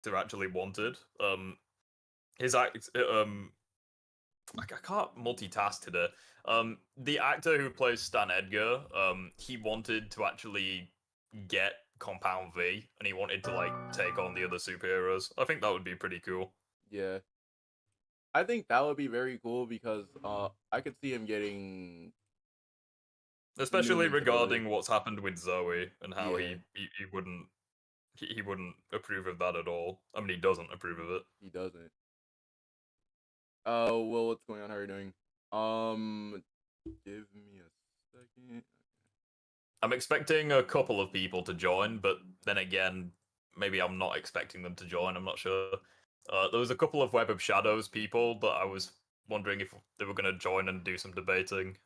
actor actually wanted. His act, like I can't multitask today. The actor who plays Stan Edgar, he wanted to actually get Compound V, and he wanted to like take on the other superheroes. I think that would be pretty cool. Yeah. I think that would be very cool because I could see him getting Especially Newman regarding what's happened with Zoe and how Yeah, he wouldn't approve of that at all. I mean, he doesn't approve of it. he doesn't. Oh, well, what's going on? How are you doing? Give me a second. I'm expecting a couple of people to join, but then again, maybe I'm not expecting them to join. I'm not sure. There was a couple of Web of Shadows people, but I was wondering if they were going to join and do some debating.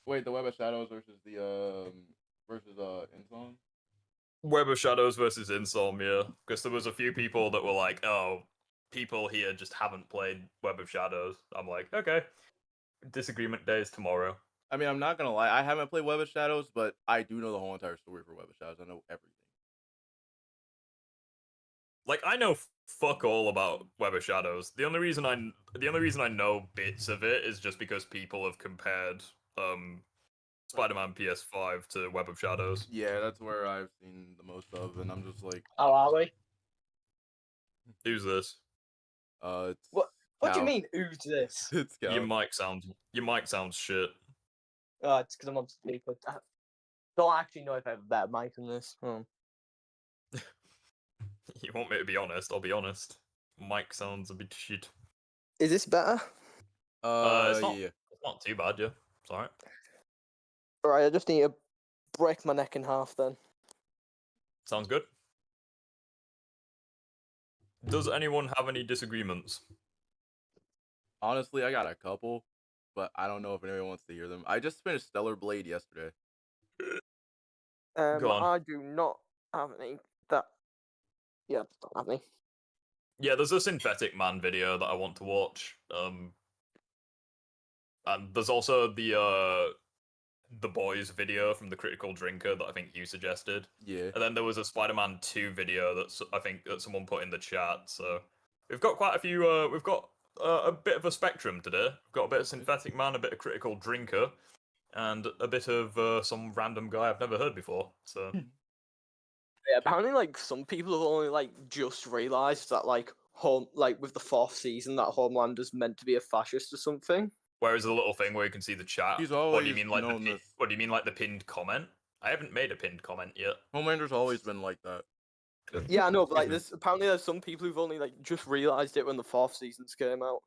Wait, the Web of Shadows versus the versus Insom? Web of Shadows versus Insomnia, because there was a few people that were like, "Oh, people here just haven't played Web of Shadows." I'm like, okay, Disagreement Day is tomorrow. I mean, I'm not gonna lie, I haven't played Web of Shadows, but I do know the whole entire story for Web of Shadows. I know everything. Like I know fuck all about Web of Shadows. The only reason I know bits of it is just because people have compared Spider-Man PS5 to Web of Shadows. Yeah, that's where I've seen the most of, and I'm just like, Oh, are we? Who's this? It's What do you Cal. mean? Who's this? It's Cal. Your mic sounds shit. It's because I'm on speaker. I don't actually know if I have a better mic than this. You want me to be honest? I'll be honest. Mic sounds a bit shit. Is this better? It's not. Yeah. It's not too bad, yeah. It's alright. Alright, I just need to break my neck in half then. Sounds good. Does anyone have any disagreements? Honestly, I got a couple, but I don't know if anyone wants to hear them. I just finished Stellar Blade yesterday. Go on. I do not have any. Yeah, don't have any. Yeah, there's a Synthetic Man video that I want to watch. And there's also the Boys video from the Critical Drinker that I think you suggested. Yeah. And then there was a Spider-Man 2 video that I think that someone put in the chat. So we've got quite a few. We've got a bit of a spectrum today. We've got a bit of Synthetic Man, a bit of Critical Drinker, and a bit of some random guy I've never heard before. So. Yeah, apparently, like some people have only like just realised that like with the 4th season that Homelander's meant to be a fascist or something. Whereas the little thing where you can see the chat. He's What do you always mean, like known this. What do you mean, like the pinned comment? I haven't made a pinned comment yet. Homelander's always been like that. Yeah, I know, but like there's some people who've only like just realised it when the 4th seasons came out.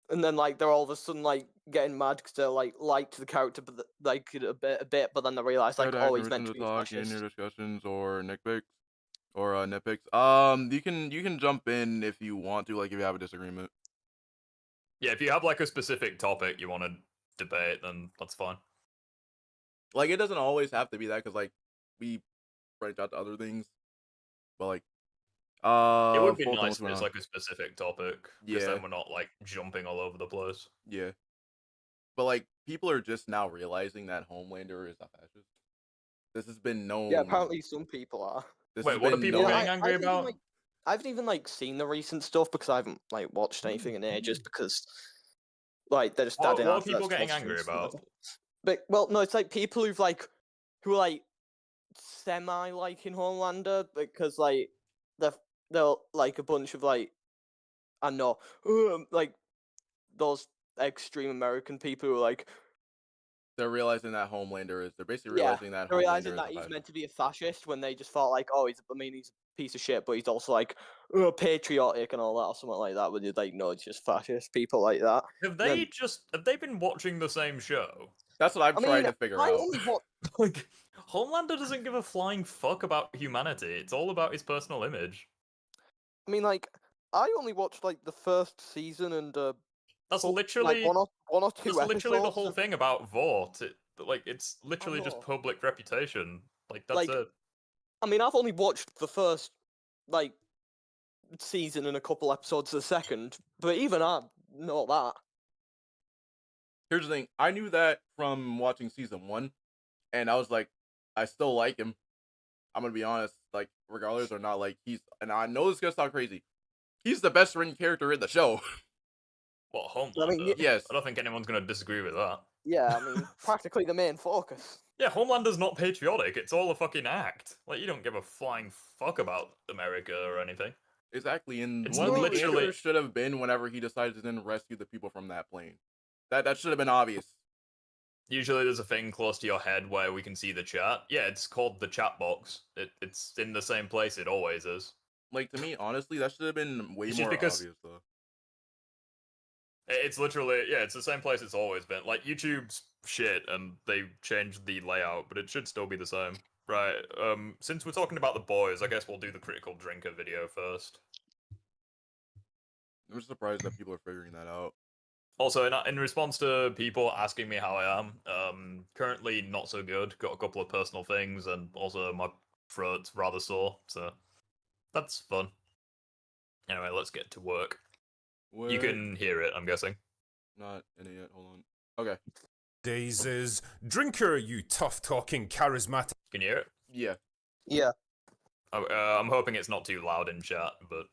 And then like they're all of a sudden like getting mad because they're like liked the character, but like a bit, but then they realise like he's meant to be talk in fascist. your discussions or nitpicks or nitpicks. You can jump in if you want to, like if you have a disagreement. Yeah, if you have like a specific topic you want to debate, then that's fine. Like it doesn't always have to be that because like we branch out to other things, but like it would be nice if it's like a specific topic. Because Yeah. then we're not like jumping all over the place. Yeah. But like people are just now realizing that Homelander is a fascist. This has been known. Yeah, apparently some people are. Wait, what are people getting angry about? I haven't even like seen the recent stuff because I haven't like watched anything in ages because like they're just What are people getting angry about? But well, no, it's like people who are like semi liking Homelander because like they're like a bunch of like I know like those extreme American people who are like they're realizing that Homelander is. They're basically realizing that they're realizing Homelander that is he's meant to be a fascist when they just thought like, oh, he's a piece of shit, but he's also like patriotic and all that or something like that. But you're like, no, it's just fascist people like that. Have they been watching the same show? That's what I'm trying to figure out. Like, Homelander doesn't give a flying fuck about humanity. It's all about his personal image. I mean, like, I only watched like the first season and that's literally like, one or two. That's literally the whole thing about Vought. It's literally just public reputation. Like that's it. I mean, I've only watched the first like season and a couple episodes of the second, but even I know that. Here's the thing: I knew that from watching season 1, and I was like, I still like him. I'm gonna be honest, like regardless or not, like and I know this is gonna sound crazy. He's the best written character in the show. What, Homelander? I mean, Yes. I don't think anyone's gonna disagree with that. Yeah, I mean, practically the main focus. Yeah, Homelander's not patriotic. It's all a fucking act. Like, you don't give a flying fuck about America or anything. Exactly, and It's one of the literally- answers should have been whenever he decided to then rescue the people from that plane. That should have been obvious. Usually there's a thing close to your head where we can see the chat. Yeah, it's called the chat box. It's in the same place it always is. Like, to me, honestly, that should have been way It's just more because- obvious, though. It's literally, yeah, it's the same place it's always been. Like, YouTube's shit, and they changed the layout, but it should still be the same. Right, since we're talking about the boys, I guess we'll do the critical drinker video first. I'm just surprised that people are figuring that out. Also, in response to people asking me how I am, currently not so good. Got a couple of personal things, and also my throat's rather sore, so that's fun. Anyway, let's get to work. You can hear it, I'm guessing. Not in it yet. Hold on. Okay. Days is Drinker, you tough-talking, charismatic. Can you hear it? Yeah. Yeah. I'm hoping it's not too loud in chat, but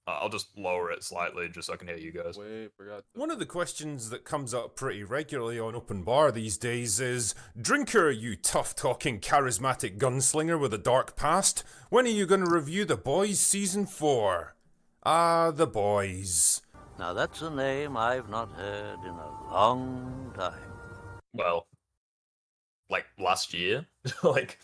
I'll just lower it slightly just so I can hear you guys. Wait, forgot. One of the questions that comes up pretty regularly on Open Bar these days is, Drinker, you tough-talking, charismatic gunslinger with a dark past, when are you going to review The Boys Season 4? Ah, The Boys. Now that's a name I've not heard in a long time. Well, like last year? Like,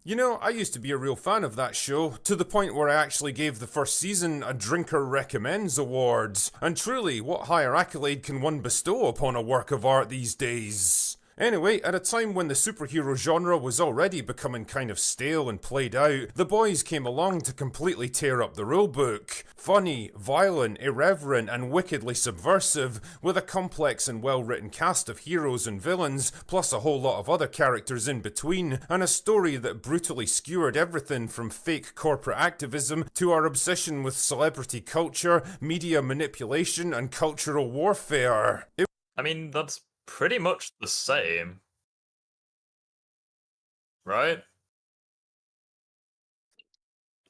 You know, I used to be a real fan of that show, to the point where I actually gave the first season a Drinker Recommends Awards. And truly, what higher accolade can one bestow upon a work of art these days? Anyway, at a time when the superhero genre was already becoming kind of stale and played out, The Boys came along to completely tear up the rulebook. Funny, violent, irreverent, and wickedly subversive, with a complex and well-written cast of heroes and villains, plus a whole lot of other characters in between, and a story that brutally skewered everything from fake corporate activism to our obsession with celebrity culture, media manipulation, and cultural warfare. I mean, that's pretty much the same. Right?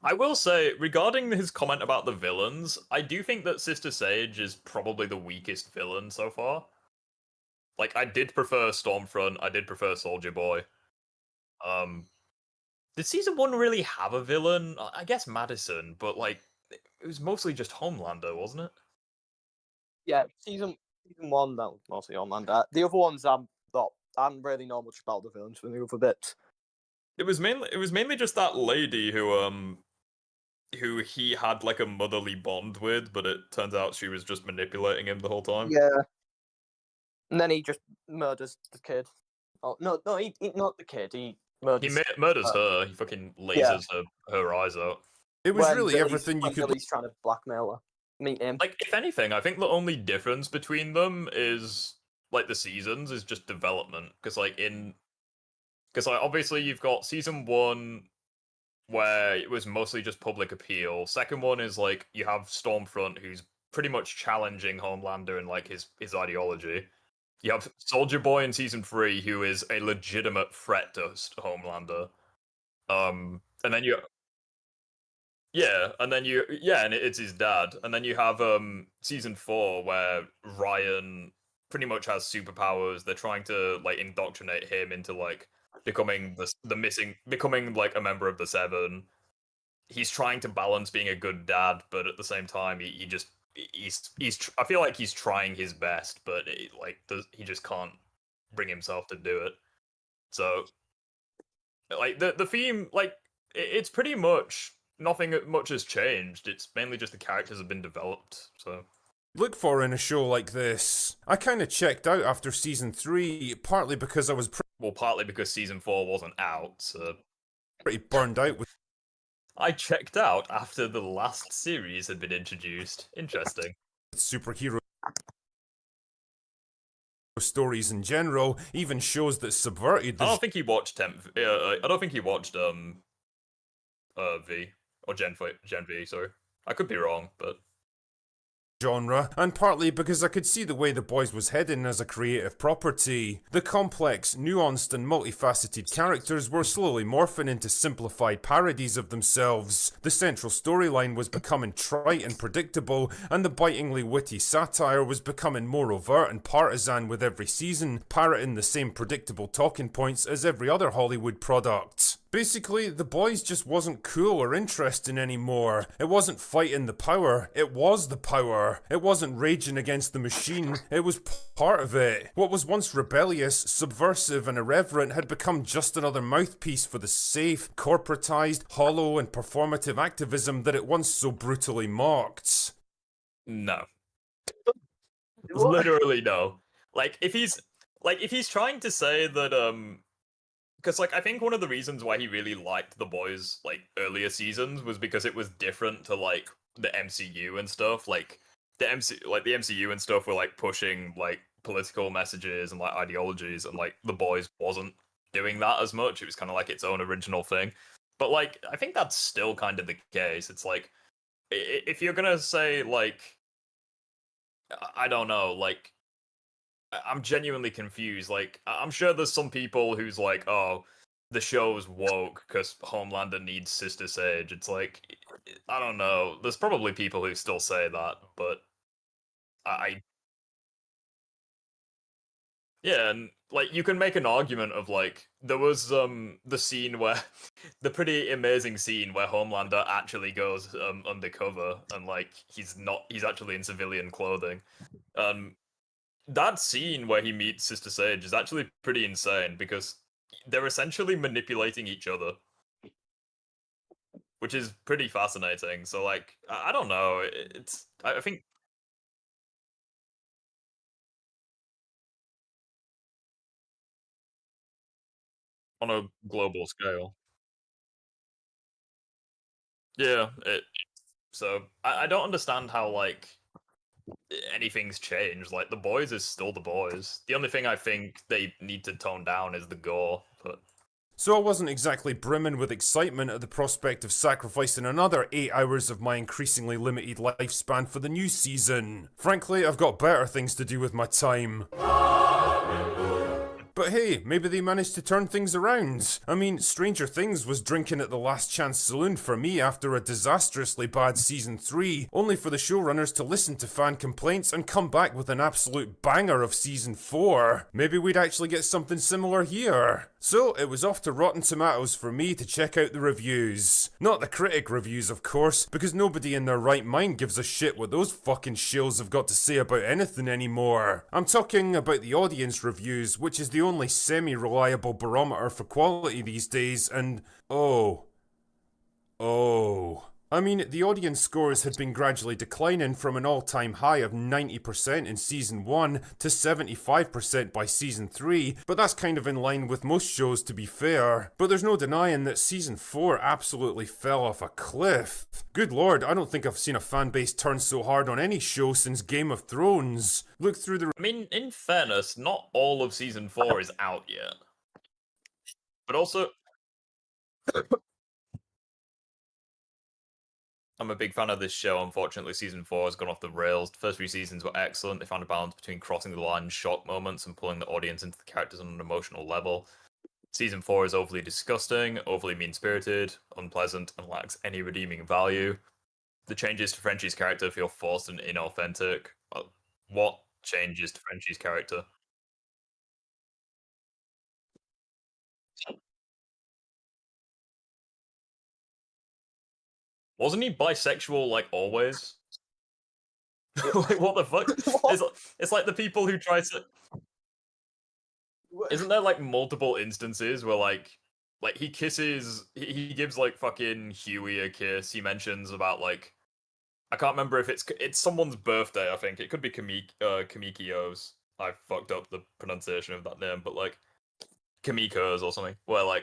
I will say, regarding his comment about the villains, I do think that Sister Sage is probably the weakest villain so far. Like, I did prefer Stormfront, I did prefer Soldier Boy. Did Season 1 really have a villain? I guess Madison, but, like, it was mostly just Homelander, wasn't it? Yeah, season 1, that was mostly on that. The other ones, I don't really know much about the villains from the other bits. It was mainly just that lady who he had like a motherly bond with, but it turns out she was just manipulating him the whole time. Yeah. And then he just murders the kid. Oh no, he not the kid. He murders. He murders her. He fucking lasers her eyes out. It was when really Billy's- everything you when could. Billy's trying to blackmail her. Meet him. Like, if anything, I think the only difference between them is like the seasons is just development. Because obviously you've got season 1 where it was mostly just public appeal. Second one is like you have Stormfront, who's pretty much challenging Homelander and like his ideology. You have Soldier Boy in season 3, who is a legitimate threat to Homelander. And then and it's his dad. And then you have season 4 where Ryan pretty much has superpowers. They're trying to like indoctrinate him into like becoming becoming like a member of the Seven. He's trying to balance being a good dad, but at the same time he's I feel like he's trying his best, but he just can't bring himself to do it. So like the theme, like it's pretty much nothing much has changed. It's mainly just the characters have been developed. So look for in a show like this. I kind of checked out after season 3, partly because I was partly because season 4 wasn't out, so pretty burned out with I checked out after the last series had been introduced. Interesting. superhero stories in general, even shows that subverted the I don't think he watched I don't think he watched V or Gen V. Sorry, I could be wrong, but genre, and partly because I could see the way The Boys was heading as a creative property. The complex, nuanced, and multifaceted characters were slowly morphing into simplified parodies of themselves. The central storyline was becoming trite and predictable, and the bitingly witty satire was becoming more overt and partisan with every season, parroting the same predictable talking points as every other Hollywood product. Basically, The Boys just wasn't cool or interesting anymore. It wasn't fighting the power, it was the power. It wasn't raging against the machine, it was part of it. What was once rebellious, subversive, and irreverent had become just another mouthpiece for the safe, corporatized, hollow, and performative activism that it once so brutally mocked. No. Literally no. If he's trying to say that because I think one of the reasons why he really liked The Boys earlier seasons was because it was different to the MCU and stuff. The MCU and stuff were pushing political messages and ideologies, and The Boys wasn't doing that as much. It was kind of its own original thing. But I think that's still kind of the case. It's if you're gonna say I don't know, I'm genuinely confused. I'm sure there's some people who's oh, the show's woke because Homelander needs Sister Sage. It's I don't know. There's probably people who still say that, but yeah, and you can make an argument of there was the scene where the pretty amazing scene where Homelander actually goes undercover and he's actually in civilian clothing. That scene where he meets Sister Sage is actually pretty insane because they're essentially manipulating each other, which is pretty fascinating. So I don't know. I think on a global scale. Yeah, so I don't understand how anything's changed. The Boys is still The Boys. The only thing I think they need to tone down is the gore, but So I wasn't exactly brimming with excitement at the prospect of sacrificing another 8 hours of my increasingly limited lifespan for the new season. Frankly, I've got better things to do with my time. But hey, maybe they managed to turn things around. I mean, Stranger Things was drinking at the Last Chance Saloon for me after a disastrously bad season 3, only for the showrunners to listen to fan complaints and come back with an absolute banger of season 4. Maybe we'd actually get something similar here. So, it was off to Rotten Tomatoes for me to check out the reviews. Not the critic reviews, of course, because nobody in their right mind gives a shit what those fucking shills have got to say about anything anymore. I'm talking about the audience reviews, which is the only semi-reliable barometer for quality these days, and oh. I mean, the audience scores had been gradually declining from an all-time high of 90% in season 1 to 75% by season 3, but that's kind of in line with most shows, to be fair. But there's no denying that season 4 absolutely fell off a cliff. Good lord, I don't think I've seen a fanbase turn so hard on any show since Game of Thrones. Look through the... I mean, in fairness, not all of season 4 is out yet. But also, I'm a big fan of this show. Unfortunately, season 4 has gone off the rails. The first 3 seasons were excellent. They found a balance between crossing the line, shock moments, and pulling the audience into the characters on an emotional level. Season 4 is overly disgusting, overly mean-spirited, unpleasant, and lacks any redeeming value. The changes to Frenchie's character feel forced and inauthentic. What changes to Frenchie's character? Wasn't he bisexual always? What the fuck? It's like the people who try to. Isn't there multiple instances where he kisses, he gives fucking Huey a kiss. He mentions about I can't remember if it's someone's birthday. I think it could be Kamikio's. I fucked up the pronunciation of that name, but Kamiko's or something. Where Where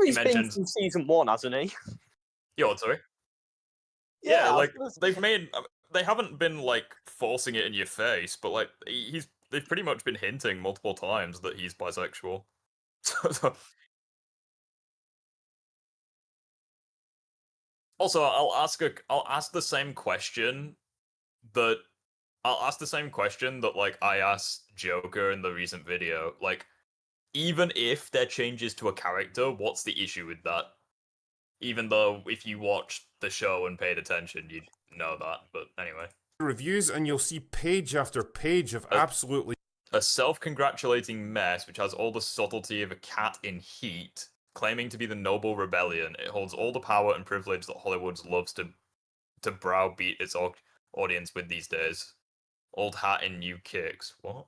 he he's been mentions. since season 1, hasn't he? Yo, sorry. Yeah, Yeah, I was gonna they've say- made. They haven't been forcing it in your face, but they've pretty much been hinting multiple times that he's bisexual. Also, I'll ask the same question that I'll ask the same question that like I asked Joker in the recent video. Like, even if there changes to a character, what's the issue with that? Even though if you watched the show and paid attention, you'd know that. But anyway, reviews and you'll see page after page of absolutely a self-congratulating mess which has all the subtlety of a cat in heat, claiming to be the noble rebellion. It holds all the power and privilege that Hollywood loves to browbeat its audience with these days. Old hat in new kicks. What?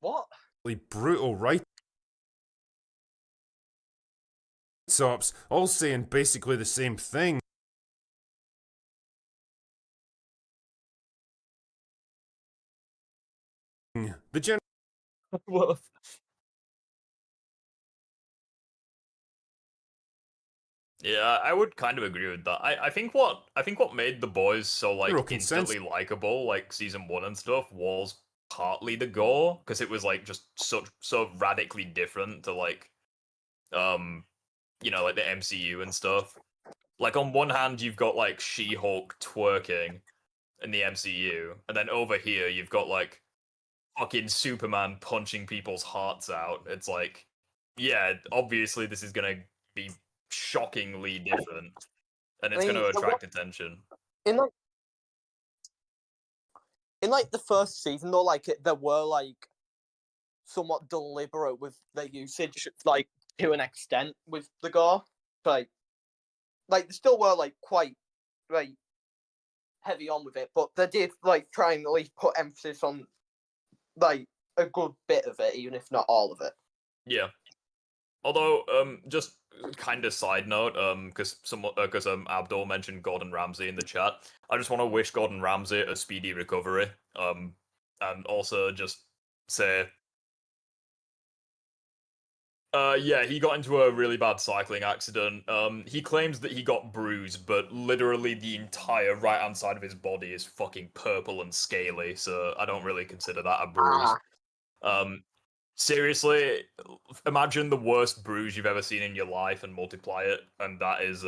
What? brutal write-ups, all saying basically the same thing. The general What? Yeah, I would kind of agree with that. I think what made the boys so like General consensus. instantly likable, like season 1 and stuff, was partly the gore, because it was like just so radically different to like like the MCU and stuff. Like on one hand you've got like She-Hulk twerking in the MCU, and then over here you've got like fucking Superman punching people's hearts out. It's like, yeah, obviously this is gonna be shockingly different, and it's I mean, gonna the attract attention. In like the first season though, like there were like somewhat deliberate with their usage, like to an extent with the gore. Like they still were like quite like heavy on with it, but they did like try and at least put emphasis on like a good bit of it, even if not all of it. Yeah. Although, just kind of side note, because Abdul mentioned Gordon Ramsay in the chat. I just want to wish Gordon Ramsay a speedy recovery. And also just say, yeah, he got into a really bad cycling accident. He claims that he got bruised, but literally the entire right-hand side of his body is fucking purple and scaly, so I don't really consider that a bruise. Seriously, imagine the worst bruise you've ever seen in your life and multiply it, and that is,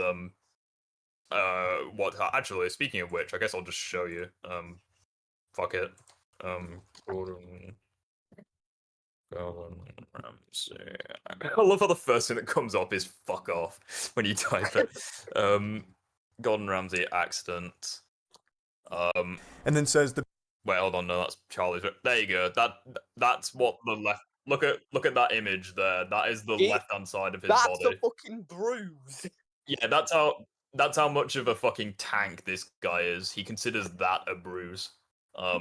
actually, speaking of which, I guess I'll just show you. Fuck it. Gordon Ramsay. I love how the first thing that comes up is fuck off when you type it. Gordon Ramsay accident. And then says the Wait, hold on, no, that's Charlie's. There you go. That's what the left. Look at that image there. That is the left-hand side of his That's body. a fucking bruise. Yeah, that's how much of a fucking tank this guy is. He considers that a bruise. I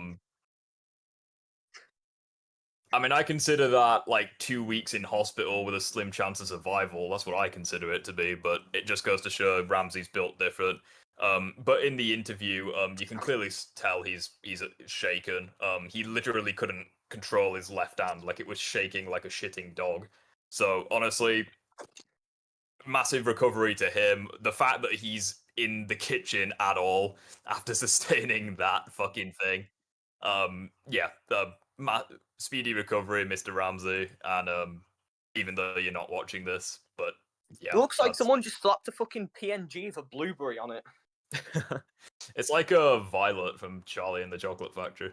mean, I consider that like 2 weeks in hospital with a slim chance of survival. That's what I consider it to be, but it just goes to show Ramsey's built different. But in the interview, you can clearly tell he's shaken. He literally couldn't control his left hand, like it was shaking like a shitting dog. So honestly, massive recovery to him. The fact that he's in the kitchen at all after sustaining that fucking thing. Yeah, speedy recovery, Mr. Ramsey, and even though you're not watching this, but yeah, It looks like someone just slapped a fucking PNG of a blueberry on it. It's like a Violet from Charlie and the Chocolate Factory.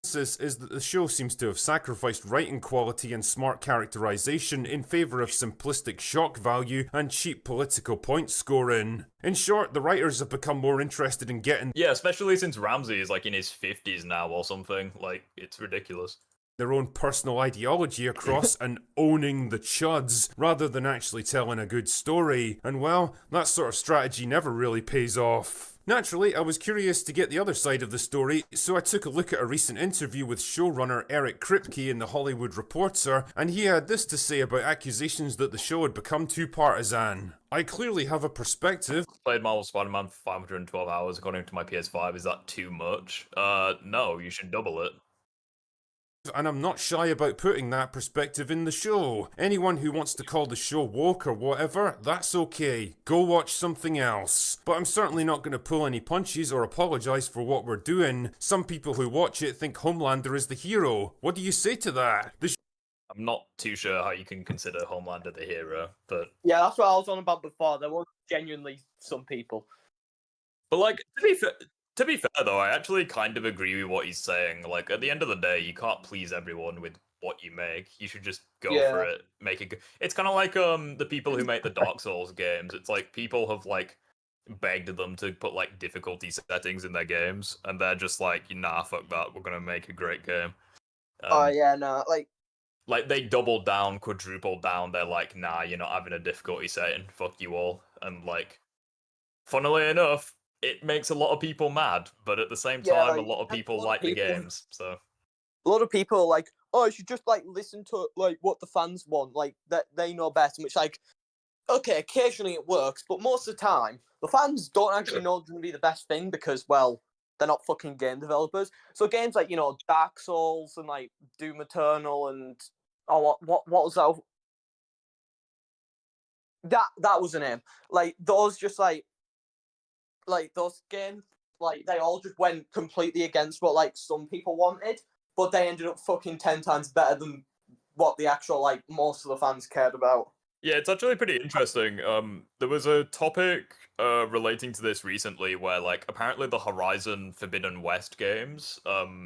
Is that the show seems to have sacrificed writing quality and smart characterization in favour of simplistic shock value and cheap political point scoring. In short, the writers have become more interested in getting Yeah, especially since Ramsey is like in his 50s now or something. Like, it's ridiculous. their own personal ideology across and owning the chuds, rather than actually telling a good story. And well, that sort of strategy never really pays off. Naturally, I was curious to get the other side of the story, so I took a look at a recent interview with showrunner Eric Kripke in The Hollywood Reporter, and he had this to say about accusations that the show had become too partisan. I clearly have a perspective. Played Marvel Spider-Man for 512 hours according to my PS5. Is that too much? No, you should double it. And I'm not shy about putting that perspective in the show. Anyone who wants to call the show woke or whatever, that's okay. Go watch something else. But I'm certainly not going to pull any punches or apologise for what we're doing. Some people who watch it think Homelander is the hero. What do you say to that? I'm not too sure how you can consider Homelander the hero, but Yeah, that's what I was on about before. There were genuinely some people. like, to be fair, To be fair though, I actually kind of agree with what he's saying. Like at the end of the day, you can't please everyone with what you make. You should just go for Yeah. it. Make it good. It's kind of like the people who make the Dark Souls games. It's like people have like begged them to put like difficulty settings in their games, and they're just like, nah, fuck that. We're gonna make a great game. Oh yeah, no, Like they doubled down, quadrupled down. They're like, nah, you're not having a difficulty setting. Fuck you all. And like, funnily enough, it makes a lot of people mad, but at the same Yeah, time, a like, lot of a people lot of like the people- games. So a lot of people are like, oh, you should just like listen to like what the fans want, like that they know best. Which like, okay, occasionally it works, but most of the time the fans don't actually know it's going to be the best thing because, well, they're not fucking game developers. So games like Dark Souls and like Doom Eternal and what was that? That was the name. Like those just like those games, like they all just went completely against what like some people wanted, but they ended up fucking 10 times better than what the actual like most of the fans cared about. yeah, it's actually pretty interesting. There was a topic relating to this recently where like apparently the Horizon Forbidden West games, there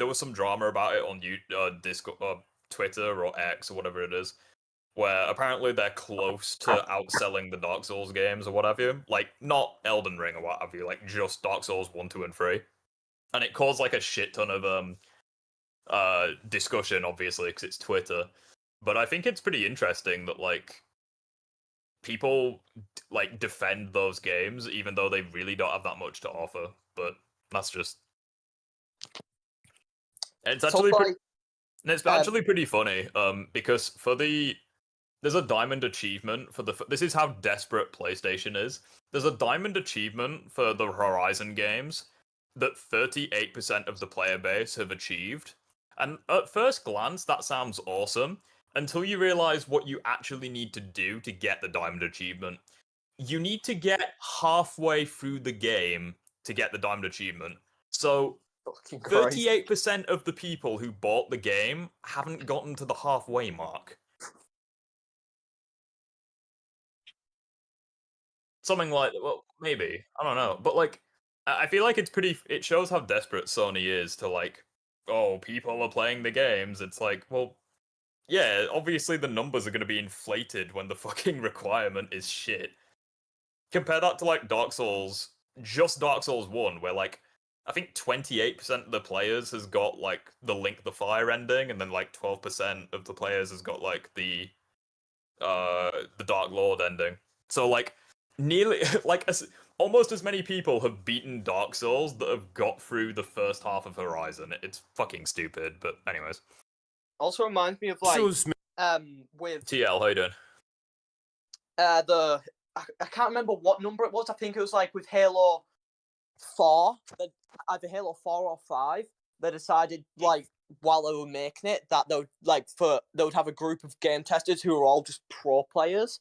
was some drama about it on Discord, Twitter or X or whatever it is, where apparently they're close to outselling the Dark Souls games or what have you. Like, not Elden Ring or what have you, like just Dark Souls 1, 2, and 3. And it caused like a shit ton of discussion, obviously, because it's Twitter. But I think it's pretty interesting that like people like defend those games even though they really don't have that much to offer. But that's just it's actually like, it's actually pretty funny. Because there's a diamond achievement for this is how desperate PlayStation is. There's a diamond achievement for the Horizon games that 38% of the player base have achieved. And at first glance, that sounds awesome, until you realize what you actually need to do to get the diamond achievement. You need to get halfway through the game to get the diamond achievement. So fucking Christ. 38% of the people who bought the game haven't gotten to the halfway mark. Something like, well, maybe. I don't know. But, like, I feel like it shows how desperate Sony is to, like, oh, people are playing the games. It's like, well, yeah, obviously the numbers are going to be inflated when the fucking requirement is shit. Compare that to, like, Dark Souls, just Dark Souls 1, where, like, I think 28% of the players has got, like, the Link the Fire ending, and then, like, 12% of the players has got, like, the Dark Lord ending. So, like, nearly like almost as many people have beaten Dark Souls that have got through the first half of Horizon. It's fucking stupid, but anyways. Also reminds me of like Shows me. with TL, how you doing? I can't remember what number it was. I think it was like with Halo 4, either Halo 4 or 5. They decided like while they were making it that they would have a group of game testers who were all just pro players,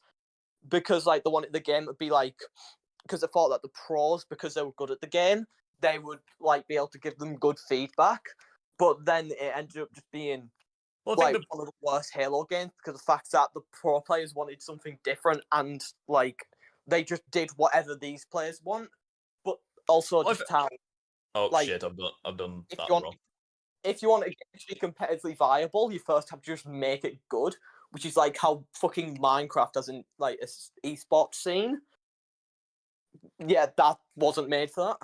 because like they wanted the game to be like, because they thought that the pros, because they were good at the game, they would like be able to give them good feedback. But then it ended up just being Well, I like think one of the worst Halo games, because of the fact that the pro players wanted something different and like they just did whatever these players want. But also Well, just how oh like, shit, I've done if that you want wrong. if you want a game to be competitively viable, you first have to just make it good, which is like how fucking Minecraft doesn't like a esports scene. Yeah, that wasn't made for that.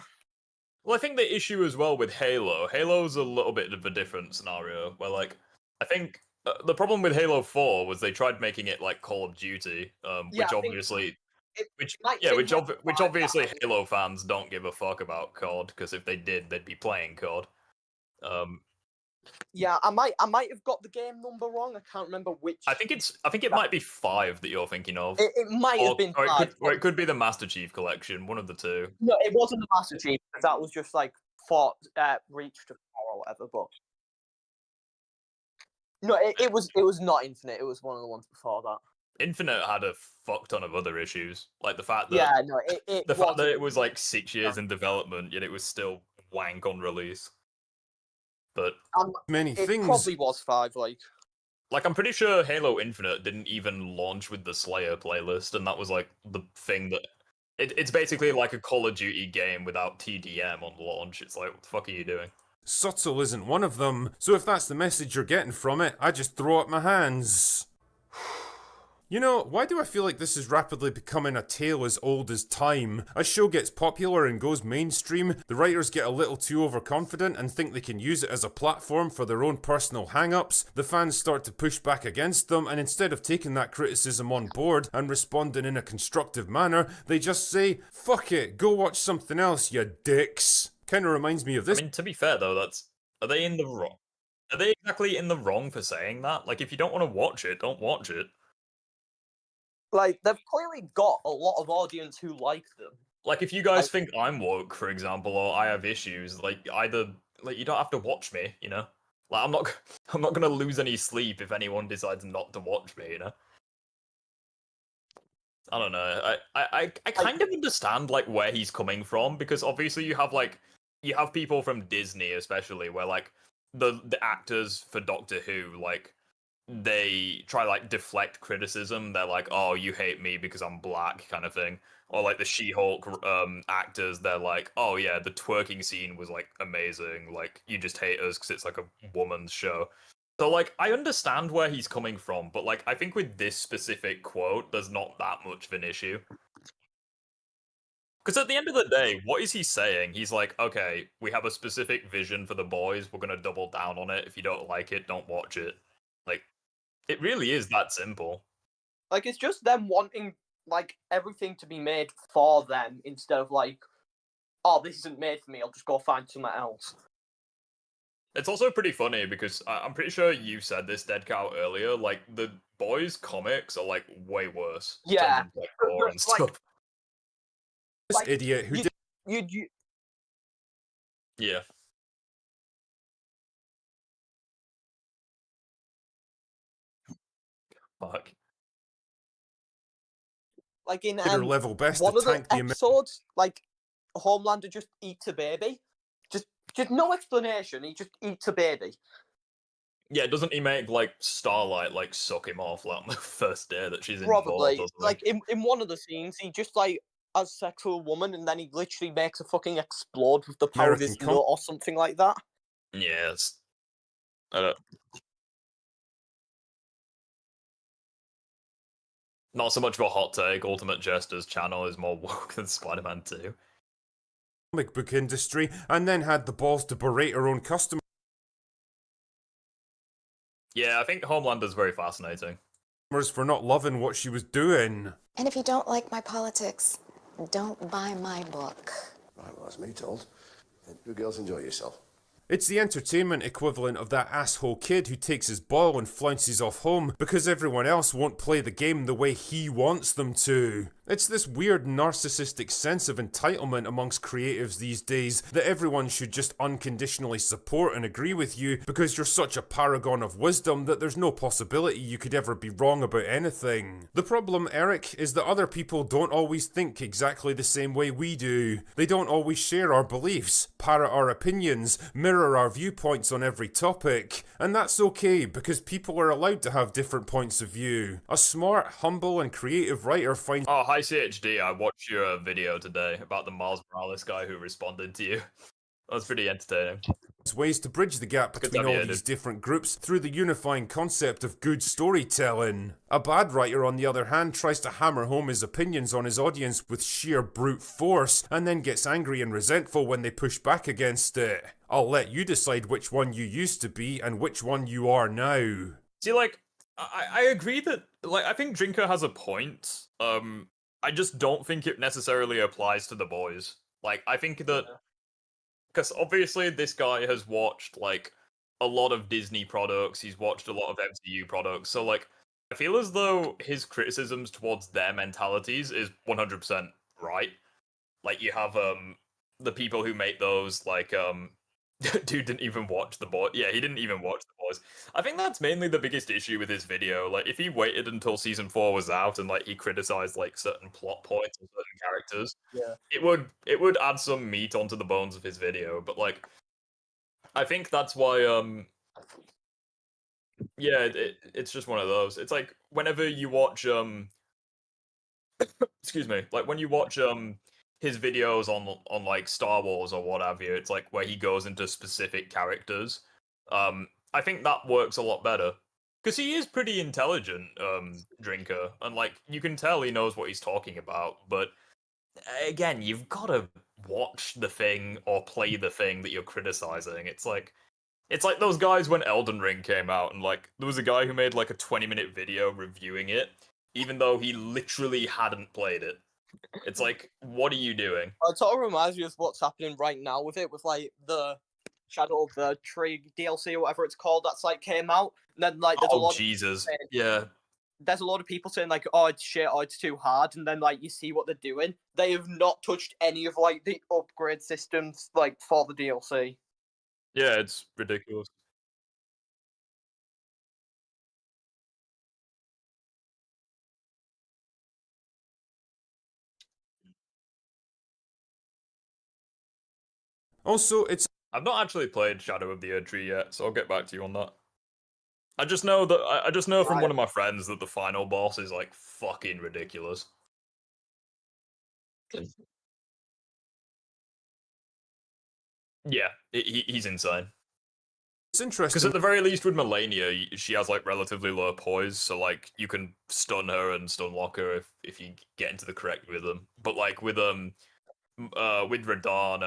Well, I think the issue as well with Halo's a little bit of a different scenario, where like I think the problem with Halo 4 was they tried making it like Call of Duty, Yeah, which I think obviously it which might yeah, be which hard to which find obviously that. Halo fans don't give a fuck about COD, because if they did, they'd be playing COD. Yeah, I might have got the game number wrong. I can't remember which. I think it might be 5 that you're thinking of, It might have been or five. it could be the Master Chief Collection, one of the two. No, it wasn't the Master Chief, because that was just like fought Reach to 4 or whatever. But no, it was not Infinite. It was one of the ones before that. Infinite had a fuck ton of other issues, like the fact that Yeah, no, the fact that wasn't- it was like 6 years in development, yet it was still wank on release. But Many it things. probably was 5. like, I'm pretty sure Halo Infinite didn't even launch with the Slayer playlist, and that was like the thing that It's basically like a Call of Duty game without TDM on launch. It's like, what the fuck are you doing? Subtle isn't one of them, so if that's the message you're getting from it, I just throw up my hands. You know, why do I feel like this is rapidly becoming a tale as old as time? A show gets popular and goes mainstream, the writers get a little too overconfident and think they can use it as a platform for their own personal hang-ups, the fans start to push back against them, and instead of taking that criticism on board and responding in a constructive manner, they just say, fuck it, go watch something else, you dicks. Kinda reminds me of this. I mean, to be fair though, are they in the wrong? Are they exactly in the wrong for saying that? Like, if you don't want to watch it, don't watch it. Like, they've clearly got a lot of audience who like them. Like, if you guys think I'm woke, for example, or I have issues, like, either, like, you don't have to watch me, you know? Like, I'm not gonna lose any sleep if anyone decides not to watch me, you know? I don't know. I kind of understand, like, where he's coming from, because obviously you have people from Disney, especially, where, like, the actors for Doctor Who, like, they try like deflect criticism. They're like, "Oh, you hate me because I'm black," kind of thing. Or like the She-Hulk actors, they're like, "Oh yeah, the twerking scene was like amazing. Like you just hate us because it's like a woman's show." So like, I understand where he's coming from, but like, I think with this specific quote, there's not that much of an issue. Because at the end of the day, what is he saying? He's like, "Okay, we have a specific vision for the boys. We're gonna double down on it. If you don't like it, don't watch it." Like, it really is that simple. Like, it's just them wanting, like, everything to be made for them instead of, like, oh, this isn't made for me, I'll just go find something else. It's also pretty funny because I'm pretty sure you said this, Dead Cow, earlier. Like, the boys' comics are, like, way worse. in Yeah. terms of, like, gore and Like- stuff. This Like, idiot who did You Yeah. Fuck. like in their level best one to of the tank the episodes, like Homelander just eats a baby. Just no explanation. He just eats a baby. Yeah, doesn't he make, like, Starlight, like, suck him off, like, on the first day that she's Probably. involved, doesn't he? Like in one of the scenes, he just like has sex with a woman, and then he literally makes her fucking explode with the power of his American nut or something like that. Yeah, it's... I don't... Not so much of a hot take. Ultimate Jester's channel is more woke than Spider-Man 2. comic book industry, and then had the balls to berate her own customers Yeah, I think Homelander's very fascinating. for not loving what she was doing. And if you don't like my politics, don't buy my book. Right, well, that's me told. You girls enjoy yourself. It's the entertainment equivalent of that asshole kid who takes his ball and flounces off home because everyone else won't play the game the way he wants them to. It's this weird narcissistic sense of entitlement amongst creatives these days that everyone should just unconditionally support and agree with you because you're such a paragon of wisdom that there's no possibility you could ever be wrong about anything. The problem, Eric, is that other people don't always think exactly the same way we do. They don't always share our beliefs, parrot our opinions, mirror our viewpoints on every topic, and that's okay because people are allowed to have different points of view. A smart, humble, and creative writer finds Oh, hi CHD, I watched your video today about the Miles Morales guy who responded to you. That was pretty entertaining. ways to bridge the gap between to have all you, these dude. different groups through the unifying concept of good storytelling. A bad writer, on the other hand, tries to hammer home his opinions on his audience with sheer brute force, and then gets angry and resentful when they push back against it. I'll let you decide which one you used to be and which one you are now. See, like, I agree that, like, I think Drinker has a point. I just don't think it necessarily applies to the boys. Like, I think that, because obviously this guy has watched, like, a lot of Disney products, he's watched a lot of MCU products, so, like, I feel as though his criticisms towards their mentalities is 100% right. Like, you have, the people who make those, like, dude didn't even watch The Boys. Yeah, he didn't even watch The Boys. I think that's mainly the biggest issue with his video. Like, if he waited until season 4 was out and, like, he criticized, like, certain plot points and certain characters, Yeah. it would add some meat onto the bones of his video. But, like, I think that's why, yeah, it's just one of those. It's like, whenever you watch, excuse me, like when you watch his videos on like Star Wars or what have you, it's like where he goes into specific characters. I think that works a lot better because he is pretty intelligent, drinker, and like you can tell he knows what he's talking about. But again, you've got to watch the thing or play the thing that you're criticizing. It's like those guys when Elden Ring came out, and like there was a guy who made like a 20-minute video reviewing it, even though he literally hadn't played it. It's like, what are you doing? It sort of reminds me of what's happening right now with it, with like the Shadow of the Tree DLC or whatever it's called that's like came out, and then like there's a lot Jesus, of, yeah. there's a lot of people saying like, oh, it's shit, oh, it's too hard, and then like you see what they're doing. They have not touched any of like the upgrade systems like for the DLC. Yeah, it's ridiculous. Also, it's I've not actually played Shadow of the Erdtree yet, so I'll get back to you on that. I just know that I just know from one of my friends that the final boss is like fucking ridiculous. Yeah, he's insane. it's Because interesting. at the very least with Melania, she has like relatively low poise, so like you can stun her and stun lock her if you get into the correct rhythm. But like with Radahn,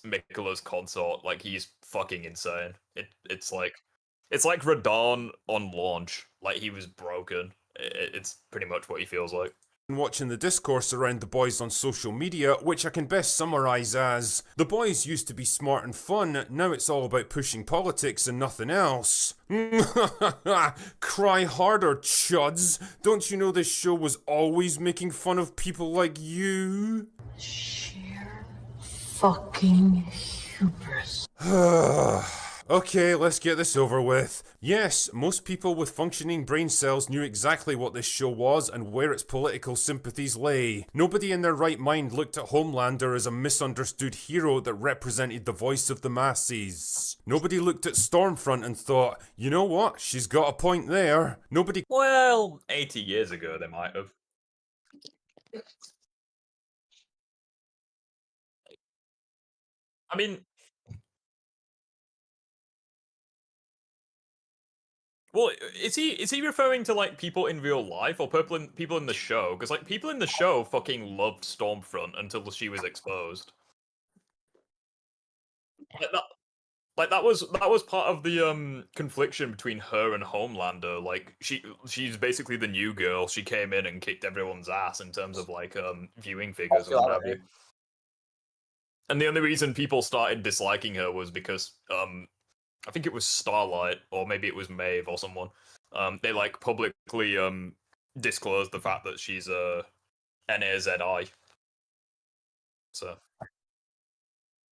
Mikola's consort, like he's fucking insane. It's like Radahn on launch, like he was broken. It's pretty much what he feels like. Watching the discourse around the boys on social media, which I can best summarise as, the boys used to be smart and fun, now it's all about pushing politics and nothing else. Cry harder, chuds. Don't you know this show was always making fun of people like you? Sheer fucking hubris. Okay, let's get this over with. Yes, most people with functioning brain cells knew exactly what this show was and where its political sympathies lay. Nobody in their right mind looked at Homelander as a misunderstood hero that represented the voice of the masses. Nobody looked at Stormfront and thought, you know what, she's got a point there. Nobody. Well, 80 years ago they might have. I mean, well, is he referring to like people in real life or people in the show? Because like people in the show fucking loved Stormfront until she was exposed. Like that was part of the confliction between her and Homelander. Like she's basically the new girl. She came in and kicked everyone's ass in terms of like viewing figures and what have you. And the only reason people started disliking her was because I think it was Starlight or maybe it was Maeve or someone. They like publicly disclosed the fact that she's a NAZI. So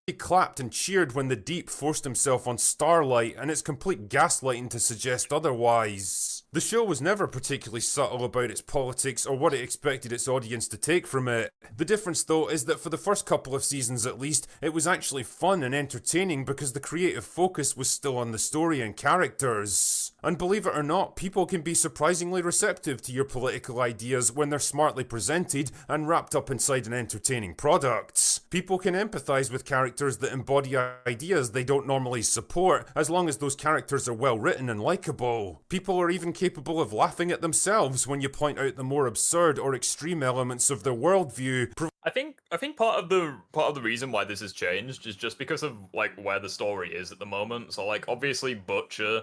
He clapped and cheered when the Deep forced himself on Starlight, and it's complete gaslighting to suggest otherwise. The show was never particularly subtle about its politics or what it expected its audience to take from it. The difference, though, is that for the first couple of seasons at least, it was actually fun and entertaining because the creative focus was still on the story and characters. And believe it or not, people can be surprisingly receptive to your political ideas when they're smartly presented and wrapped up inside an entertaining product. People can empathise with characters that embody ideas they don't normally support, as long as those characters are well written and likeable. People are even capable of laughing at themselves when you point out the more absurd or extreme elements of their worldview. I think part of the reason why this has changed is just because of like where the story is at the moment. So like obviously Butcher,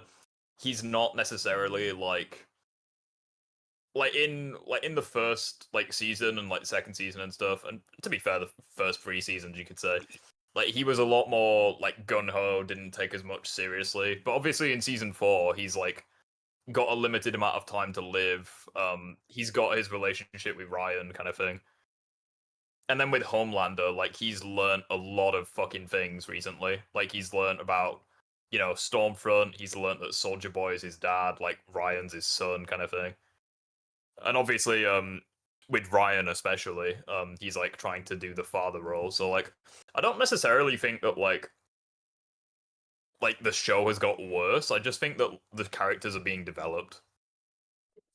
he's not necessarily like in the first like season and like second season and stuff, and to be fair, the first 3 seasons you could say, like he was a lot more like gung-ho, didn't take as much seriously. But obviously in season 4, he's like got a limited amount of time to live. He's got his relationship with Ryan kind of thing. And then with Homelander, like he's learned a lot of fucking things recently. Like he's learned about, you know, Stormfront, he's learned that Soldier Boy is his dad, like Ryan's his son kind of thing. And obviously, with Ryan especially, he's like trying to do the father role. So like, I don't necessarily think that like the show has got worse. I just think that the characters are being developed.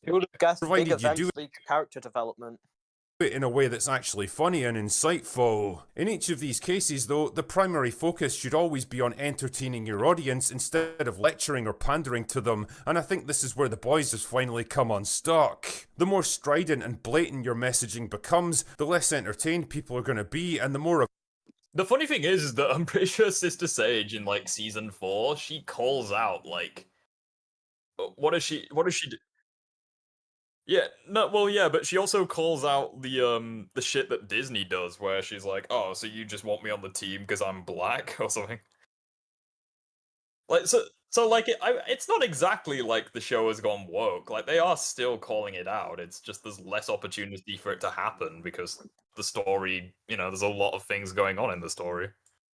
Who would have guessed big provided you events do lead to character development? it in a way that's actually funny and insightful. In each of these cases, though, the primary focus should always be on entertaining your audience instead of lecturing or pandering to them, and I think this is where The Boys has finally come unstuck. The more strident and blatant your messaging becomes, the less entertained people are going to be, and the more... The funny thing is that I'm pretty sure Sister Sage in, like, season 4, she calls out, like... What does she do? Yeah, no, well, yeah, but she also calls out the shit that Disney does, where she's like, "Oh, so you just want me on the team because I'm black or something?" Like, so like it's not exactly like the show has gone woke. Like, they are still calling it out. It's just there's less opportunity for it to happen because the story, there's a lot of things going on in the story.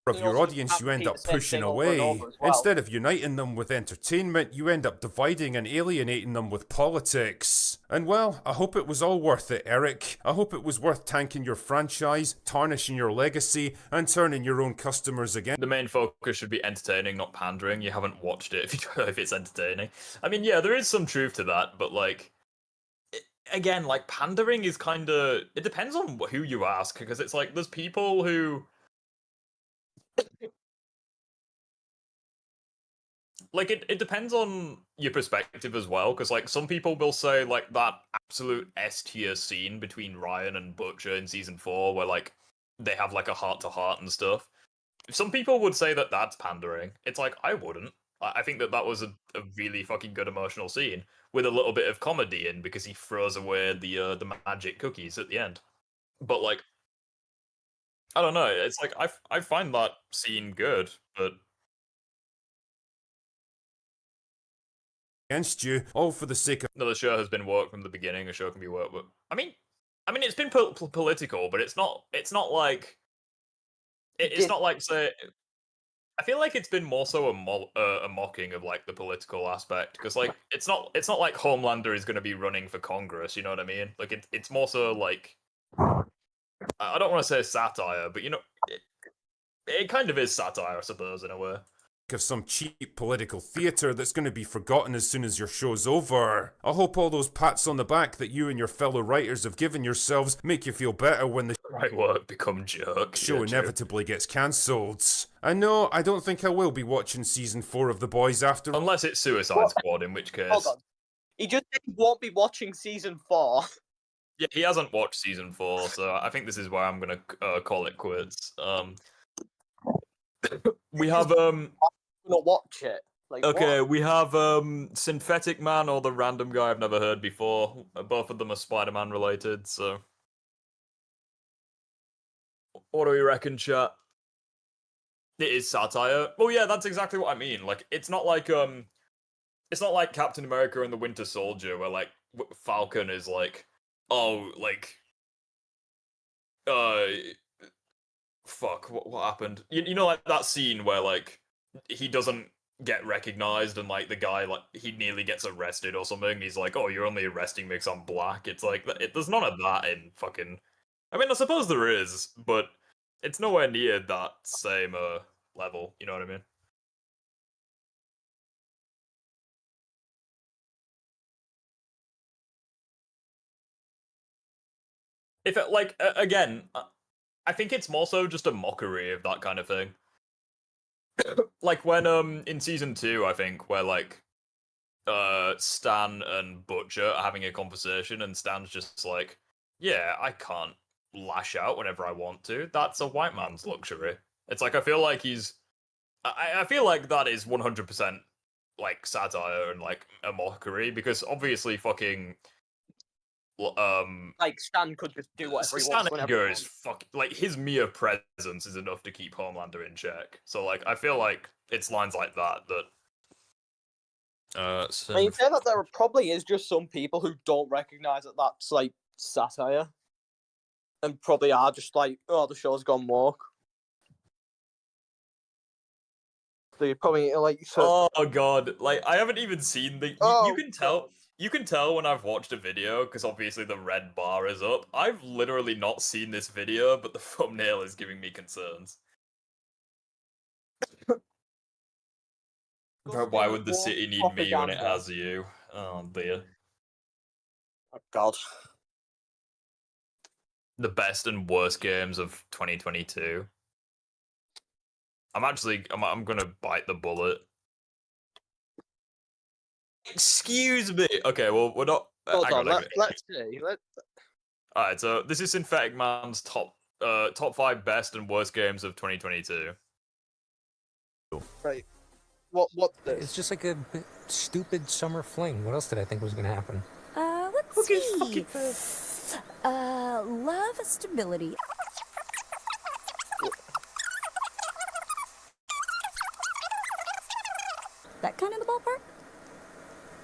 Of your audience you end up pushing away. Instead of uniting them with entertainment, you end up dividing and alienating them with politics. And well, I hope it was all worth it, Eric. I hope it was worth tanking your franchise, tarnishing your legacy, and turning your own customers against. The main focus should be entertaining, not pandering. You haven't watched it if it's entertaining. I mean, yeah, there is some truth to that, but like, again, like, pandering is kind of... It depends on who you ask, because it's like, there's people who... Like, it depends on your perspective as well, because, like, some people will say, like, that absolute S-tier scene between Ryan and Butcher in Season 4, where, like, they have, like, a heart-to-heart and stuff. Some people would say that that's pandering. It's like, I wouldn't. I think that was a really fucking good emotional scene, with a little bit of comedy in, because he throws away the magic cookies at the end. But, like, I don't know, it's like, I find that scene good, but... Against you, all for the sake of... No, the show has been woke from the beginning. A show can be woke, but I mean, it's been political, but it's not like it's not like, say... I feel like it's been more so a mocking of, like, the political aspect, because, like, it's not like Homelander is going to be running for Congress. You know what I mean? Like, it's more so like, I don't want to say satire, but it kind of is satire, I suppose, in a way. Of some cheap political theatre that's going to be forgotten as soon as your show's over. I hope all those pats on the back that you and your fellow writers have given yourselves make you feel better when the right work become jerks. Show inevitably gets cancelled. And no, I don't think I will be watching season 4 of The Boys after... Unless it's Suicide Squad, in which case... Hold on. He just said he won't be watching season 4. Yeah, he hasn't watched season 4, so I think this is where I'm gonna call it quits. We have Not watch it. Like, okay, what? we have Synthetic Man or the random guy I've never heard before. Both of them are Spider-Man related, so what do we reckon, chat? It is satire. Well, yeah, that's exactly what I mean. Like, it's not like Captain America and the Winter Soldier, where, like, Falcon is like, oh, like, fuck, what happened? You know, like, that scene where, like, he doesn't get recognized and, like, the guy, like, he nearly gets arrested or something. He's like, oh, you're only arresting me because I'm black. It's like, there's none of that in fucking... I mean, I suppose there is, but it's nowhere near that same level, you know what I mean? If it, like, again, I think it's more so just a mockery of that kind of thing. Like, when, in season 2, I think, where, like, Stan and Butcher are having a conversation, and Stan's just like, yeah, I can't lash out whenever I want to. That's a white man's luxury. It's like, I feel like I feel like that is 100%, like, satire and, like, a mockery, because obviously fucking... like, Stan could just do whatever he wants whenever he wants. Like, his mere presence is enough to keep Homelander in check. So, like, I feel like it's lines like that I mean, say that there probably is just some people who don't recognize that that's, like, satire, and probably are just like, oh, the show's gone woke. They probably like. Oh god! Like, I haven't even seen the. You can tell. God. You can tell when I've watched a video, because obviously the red bar is up. I've literally not seen this video, but the thumbnail is giving me concerns. Why would the city need me when it has you? Oh dear. Oh, God. The best and worst games of 2022. I'm gonna bite the bullet. Excuse me. Okay, well we're not. Hold hang on, hang let's see. All right, so this is Synthetic Man's top 5 best and worst games of 2022. Right. What's this? It's just like a stupid summer fling. What else did I think was gonna happen? Let's see. Love, stability. That kind of the ballpark?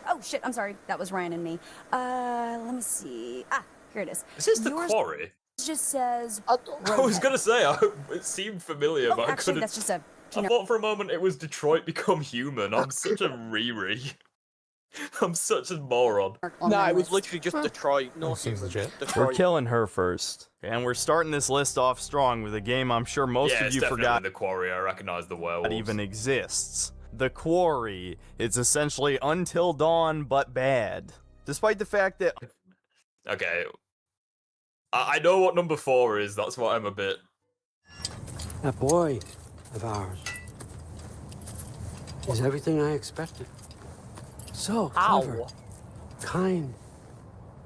Oh shit, I'm sorry. That was Ryan and me. Let me see. Here it is. Is this the Yours Quarry? just says I was gonna say, it seemed familiar, Oh, but I actually, couldn't. that's just a I thought for a moment it was Detroit Become Human. I'm such a Riri. I'm such a moron. No, it was literally just Detroit. No, seems legit. Detroit. We're killing her first. And we're starting this list off strong with a game I'm sure most Yeah, of it's you definitely forgot the Quarry. I recognize the werewolves. that even exists. The Quarry. It's essentially Until Dawn, but bad. Despite the fact that... Okay. I know what number 4 is, that's why I'm a bit... That boy of ours is everything I expected. So clever, kind.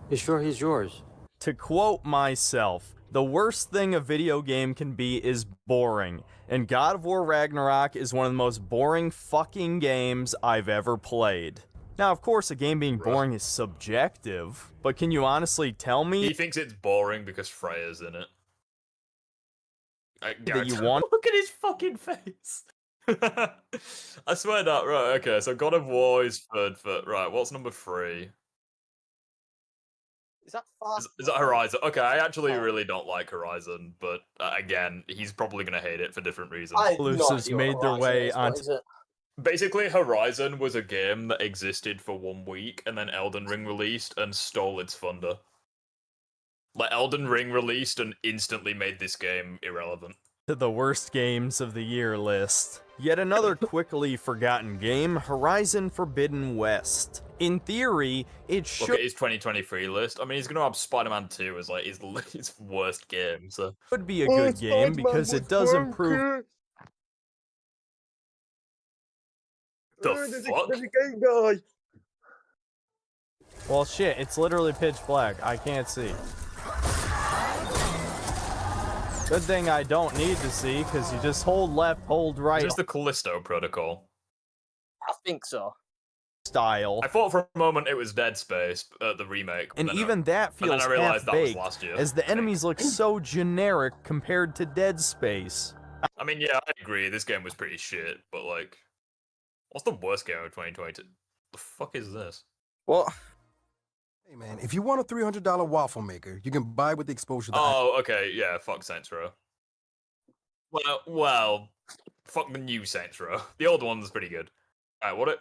You sure he's yours? To quote myself, the worst thing a video game can be is boring. And God of War Ragnarok is one of the most boring fucking games I've ever played. Now, of course, a game being boring is subjective, but can you honestly tell me... He thinks it's boring because Freya's in it. that you want... Look at his fucking face! I swear that, right, okay, so God of War is third for... Right, what's number 3? Is that fast? Is that Horizon? Okay, I actually really don't like Horizon, but again, he's probably gonna hate it for different reasons. Exclusives made their way onto... Basically, Horizon was a game that existed for 1 week, and then Elden Ring released and stole its thunder. Like, Elden Ring released and instantly made this game irrelevant. To the worst games of the year list. Yet another quickly forgotten game, Horizon Forbidden West. In theory, it should... Look at his 2023 list. I mean, he's gonna have Spider-Man 2 as, like, his worst game, so... Could be a good game, because it does improve... The fuck? Well, shit, it's literally pitch black. I can't see. Good thing I don't need to see, because you just hold left, hold right. Is this the Callisto Protocol? I think so. Style. I thought for a moment it was Dead Space, the remake. And even that feels half-baked, last year. as the enemies look so generic compared to Dead Space. I mean, yeah, I agree, this game was pretty shit, but like... What's the worst game of 2022? The fuck is this? What? Hey man, if you want a $300 waffle maker, you can buy with the exposure. Oh, okay, yeah, fuck Saints Row. Well, fuck the new Saints Row. The old one's pretty good. Alright, what it?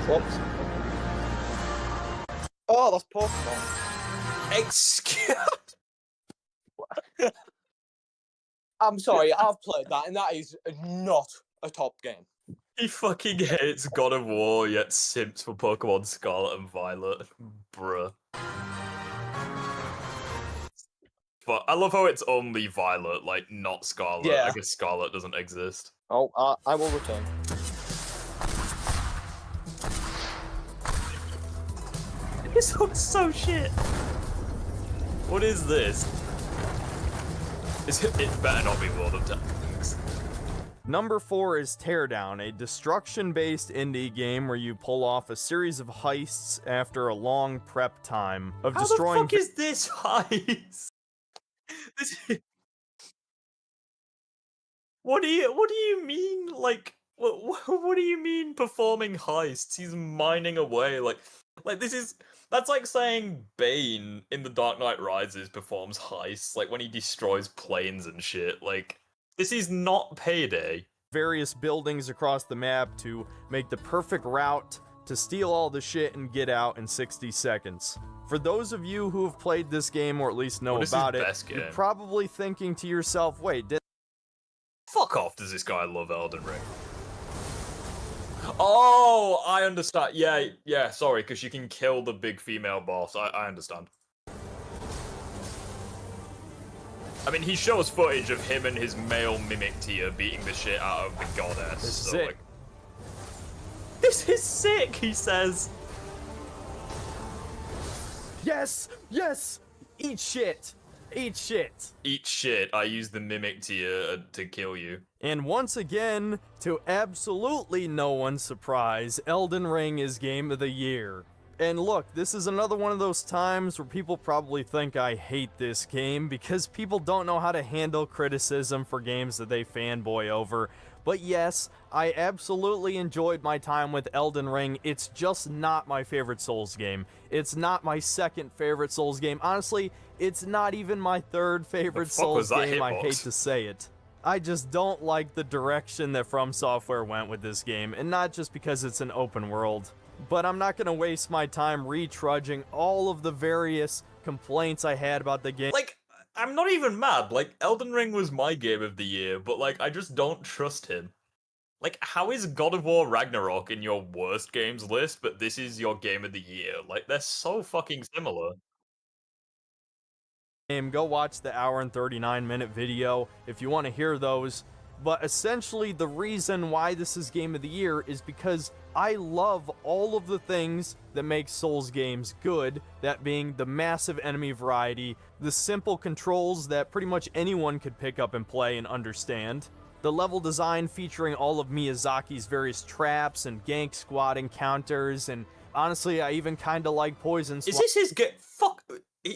What? Oh, that's Pokemon. Excuse. I'm sorry, I've played that, and that is not a top game. He fucking hates God of War, yet simps for Pokemon Scarlet and Violet. Bruh. But I love how it's only Violet, like, not Scarlet. Yeah. I guess Scarlet doesn't exist. Oh, I will return. This looks so shit. What is this? It better not be World of Tanks. Number 4 is Teardown, a destruction-based indie game where you pull off a series of heists after a long prep time of destroying... How the fuck is this heist? What do you mean? Like, what do you mean performing heists? He's mining away, like this is... That's like saying Bane in The Dark Knight Rises performs heists, like when he destroys planes and shit. Like, this is not Payday. Various buildings across the map to make the perfect route to steal all the shit and get out in 60 seconds. For those of you who have played this game or at least know about it, you're probably thinking to yourself, wait, fuck fuck off, does this guy love Elden Ring? Oh, I understand. Yeah, sorry, because you can kill the big female boss. I understand. I mean, he shows footage of him and his male mimic tier beating the shit out of the goddess. This is so, it. like, This is sick, he says. Yes, yes, eat shit, eat shit. eat shit, I use the mimic tier to kill you. And once again, to absolutely no one's surprise, Elden Ring is Game of the Year. And look, this is another one of those times where people probably think I hate this game because people don't know how to handle criticism for games that they fanboy over. But yes, I absolutely enjoyed my time with Elden Ring. It's just not my favorite Souls game. It's not my second favorite Souls game. Honestly, it's not even my third favorite Souls game. I hate to say it. I just don't like the direction that From Software went with this game, and not just because it's an open world. But I'm not gonna waste my time retrudging all of the various complaints I had about the game. Like, I'm not even mad. Like, Elden Ring was my game of the year, but like, I just don't trust him. Like, how is God of War Ragnarok in your worst games list, but this is your game of the year? Like, they're so fucking similar. Go watch the hour and 39-minute video if you want to hear those. But essentially, the reason why this is Game of the Year is because I love all of the things that make Souls games good, that being the massive enemy variety, the simple controls that pretty much anyone could pick up and play and understand, the level design featuring all of Miyazaki's various traps and gank squad encounters, and honestly, I even kinda like Poison Is this his fuck?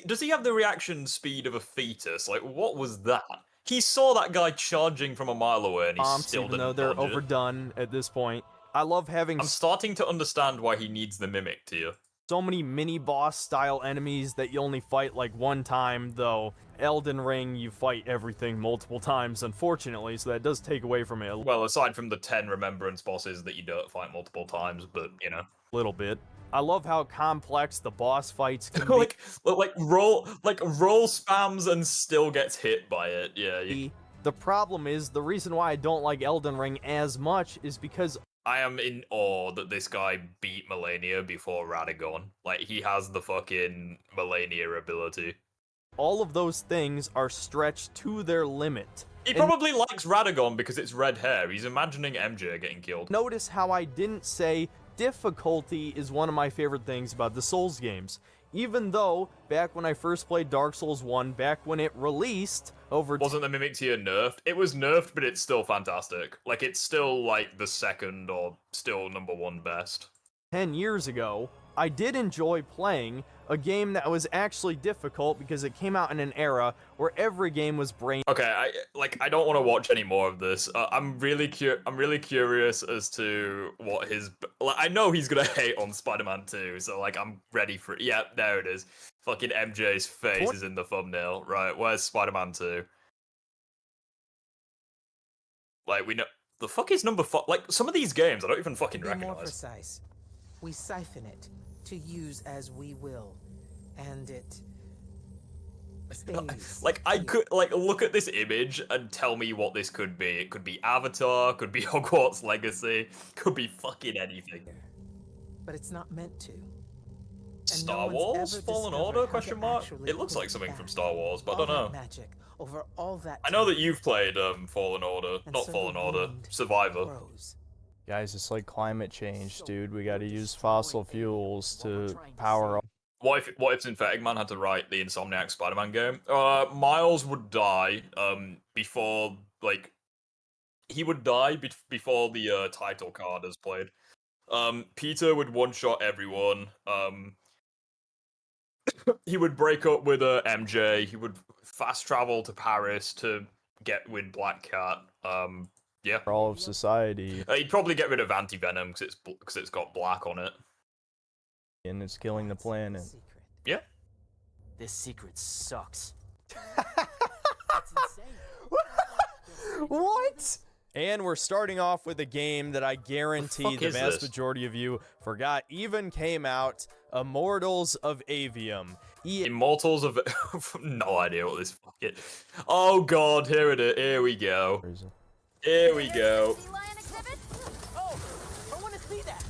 Does he have the reaction speed of a fetus? Like, what was that? He saw that guy charging from a mile away and he still even didn't though they're dodge it. overdone at this point. I love having I'm starting to understand why he needs the mimic tier. so many mini-boss style enemies that you only fight like one time, though Elden Ring you fight everything multiple times, unfortunately, so that does take away from it a Well, aside from the 10 remembrance bosses that you don't fight multiple times, but, you know. little bit. I love how complex the boss fights can be. like roll spams and still gets hit by it. Yeah. The problem is, the reason why I don't like Elden Ring as much is because I am in awe that this guy beat Melania before Radagon. Like, he has the fucking Melania ability. all of those things are stretched to their limit. He probably likes Radagon because it's red hair. He's imagining MJ getting killed. Notice how I didn't say difficulty is one of my favorite things about the Souls games. Even though, back when I first played Dark Souls 1, back when it released, Wasn't the Mimic tier nerfed? It was nerfed, but it's still fantastic. Like, it's still, like, the second or still #1 best. 10 years ago, I did enjoy playing a game that was actually difficult because it came out in an era where every game was brain. Okay, I don't want to watch any more of this. I'm really curious as to what his. Like, I know he's gonna hate on Spider-Man 2, so like I'm ready for it. Yeah, there it is. Fucking MJ's face is in the thumbnail. Right, where's Spider-Man 2? Like, we know the fuck is number 4. Like, some of these games I don't even fucking To be more recognize. precise, we siphon it to use as we will, and it stays. Like, I could, like, look at this image and tell me what this could be. It could be Avatar, could be Hogwarts Legacy, could be fucking anything. But it's not meant to. Star Wars Fallen Order? Question mark. It looks like something from Star Wars, but I don't know. Magic over all that. I know that you've played Fallen Order, not Fallen Order, Survivor. Guys, it's like climate change, dude. We gotta use fossil fuels to power up. What if Synthetic Man had to write the Insomniac Spider-Man game? Miles would die before, like, he would die before the title card is played. Peter would one-shot everyone. He would break up with MJ. He would fast travel to Paris to get with Black Cat. Yeah. For all of society. He'd probably get rid of Anti-Venom because it's got black on it. And it's killing the planet. Yeah. This secret sucks. What? And we're starting off with a game that I guarantee the vast majority of you forgot even came out. Immortals of Avium. Immortals of... no idea what this fucking... Oh god, here it is. Here we go. Here we go. Oh, I want to see that.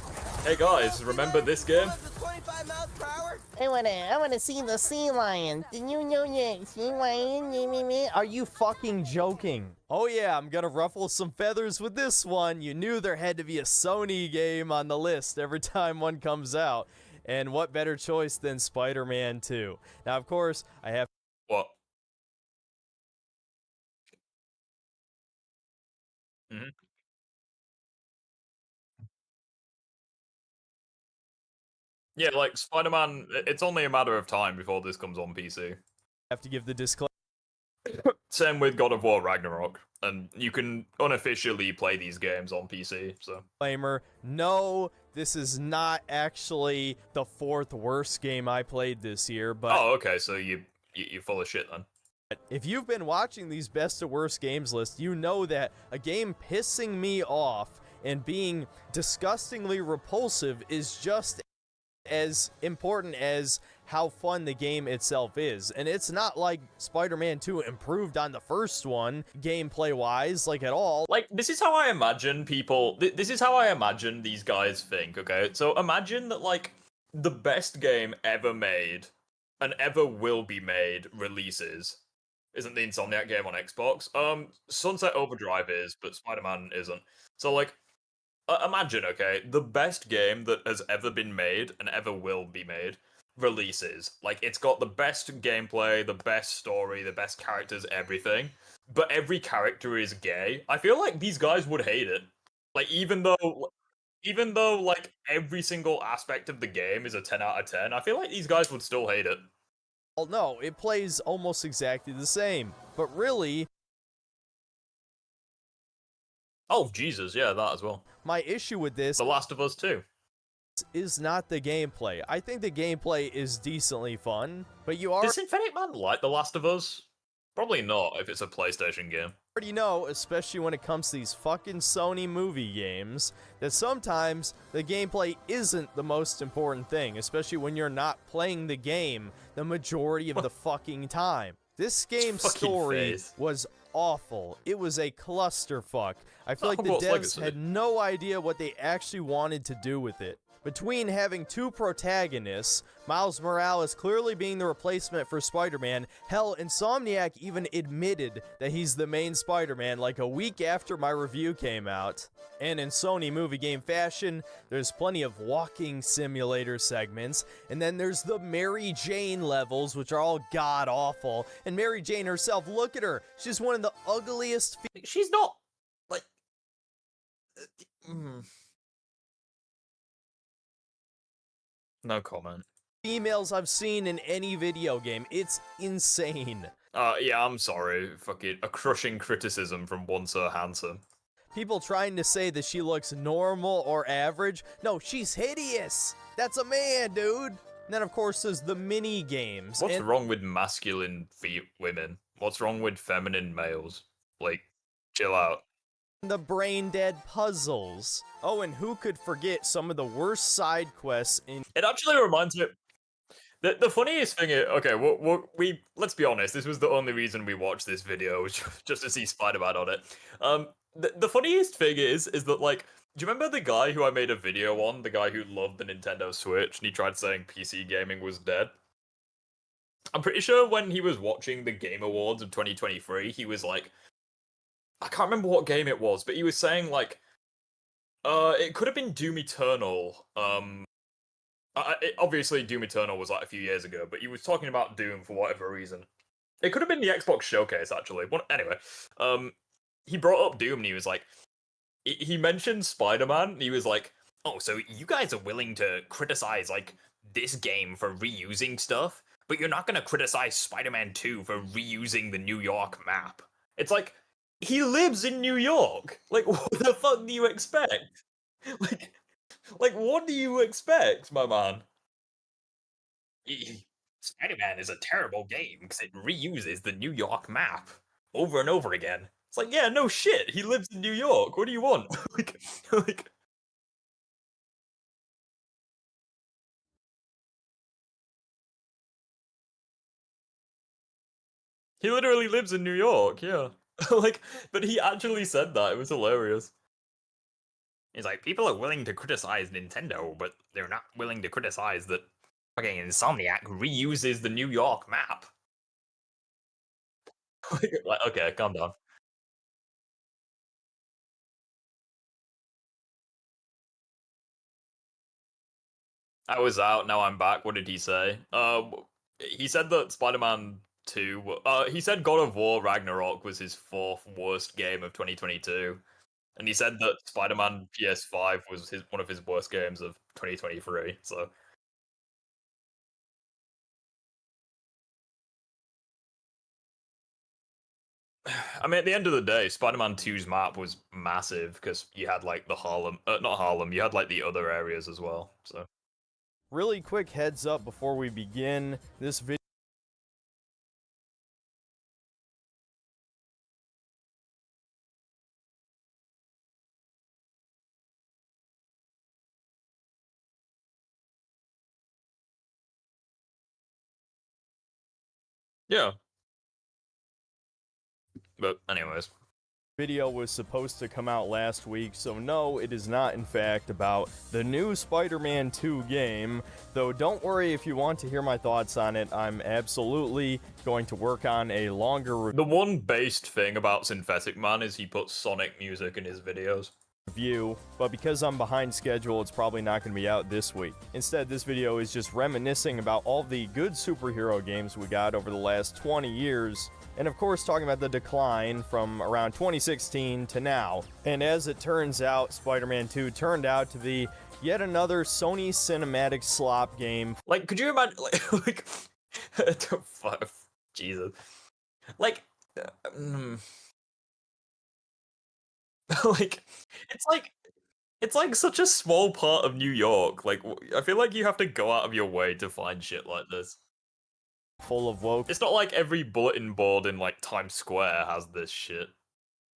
Hey guys, remember this game? 25 miles per hour? I wanna see the sea lion. Do you know the sea lion? Me. Are you fucking joking? Oh yeah, I'm gonna ruffle some feathers with this one. You knew there had to be a Sony game on the list every time one comes out. And what better choice than Spider-Man 2? Now, of course, I have... What? Mm-hmm. Yeah, like Spider-Man, it's only a matter of time before this comes on PC. Have to give the disclaimer. Same with God of War Ragnarok, and you can unofficially play these games on PC, so... No, this is not actually the 4th worst game I played this year, but... Oh, okay, so you're full of shit then. If you've been watching these best of worst games lists, you know that a game pissing me off and being disgustingly repulsive is just as important as how fun the game itself is. And it's not like Spider-Man 2 improved on the first one, gameplay-wise, like at all. Like, this is how I imagine people... This is how I imagine these guys think, okay? So imagine that, like, the best game ever made, and ever will be made, releases. Isn't the Insomniac game on Xbox? Sunset Overdrive is, but Spider-Man isn't. So, like, imagine, okay, the best game that has ever been made and ever will be made releases. Like, it's got the best gameplay, the best story, the best characters, everything. But every character is gay. I feel like these guys would hate it. Like, even though, like, every single aspect of the game is a 10 out of 10, I feel like these guys would still hate it. Well, no, it plays almost exactly the same. But really... Oh, Jesus, yeah, that as well. My issue with this... The Last of Us 2. ...is not the gameplay. I think the gameplay is decently fun, but you are... Does Infinite Man like The Last of Us? Probably not, if it's a PlayStation game. Already know, especially when it comes to these fucking Sony movie games, that sometimes the gameplay isn't the most important thing, especially when you're not playing the game the majority of the fucking time. This game's story was awful. It was a clusterfuck. I feel like the devs had no idea what they actually wanted to do with it. Between having two protagonists, Miles Morales clearly being the replacement for Spider-Man, hell, Insomniac even admitted that he's the main Spider-Man like a week after my review came out. And in Sony movie game fashion, there's plenty of walking simulator segments, and then there's the Mary Jane levels, which are all god-awful. And Mary Jane herself, look at her, she's one of the ugliest... She's not, like... No comment. Females I've seen in any video game. It's insane. Yeah, I'm sorry. Fucking a crushing criticism from one so handsome. People trying to say that she looks normal or average. No, she's hideous. That's a man, dude. And then, of course, there's the mini games. What's wrong with masculine women? What's wrong with feminine males? Like, chill out. The brain-dead puzzles. Oh, and who could forget some of the worst side quests in... It actually reminds me... The funniest thing is... Okay, we let's be honest, this was the only reason we watched this video, was just to see Spider-Man on it. The funniest thing is that, like... Do you remember the guy who I made a video on? The guy who loved the Nintendo Switch, and he tried saying PC gaming was dead? I'm pretty sure when he was watching the Game Awards of 2023, he was like... I can't remember what game it was, but he was saying, like, it could have been Doom Eternal. Obviously, Doom Eternal was, like, a few years ago, but he was talking about Doom for whatever reason. It could have been the Xbox Showcase, actually. But anyway, he brought up Doom, and he was like, he mentioned Spider-Man, and he was like, oh, so you guys are willing to criticize, like, this game for reusing stuff, but you're not gonna criticize Spider-Man 2 for reusing the New York map. It's like... He lives in New York. Like, what the fuck do you expect? Like, what do you expect, my man? Spider-Man is a terrible game because it reuses the New York map over and over again. It's like, yeah, no shit. He lives in New York. What do you want? like. He literally lives in New York. Yeah. Like, but he actually said that. It was hilarious. He's like, people are willing to criticize Nintendo, but they're not willing to criticize that fucking Insomniac reuses the New York map. Like, okay, calm down. I was out, now I'm back. What did he say? He said that Spider-Man 2. He said God of War Ragnarok was his fourth worst game of 2022, and he said that Spider-Man PS5 was one of his worst games of 2023. So. I mean, at the end of the day, Spider-Man 2's map was massive because you had like the Harlem, not Harlem, you had like the other areas as well. So, really quick heads up before we begin this video. yeah. But anyways. Video was supposed to come out last week, so no, it is not in fact about the new Spider-Man 2 game, though don't worry if you want to hear my thoughts on it, I'm absolutely going to work on a longer The one based thing about Synthetic Man is he puts Sonic music in his videos. Review, but because I'm behind schedule, it's probably not going to be out this week. Instead, this video is just reminiscing about all the good superhero games we got over the last 20 years, and of course talking about the decline from around 2016 to now. And as it turns out, Spider-Man 2 turned out to be yet another Sony cinematic slop game. Like, could you imagine, like Jesus. Like, like, it's like such a small part of New York. Like, I feel like you have to go out of your way to find shit like this. Full of woke. It's not like every bulletin board in like Times Square has this shit.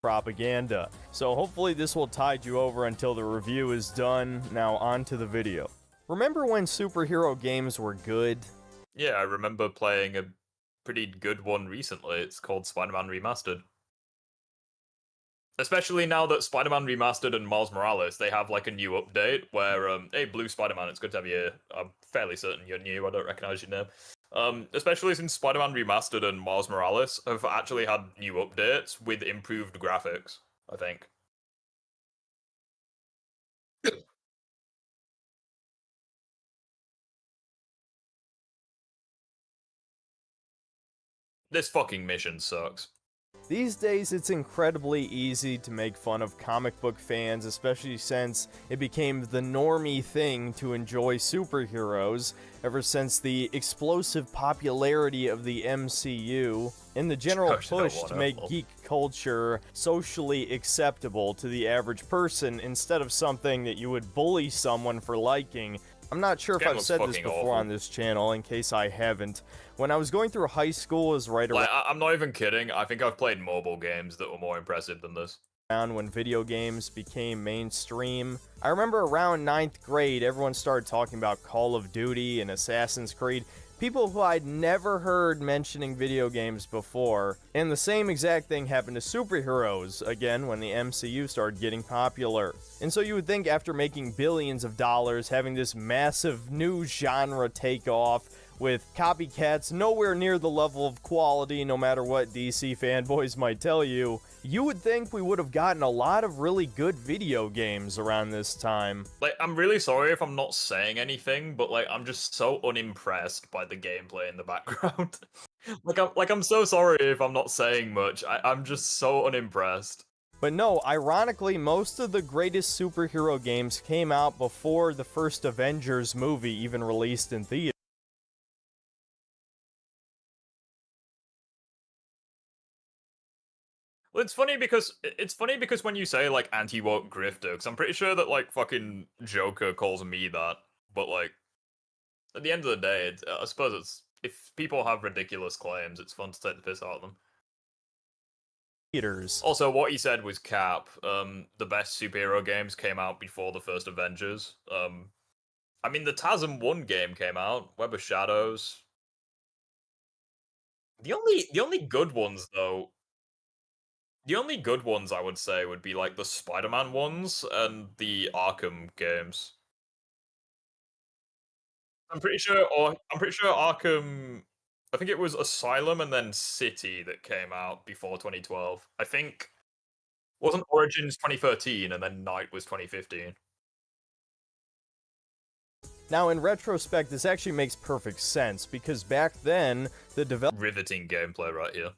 Propaganda. So hopefully this will tide you over until the review is done. Now on to the video. Remember when superhero games were good? Yeah, I remember playing a pretty good one recently. It's called Spider-Man Remastered. Especially now that Spider-Man Remastered and Miles Morales, they have like a new update where, hey, Blue Spider-Man, it's good to have you. I'm fairly certain you're new, I don't recognize your name. Especially since Spider-Man Remastered and Miles Morales have actually had new updates with improved graphics, I think. This fucking mission sucks. These days, it's incredibly easy to make fun of comic book fans, especially since it became the normie thing to enjoy superheroes ever since the explosive popularity of the MCU and the general push to make geek culture socially acceptable to the average person instead of something that you would bully someone for liking. I'm not sure if I've said this before on this channel, in case I haven't. When I was going through high school, is right around... I'm not even kidding, I think I've played mobile games that were more impressive than this. When video games became mainstream. I remember around 9th grade, everyone started talking about Call of Duty and Assassin's Creed. People who I'd never heard mentioning video games before. And the same exact thing happened to superheroes, again, when the MCU started getting popular. And so you would think after making billions of dollars, having this massive new genre take off, with copycats nowhere near the level of quality, no matter what DC fanboys might tell you, you would think we would have gotten a lot of really good video games around this time. Like, I'm really sorry if I'm not saying anything, but like, I'm just so unimpressed by the gameplay in the background. I'm so sorry if I'm not saying much. I'm just so unimpressed. But no, ironically, most of the greatest superhero games came out before the first Avengers movie even released in theaters. Well, it's funny because when you say like anti-woke grifter, because I'm pretty sure that like fucking Joker calls me that, but like at the end of the day, I suppose it's if people have ridiculous claims, it's fun to take the piss out of them. Theaters. Also, what he said was cap. The best superhero games came out before the first Avengers. I mean, the TASM 1 game came out, Web of Shadows. The only good ones though. The only good ones I would say would be like the Spider-Man ones and the Arkham games. I'm pretty sure Arkham. I think it was Asylum and then City that came out before 2012. I think wasn't Origins 2013 and then Night was 2015. Now, in retrospect, this actually makes perfect sense, because back then, the riveting gameplay right here.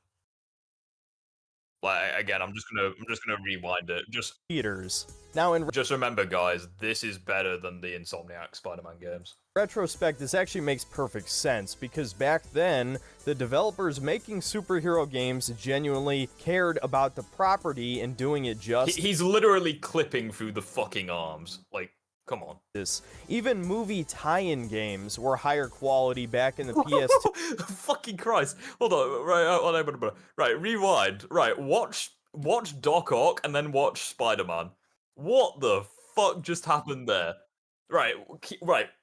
Like, again, I'm just gonna rewind it. Just theaters. Now, just remember, guys, this is better than the Insomniac Spider-Man games. Retrospect, this actually makes perfect sense, because back then, the developers making superhero games genuinely cared about the property and doing it justice. He's literally clipping through the fucking arms. Like, come on. Even movie tie-in games were higher quality back in the PS2. Fucking Christ. Hold on. Right, rewind. Right, watch Doc Ock and then watch Spider-Man. What the fuck just happened there? Right,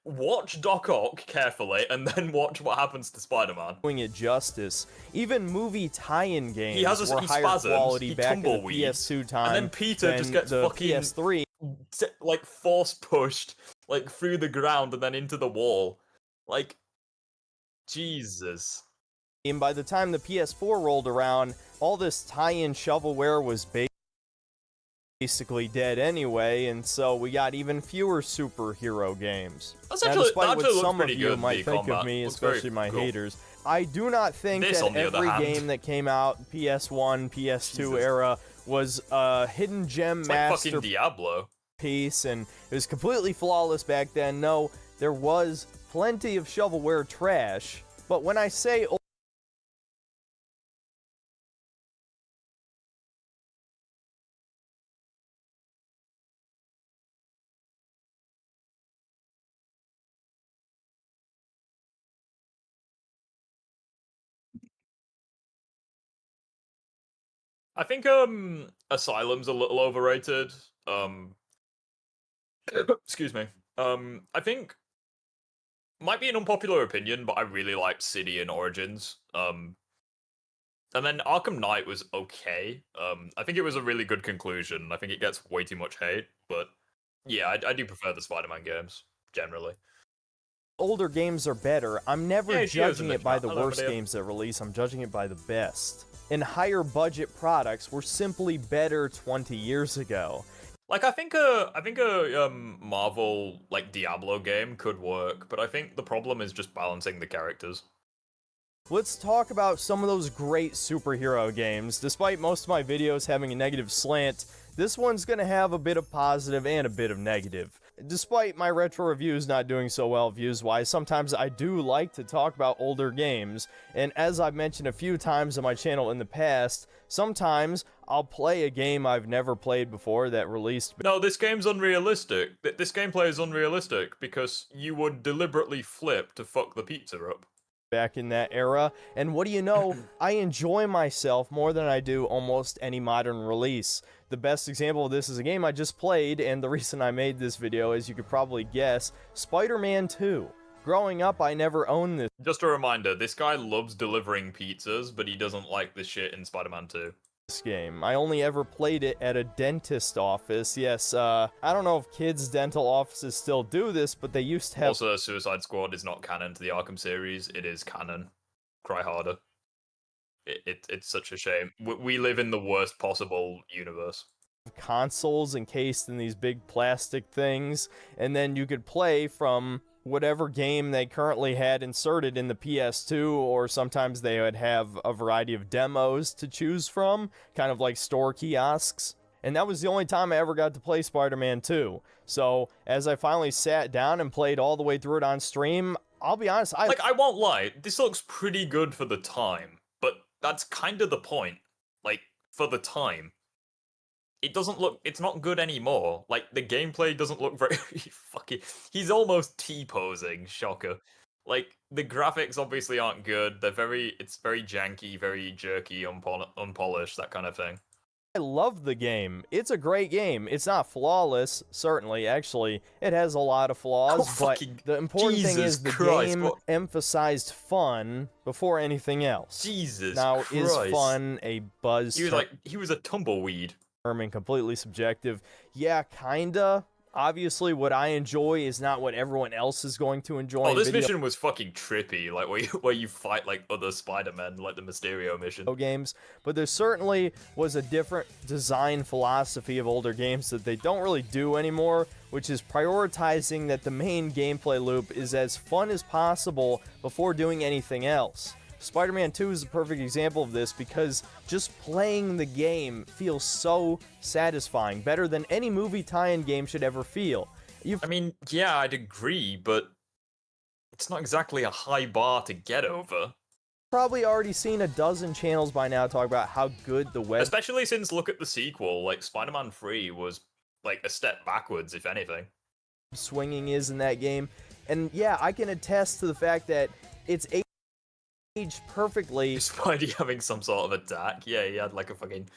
watch Doc Ock carefully and then watch what happens to Spider-Man. Doing it justice. Even movie tie-in games were higher spasms, quality back in the PS2 time. And then Peter just gets fucking PS3 like force pushed like through the ground and then into the wall. Like, Jesus. And by the time the PS4 rolled around, all this tie-in shovelware was basically dead anyway, and so we got even fewer superhero games. Now, despite what some of you might think of me, especially my haters, I do not think that every game that came out PS1, PS2 era was a hidden gem masterpiece, fucking Diablo, and it was completely flawless back then. No, there was plenty of shovelware trash, but when I say I think Asylum's a little overrated. Excuse me. I think might be an unpopular opinion, but I really liked City and Origins. And then Arkham Knight was okay. I think it was a really good conclusion. I think it gets way too much hate, but yeah, I do prefer the Spider-Man games generally. Older games are better. I'm never judging it by the worst games that release. I'm judging it by the best. And higher budget products were simply better 20 years ago. Like, I think a Marvel like Diablo game could work, but I think the problem is just balancing the characters. Let's talk about some of those great superhero games. Despite most of my videos having a negative slant, this one's gonna have a bit of positive and a bit of negative. Despite my retro reviews not doing so well views-wise, sometimes I do like to talk about older games, and as I've mentioned a few times on my channel in the past, sometimes I'll play a game I've never played before that released. No, this game's unrealistic. This gameplay is unrealistic because you would deliberately flip to fuck the pizza up. Back in that era, and what do you know, I enjoy myself more than I do almost any modern release. The best example of this is a game I just played, and the reason I made this video, as you could probably guess, Spider-Man 2. Growing up, I never owned this. Just a reminder, this guy loves delivering pizzas, but he doesn't like the shit in Spider-Man 2. Game. I only ever played it at a dentist office. Yes, I don't know if kids' dental offices still do this, but they used to have... Also, Suicide Squad is not canon to the Arkham series. It is canon. Cry harder. It's such a shame. We live in the worst possible universe. Consoles encased in these big plastic things, and then you could play from whatever game they currently had inserted in the PS2, or sometimes they would have a variety of demos to choose from, kind of like store kiosks. And that was the only time I ever got to play Spider-Man 2. So, as I finally sat down and played all the way through it on stream, I'll be honest, I won't lie, this looks pretty good for the time, but that's kind of the point. Like, for the time. It doesn't look, it's not good anymore. Like, the gameplay doesn't look very fucking, he's almost T-posing, shocker. Like, the graphics obviously aren't good, it's very janky, very jerky, unpolished, that kind of thing. I love the game. It's a great game. It's not flawless, certainly. Actually, it has a lot of flaws, but the important thing is the game emphasized fun before anything else. Jesus now, Christ. is fun a buzz He was a tumbleweed. term and completely subjective? Yeah, kinda. Obviously, what I enjoy is not what everyone else is going to enjoy. Oh, this mission was fucking trippy, like where you fight like other Spider-Men, like the Mysterio mission. Games, but there certainly was a different design philosophy of older games that they don't really do anymore, which is prioritizing that the main gameplay loop is as fun as possible before doing anything else. Spider-Man 2 is a perfect example of this because just playing the game feels so satisfying, better than any movie tie-in game should ever feel. I mean, yeah, I'd agree, but it's not exactly a high bar to get over. Probably already seen a dozen channels by now talk about how good the web... Especially since look at the sequel, like Spider-Man 3 was like a step backwards, if anything. Swinging is in that game, and yeah, I can attest to the fact that it's aged perfectly. Spidey having some sort of attack. Yeah, he had like a fucking...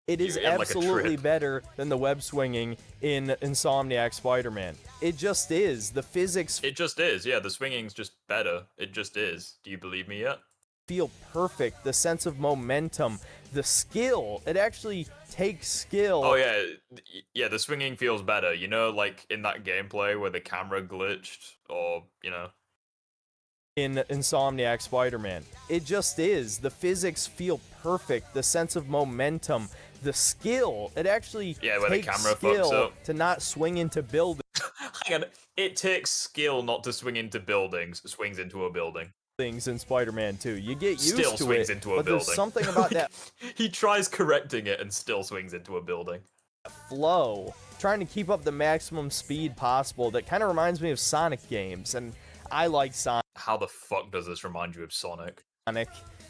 It is absolutely better than the web swinging in Insomniac Spider-Man. It just is. The physics... It just is, yeah, the swinging's just better. It just is. Do you believe me yet? Feel perfect. The sense of momentum. The skill. It actually takes skill. Oh yeah, yeah, the swinging feels better. You know, like in that gameplay where the camera glitched, or, you know... In Insomniac Spider-Man. It just is. The physics feel perfect. The sense of momentum. The skill. It actually where takes the camera skill fucks up. to not swing into buildings. Hang on, it takes skill not to swing into buildings. Swings into a building. In Spider-Man 2. You get used Still to swings it, into a but building. there's something about that He tries correcting it and still swings into a building. flow. Trying to keep up the maximum speed possible. That kind of reminds me of Sonic games, and I like Sonic. How the fuck does this remind you of Sonic?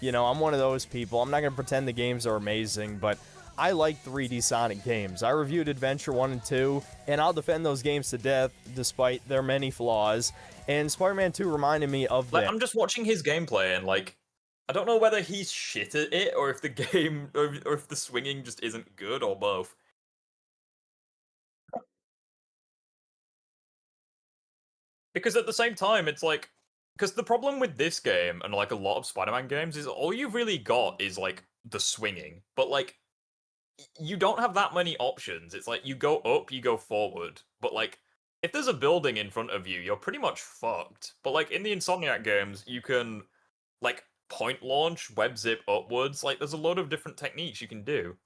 You know, I'm one of those people. I'm not going to pretend the games are amazing, but I like 3D Sonic games. I reviewed Adventure 1 and 2, and I'll defend those games to death, despite their many flaws. And Spider-Man 2 reminded me of that. I'm just watching his gameplay, and like, I don't know whether he's shit at it, or if the game, or if the swinging just isn't good, or both. Because at the same time, it's like... Because the problem with this game, and like a lot of Spider-Man games, is all you've really got is like the swinging. But like, you don't have that many options. It's like, you go up, you go forward. But like, if there's a building in front of you, you're pretty much fucked. But like, in the Insomniac games, you can like point launch, web zip upwards. Like, there's a lot of different techniques you can do.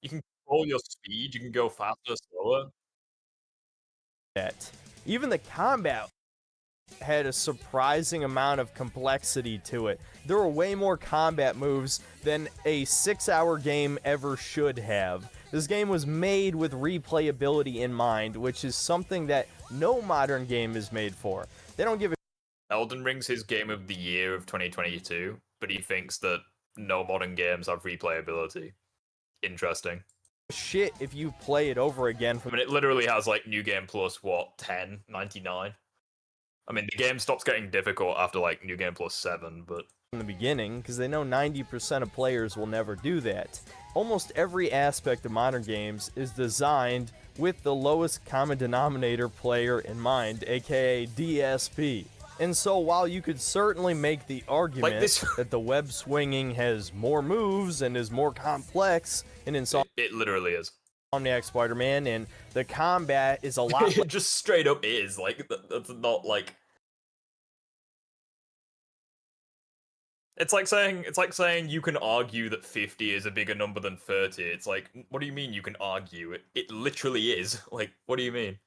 You can control your speed, you can go faster, slower. Even the combat had a surprising amount of complexity to it. There were way more combat moves than a 6-hour game ever should have. This game was made with replayability in mind, which is something that no modern game is made for. They don't give a... Elden Ring's his game of the year of 2022, but he thinks that no modern games have replayability. Interesting. Shit if you play it over again. I mean, it literally has like New Game Plus, what, 10.99? I mean, the game stops getting difficult after, like, New Game Plus 7, but... In the beginning, because they know 90% of players will never do that. Almost every aspect of modern games is designed with the lowest common denominator player in mind, aka DSP. And so while you could certainly make the argument that the web swinging has more moves and is more complex in It literally is. Insomniac Spider-Man, and the combat is a lot... It just straight up is, like, that's not, like... It's like saying you can argue that 50 is a bigger number than 30. It's like, what do you mean you can argue? It literally is. Like, what do you mean?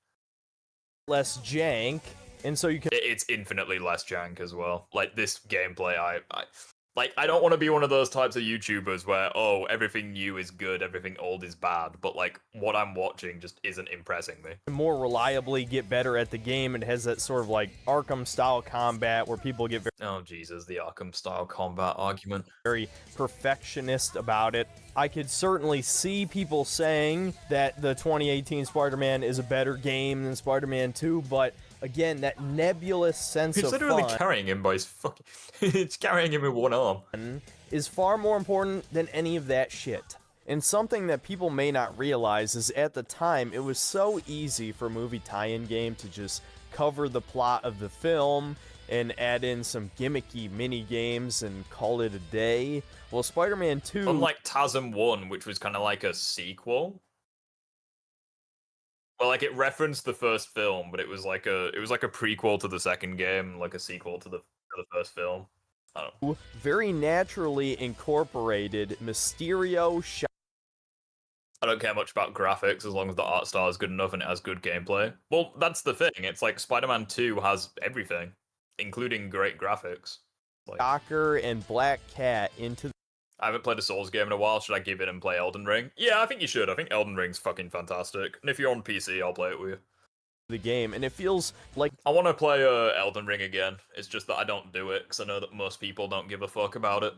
Less jank, and so you can... It's infinitely less jank as well. Like, this gameplay, I don't want to be one of those types of YouTubers where, oh, everything new is good, everything old is bad, but, like, what I'm watching just isn't impressing me. More reliably get better at the game. It has that sort of, like, Arkham-style combat where people get very... Oh, Jesus, the Arkham-style combat argument. Very perfectionist about it. I could certainly see people saying that the 2018 Spider-Man is a better game than Spider-Man 2, but... Again, that nebulous sense of fun... It's literally carrying him by his fucking... It's carrying him with one arm. ...is far more important than any of that shit. And something that people may not realize is at the time, it was so easy for a movie tie-in game to just cover the plot of the film and add in some gimmicky mini games and call it a day. Well, Spider-Man 2... Unlike TASM 1, which was kind of like a sequel. Well, like, it referenced the first film, but it was like a prequel to the second game, like a sequel to the first film. I don't know. Very naturally incorporated Mysterio... I don't care much about graphics as long as the art style is good enough and it has good gameplay. Well, that's the thing. It's like Spider-Man 2 has everything, including great graphics. Like, Docker and Black Cat into... I haven't played a Souls game in a while. Should I give it and play Elden Ring? Yeah, I think you should. I think Elden Ring's fucking fantastic. And if you're on PC, I'll play it with you. The game, and it feels like... I want to play Elden Ring again. It's just that I don't do it, because I know that most people don't give a fuck about it.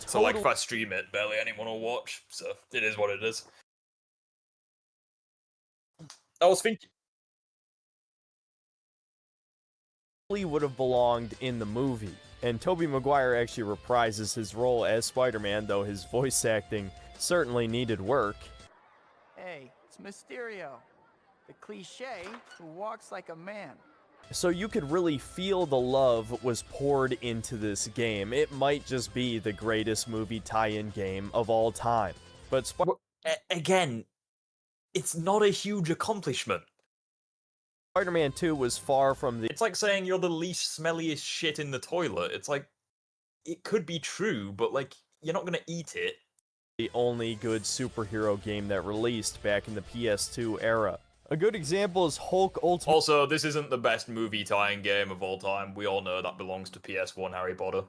So, like, if I stream it, barely anyone will watch. So, it is what it is. I was thinking... would have belonged in the movie. And Tobey Maguire actually reprises his role as Spider-Man, though his voice acting certainly needed work. Hey, it's Mysterio, the cliche who walks like a man. So you could really feel the love was poured into this game. It might just be the greatest movie tie-in game of all time. But again, it's not a huge accomplishment. Spider-Man 2 was far from the... It's like saying you're the least smelliest shit in the toilet. It's like, it could be true, but like, you're not gonna eat it. The only good superhero game that released back in the PS2 era. A good example is Hulk Ultimate... Also, this isn't the best movie tie-in game of all time. We all know that belongs to PS1 Harry Potter.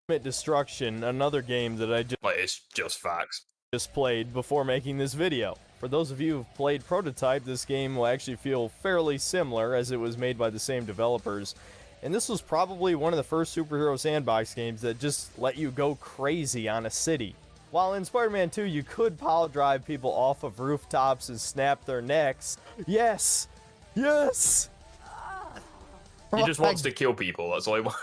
Destruction, another game that I just... Like, it's just facts. Just played before making this video. For those of you who've played Prototype, this game will actually feel fairly similar as it was made by the same developers. And this was probably one of the first superhero sandbox games that just let you go crazy on a city. While in Spider-Man 2 you could pile drive people off of rooftops and snap their necks. Yes! Yes! He just wants to kill people, that's all I want.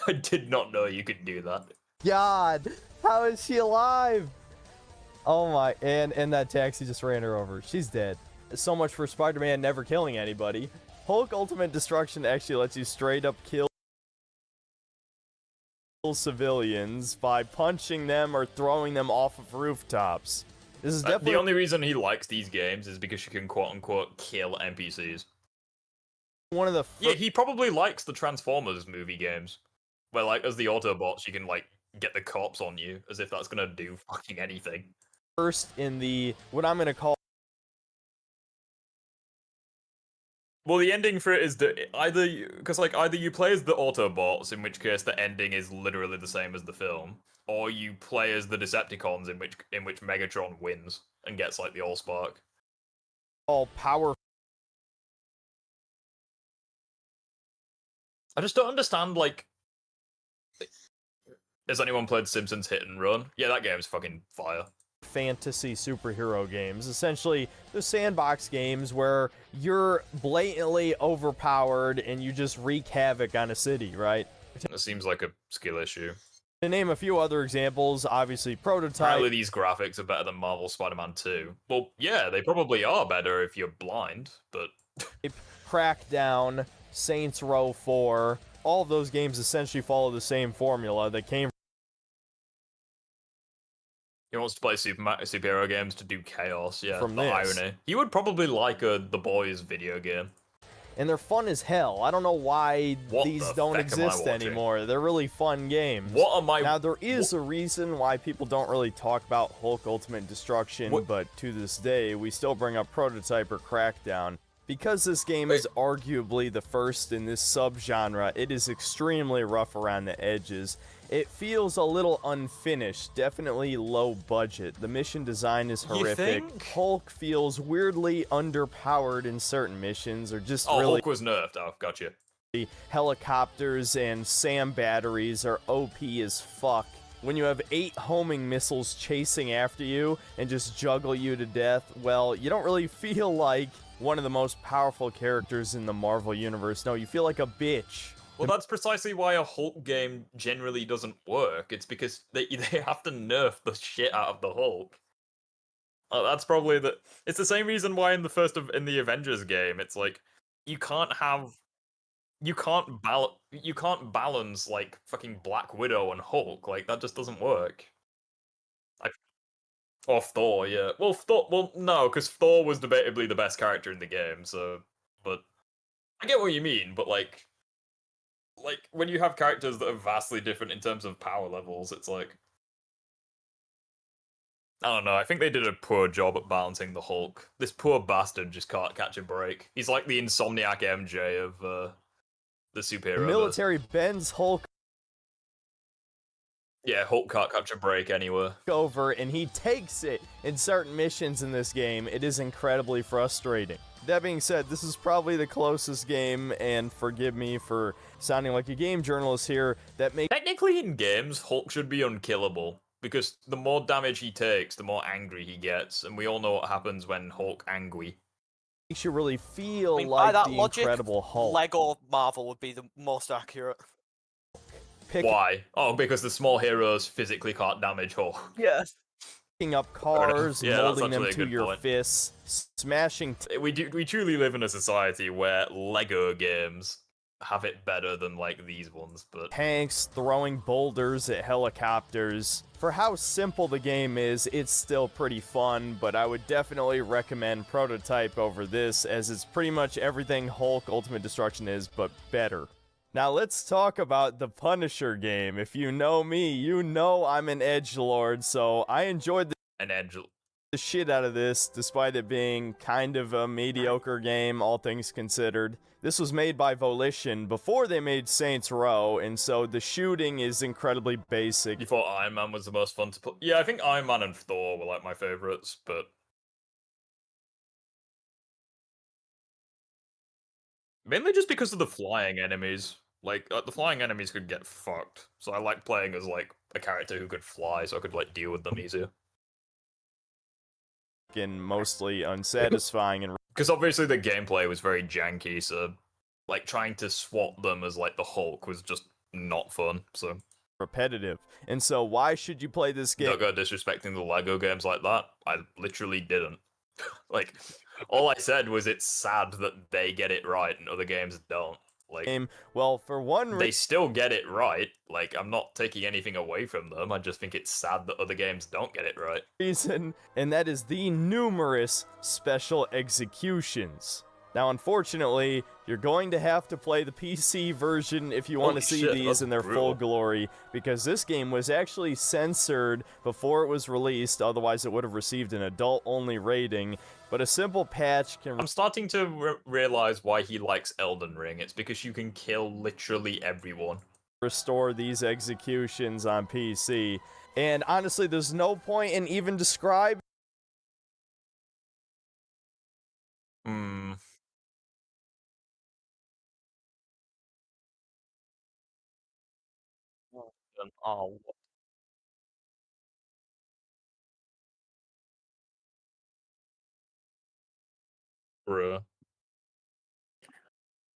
I did not know you could do that. God! How is she alive? Oh my, and that taxi just ran her over. She's dead. So much for Spider-Man never killing anybody. Hulk Ultimate Destruction actually lets you straight up kill civilians by punching them or throwing them off of rooftops. This is definitely... The only reason he likes these games is because you can quote-unquote kill NPCs. One of the... Yeah, he probably likes the Transformers movie games. Where, like, as the Autobots, you can, like, get the cops on you, as if that's gonna do fucking anything. First in the, what I'm gonna call... Well, the ending for it is that either you play as the Autobots, in which case the ending is literally the same as the film, or you play as the Decepticons, in which Megatron wins and gets like the Allspark. All power. I just don't understand. Like, has anyone played Simpsons Hit and Run? Yeah, that game's fucking fire. Fantasy superhero games, essentially the sandbox games where you're blatantly overpowered and you just wreak havoc on a city, right? It seems like a skill issue. To name a few other examples, obviously Prototype. Apparently these graphics are better than Marvel Spider-Man 2. Well, yeah, they probably are better if you're blind, but... Crackdown, Saints Row 4, all of those games essentially follow the same formula that came. He wants to play superhero games to do chaos, yeah, From the this. irony. He would probably like The Boys video game. And they're fun as hell. I don't know why What these the don't feck am I exist watching? anymore. They're really fun games. What am I... Now, there is a reason why people don't really talk about Hulk Ultimate Destruction, but to this day, we still bring up Prototype or Crackdown. Because this game is arguably the first in this subgenre, it is extremely rough around the edges. It feels a little unfinished, definitely low budget. The mission design is horrific. Hulk feels weirdly underpowered in certain missions, or just really... Hulk was nerfed. Oh, gotcha. The helicopters and SAM batteries are OP as fuck. When you have 8 homing missiles chasing after you and just juggle you to death, well, you don't really feel like one of the most powerful characters in the Marvel Universe. No, you feel like a bitch. Well, that's precisely why a Hulk game generally doesn't work. It's because they have to nerf the shit out of the Hulk. That's probably the. It's the same reason why in the Avengers game, it's like you can't balance like fucking Black Widow and Hulk. Like that just doesn't work. Or Thor, yeah. Well, no, because Thor was debatably the best character in the game. So, but I get what you mean. But like when you have characters that are vastly different in terms of power levels, it's like. I don't know, I think they did a poor job at balancing the Hulk. This poor bastard just can't catch a break. He's like the insomniac MJ of the superhero. The military bends Hulk Yeah, Hulk can't catch a break anywhere. over, and he takes it in certain missions in this game. It is incredibly frustrating. That being said, this is probably the closest game, and forgive me for sounding like a game journalist here, that makes... Technically in games, Hulk should be unkillable. Because the more damage he takes, the more angry he gets, and we all know what happens when Hulk angry. Makes you really feel by like that the logic, Incredible Hulk. Lego Marvel would be the most accurate. Why? Oh, because the small heroes physically can't damage Hulk. Yes. Picking up cars, Yeah, that's molding them actually a to good your point. fists, smashing... We truly live in a society where Lego games have it better than like these ones, but tanks, throwing boulders at helicopters. For how simple the game is, it's still pretty fun, but I would definitely recommend Prototype over this, as it's pretty much everything Hulk Ultimate Destruction is, but better. Now let's talk about the Punisher game. If you know me, you know I'm an edgelord, so I enjoyed the shit out of this, despite it being kind of a mediocre game, all things considered. This was made by Volition before they made Saints Row, and so the shooting is incredibly basic. You thought Iron Man was the most fun to play? Yeah, I think Iron Man and Thor were like my favorites, but mainly just because of the flying enemies. Like the flying enemies could get fucked, so I like playing as like a character who could fly, so I could like deal with them easier. And mostly unsatisfying and because obviously the gameplay was very janky, so like trying to swap them as like the Hulk was just not fun. So repetitive. And so why should you play this game? Don't go disrespecting the Lego games like that. I literally didn't. Like all I said was it's sad that they get it right and other games don't. Like, well, for one they still get it right. Like, I'm not taking anything away from them. I just think it's sad that other games don't get it right. Reason, and that is the numerous special executions. Now, unfortunately, you're going to have to play the PC version if you want to see these in their full glory, because this game was actually censored before it was released, otherwise it would have received an adult-only rating. But a simple patch can... I'm starting to realize why he likes Elden Ring. It's because you can kill literally everyone. Restore these executions on PC. And honestly, there's no point in even describing... Oh. Bruh.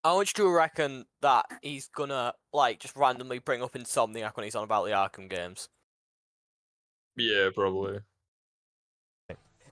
How much do you reckon that he's gonna, like, just randomly bring up Insomniac when he's on about the Arkham games? Yeah, probably.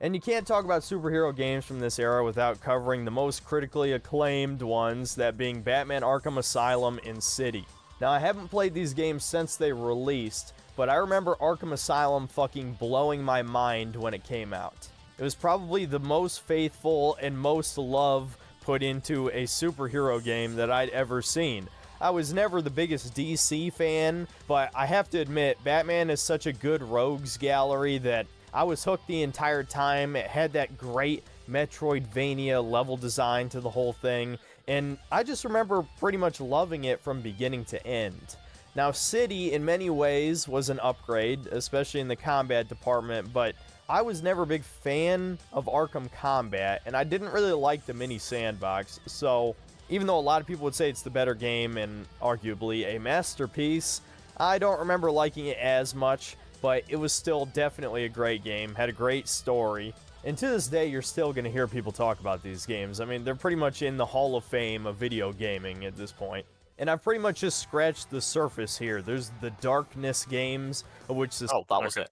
And you can't talk about superhero games from this era without covering the most critically acclaimed ones, that being Batman Arkham Asylum and City. Now, I haven't played these games since they released, but I remember Arkham Asylum fucking blowing my mind when it came out. It was probably the most faithful and most love put into a superhero game that I'd ever seen. I was never the biggest DC fan, but I have to admit, Batman is such a good rogues gallery that I was hooked the entire time. It had that great Metroidvania level design to the whole thing, and I just remember pretty much loving it from beginning to end. Now, City, in many ways, was an upgrade, especially in the combat department, but I was never a big fan of Arkham Combat, and I didn't really like the mini sandbox, so even though a lot of people would say it's the better game and arguably a masterpiece, I don't remember liking it as much, but it was still definitely a great game, had a great story, and to this day you're still going to hear people talk about these games. I mean, they're pretty much in the Hall of Fame of video gaming at this point. And I've pretty much just scratched the surface here. There's the Darkness games, of which this... Oh, that was it.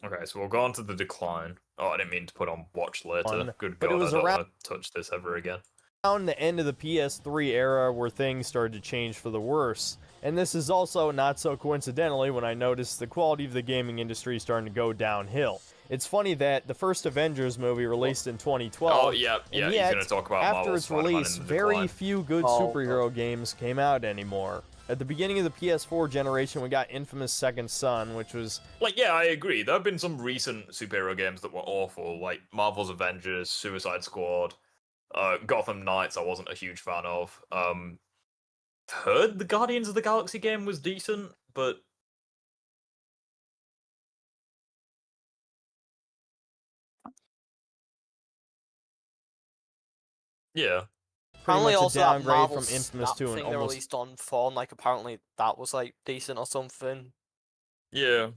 Okay, so we'll go on to the decline. Oh, I didn't mean to put on watch later. Fun, Good but God, it was I don't around want to touch this ever again. the end of the PS3 era where things started to change for the worse. And this is also, not so coincidentally, when I noticed the quality of the gaming industry starting to go downhill. It's funny that the first Avengers movie released in 2012, Oh, yeah, and he's yet, gonna talk about after Marvel's its Spider-Man release, in the very decline. few good superhero games came out anymore. At the beginning of the PS4 generation, we got Infamous Second Son, which was... Like, yeah, I agree. There have been some recent superhero games that were awful, like Marvel's Avengers, Suicide Squad, Gotham Knights I wasn't a huge fan of. Heard the Guardians of the Galaxy game was decent, but... Yeah. pretty Apparently much a also that downgrade Marvel from Infamous Snap 2 and thing they almost released on phone, like apparently that was like decent or something. Yeah.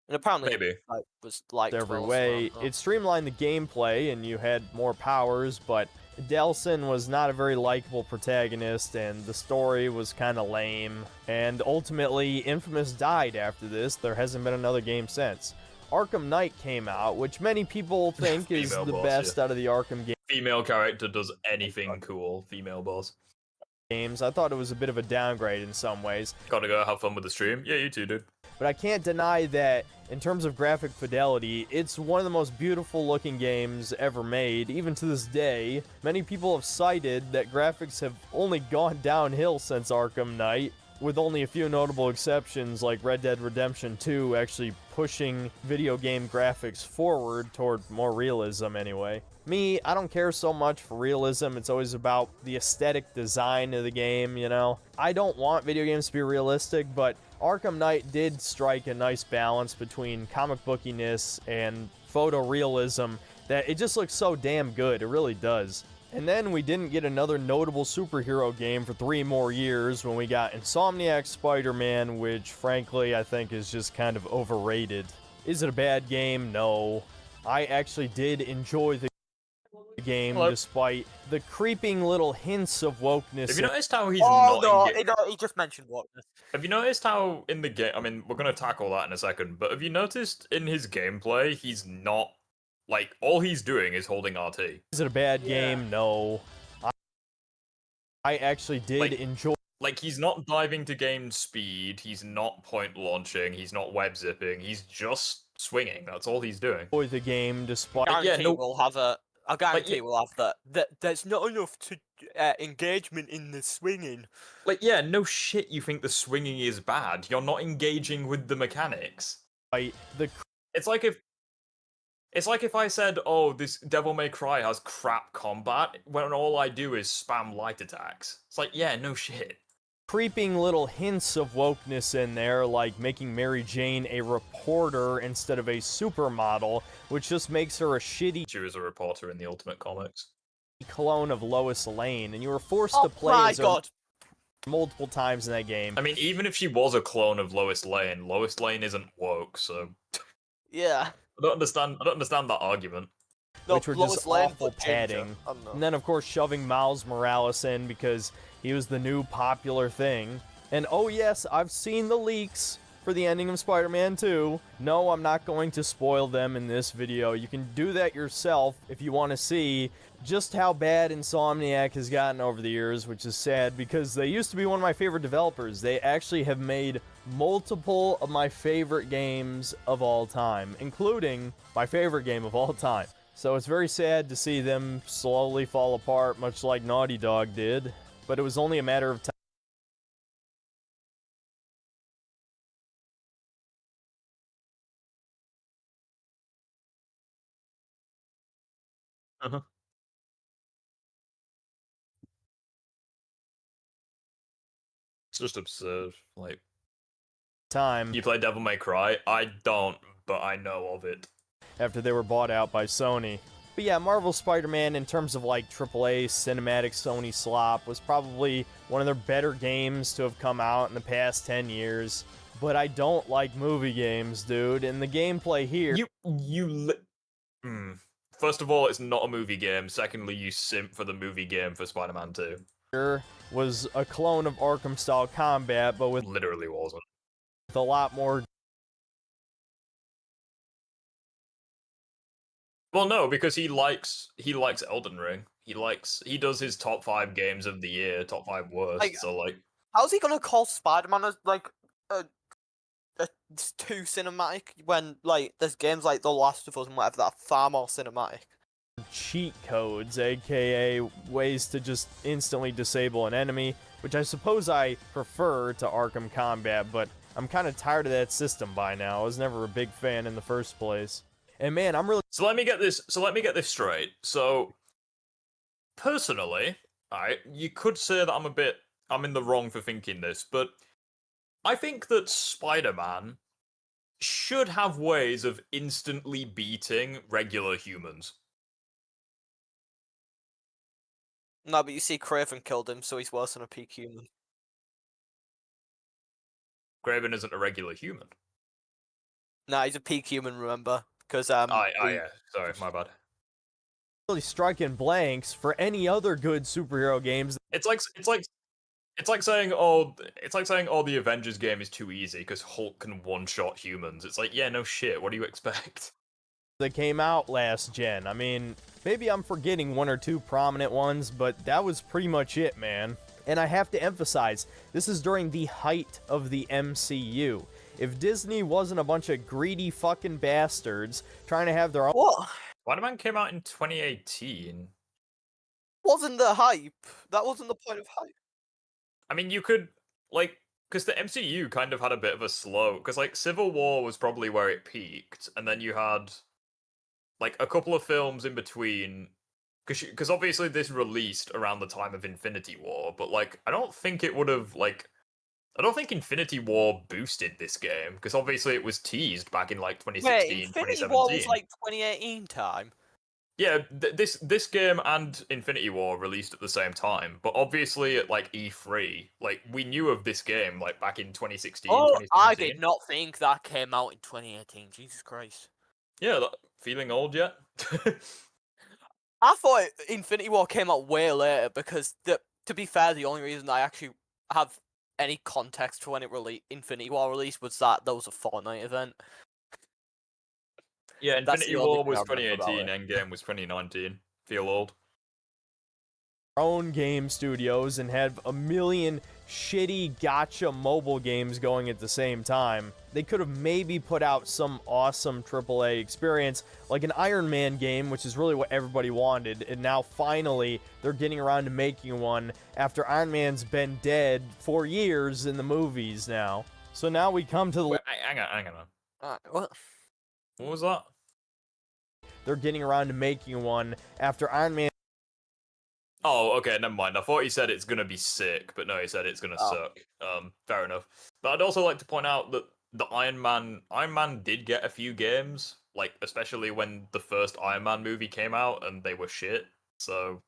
And apparently Maybe. like was like every way. It streamlined the gameplay and you had more powers, but Delsin was not a very likable protagonist and the story was kind of lame. And ultimately, Infamous died after this. There hasn't been another game since. Arkham Knight came out, which many people think is Female the boss, best yeah. out of the Arkham Female character does anything cool. Female boss. games. I thought it was a bit of a downgrade in some ways. Gotta go have fun with the stream. Yeah, you too, dude. But I can't deny that, in terms of graphic fidelity, it's one of the most beautiful looking games ever made, even to this day. Many people have cited that graphics have only gone downhill since Arkham Knight, with only a few notable exceptions like Red Dead Redemption 2 actually pushing video game graphics forward toward more realism anyway. Me, I don't care so much for realism, it's always about the aesthetic design of the game, you know? I don't want video games to be realistic, but Arkham Knight did strike a nice balance between comic bookiness and photorealism that it just looks so damn good, it really does. And then we didn't get another notable superhero game for 3 more years when we got Insomniac Spider-Man, which frankly I think is just kind of overrated. Is it a bad game? No. I actually did enjoy the game despite the creeping little hints of wokeness. Have you noticed how he's Oh not he just mentioned wokeness. Have you noticed how in the game, I mean, we're going to tackle that in a second, but have you noticed in his gameplay, he's not, like, all he's doing is holding RT. Is it a bad game? No. I actually did enjoy... Like, he's not diving to gain speed, he's not point launching, he's not web zipping, he's just swinging, that's all he's doing. Enjoy the game despite... I guarantee we'll have a... I guarantee we'll have that. There's not enough to engagement in the swinging. Like, yeah, no shit you think the swinging is bad. You're not engaging with the mechanics. It's like if I said, oh, this Devil May Cry has crap combat, when all I do is spam light attacks. It's like, yeah, no shit. Creeping little hints of wokeness in there, like making Mary Jane a reporter instead of a supermodel, which just makes her a shitty... She was a reporter in the Ultimate Comics. ...clone of Lois Lane, and you were forced to play as her multiple times in that game. I mean, even if she was a clone of Lois Lane isn't woke, so... Yeah. I don't understand that argument. No, which were Lois just Lane, awful but ginger. padding. I don't know. And then, of course, shoving Miles Morales in because he was the new popular thing. And oh yes, I've seen the leaks for the ending of Spider-Man 2. No, I'm not going to spoil them in this video. You can do that yourself if you want to see just how bad Insomniac has gotten over the years, which is sad because they used to be one of my favorite developers. They actually have made multiple of my favorite games of all time, including my favorite game of all time. So it's very sad to see them slowly fall apart, much like Naughty Dog did, but it was only a matter of time. It's just absurd. Like, Time. You play Devil May Cry? I don't, but I know of it. After they were bought out by Sony. But yeah, Marvel Spider-Man, in terms of like AAA cinematic Sony slop, was probably one of their better games to have come out in the past 10 years. But I don't like movie games, dude, and the gameplay here... First of all, it's not a movie game. Secondly, you simp for the movie game for Spider-Man 2. Was a clone of Arkham-style combat, but with... Literally wasn't. With a lot more Well, no, because he likes Elden Ring. He does his top 5 games of the year, top 5 worst. Like, so like, how's he gonna call Spider-Man as like a too cinematic when like there's games like The Last of Us and whatever that are far more cinematic? Cheat codes, aka ways to just instantly disable an enemy, which I suppose I prefer to Arkham Combat, but I'm kind of tired of that system by now. I was never a big fan in the first place. And man, I'm really... So let me get this straight. So, personally, you could say that I'm in the wrong for thinking this, but I think that Spider-Man should have ways of instantly beating regular humans. No, but you see, Craven killed him, so he's worse than a peak human. Craven isn't a regular human. Nah, he's a peak human, remember? Because yeah. Sorry, my bad. Really striking blanks for any other good superhero games. It's like saying the Avengers game is too easy because Hulk can one-shot humans. It's like, yeah, no shit. What do you expect? That came out last gen. I mean, maybe I'm forgetting one or two prominent ones, but that was pretty much it, man. And I have to emphasize, this is during the height of the MCU. If Disney wasn't a bunch of greedy fucking bastards trying to have their own... What? Spider-Man came out in 2018. Wasn't the hype? That wasn't the point of hype. I mean, you could, like, because the MCU kind of had a bit of a slow... Because, like, Civil War was probably where it peaked, and then you had, like, a couple of films in between... Because obviously this released around the time of Infinity War, but, like, I don't think it would have, like... I don't think Infinity War boosted this game, because obviously it was teased back in, like, 2016, Wait, Infinity 2017. War was, like, 2018 time? Yeah, this game and Infinity War released at the same time, but obviously at, like, E3, like, we knew of this game, like, back in 2016, Oh, 2017. I did not think that came out in 2018. Jesus Christ. Yeah, feeling old yet? I thought Infinity War came out way later because, to be fair, the only reason I actually have any context for when Infinity War released was that there was a Fortnite event. Yeah, That's Infinity the only War thing was I remember about 2018, Endgame was 2019. Feel old. own game studios and have a million shitty gotcha mobile games going at the same time. They could have maybe put out some awesome AAA experience, like an Iron Man game, which is really what everybody wanted, and now finally they're getting around to making one after Iron Man's been dead for years in the movies now. So now we come to the... Wait, hang on. What? What was that? They're getting around to making one after Iron Man... Oh, okay, never mind. I thought he said it's gonna be sick, but no, he said it's gonna suck. Fair enough. But I'd also like to point out that the Iron Man did get a few games, like, especially when the first Iron Man movie came out, and they were shit, so...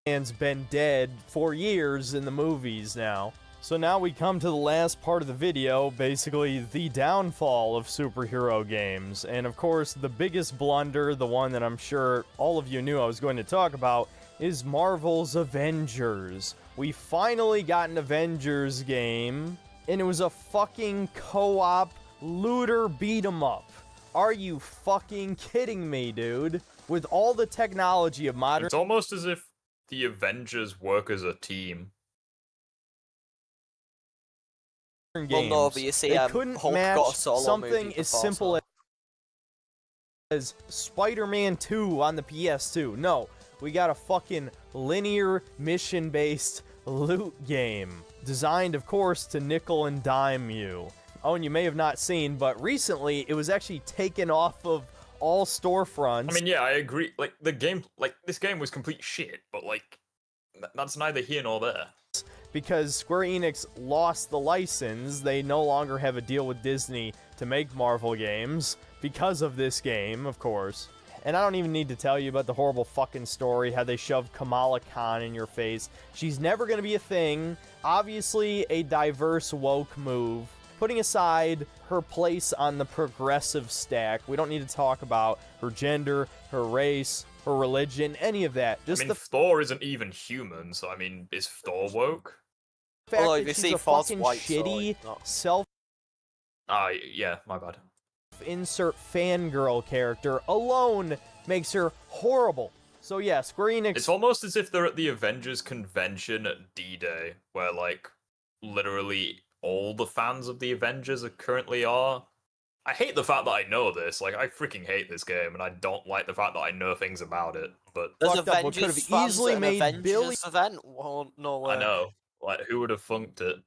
Man's been dead for years in the movies now. So now we come to the last part of the video, basically the downfall of superhero games. And of course, the biggest blunder, the one that I'm sure all of you knew I was going to talk about, is Marvel's Avengers. We finally got an Avengers game, and it was a fucking co-op looter beat-em-up. Are you fucking kidding me, dude? With all the technology of modern... It's almost as if the Avengers work as a team. Games, well, no, but you see, they couldn't Hulk match got a solo something movie as before, simple so. as Spider-Man 2 on the PS2. No, we got a fucking linear mission-based loot game. Designed, of course, to nickel and dime you. Oh, and you may have not seen, but recently it was actually taken off of all storefronts. I mean, yeah, I agree. Like, this game was complete shit, but, like, that's neither here nor there. Because Square Enix lost the license, they no longer have a deal with Disney to make Marvel games because of this game, of course. And I don't even need to tell you about the horrible fucking story, how they shoved Kamala Khan in your face. She's never gonna be a thing. Obviously, a diverse woke move. Putting aside her place on the progressive stack, we don't need to talk about her gender, her race, her religion, any of that. Just Thor isn't even human, so I mean, is Thor woke? The fact that she's a fucking shitty, yeah, my bad. Insert fangirl character alone makes her horrible. So yeah, Square Enix... It's almost as if they're at the Avengers convention at D-Day, where, like, literally all the fans of the Avengers currently are. I hate the fact that I know this. Like, I freaking hate this game, and I don't like the fact that I know things about it. But There's fucked up what could have easily made Avengers event. Well, no way. I know. Like, who would have funked it?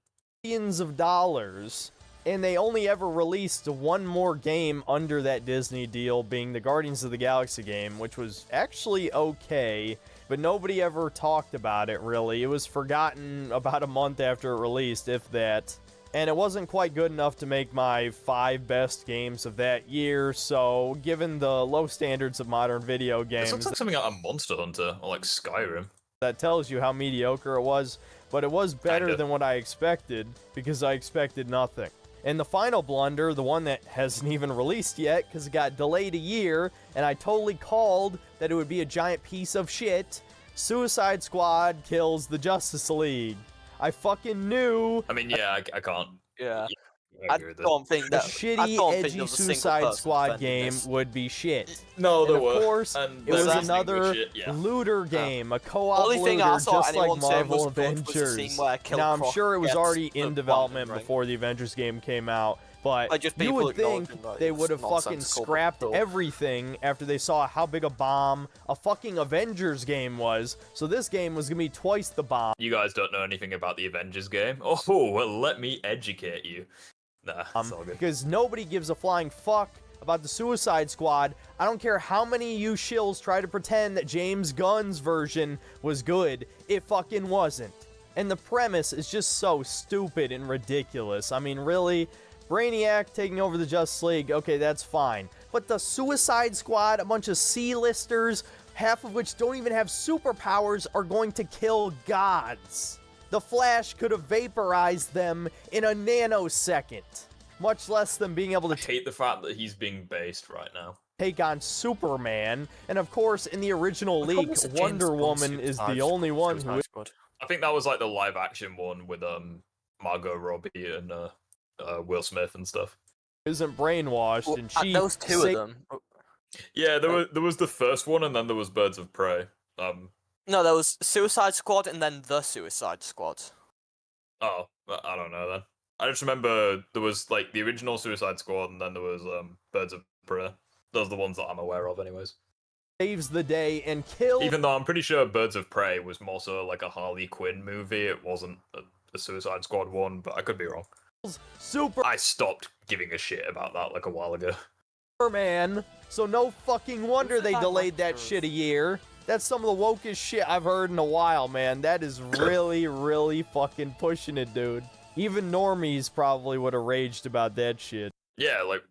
billions of dollars, and they only ever released one more game under that Disney deal, being the Guardians of the Galaxy game, which was actually okay, but nobody ever talked about it, really. It was forgotten about a month after it released, if that. And it wasn't quite good enough to make my 5 best games of that year, so given the low standards of modern video games... It looks like something out of Monster Hunter, or like Skyrim. That tells you how mediocre it was, but it was better than what I expected, because I expected nothing. And the final blunder, the one that hasn't even released yet, because it got delayed a year, and I totally called that it would be a giant piece of shit, Suicide Squad kills the Justice League. I fucking knew. I mean, yeah, I can't. Yeah. I don't think that a shitty, edgy Suicide Squad game would be shit. No, there and were. Of course, and it was Resident another shit, yeah. looter game, a co-op Only thing looter, I saw just like anyone saying Marvel was good was the Avengers. scene where Killer Now, I'm Croc sure it was gets already the in development ring. before the Avengers game came out, but Like, just you people would think acknowledging that they it's would have fucking nonsensical, scrapped but- everything after they saw how big a bomb a fucking Avengers game was, so this game was gonna be twice the bomb. You guys don't know anything about the Avengers game? Oh, well, let me educate you. Nah, it's all good. Because nobody gives a flying fuck about the Suicide Squad. I don't care how many of you shills try to pretend that James Gunn's version was good. It fucking wasn't. And the premise is just so stupid and ridiculous. I mean, really? Brainiac taking over the Justice League, okay, that's fine. But the Suicide Squad, a bunch of C-listers, half of which don't even have superpowers, are going to kill gods. The Flash could have vaporized them in a nanosecond. Much less than being able to I hate the fact that he's being based right now. take on Superman. And of course, in the original leak, Wonder Woman is the only one who... I think that was like the live action one with Margot Robbie and Will Smith and stuff. isn't brainwashed, and she... Those two of them. Yeah, there was the first one, and then there was Birds of Prey. No, there was Suicide Squad and then The Suicide Squad. Oh, I don't know then. I just remember there was like the original Suicide Squad, and then there was Birds of Prey. Those are the ones that I'm aware of, anyways. saves the day and kills... Even though I'm pretty sure Birds of Prey was more so like a Harley Quinn movie, it wasn't a Suicide Squad one, but I could be wrong. I stopped giving a shit about that like a while ago. Superman, so no fucking wonder they delayed that shit a year. That's some of the wokest shit I've heard in a while, man. That is really, really fucking pushing it, dude. Even normies probably would have raged about that shit. Yeah, like,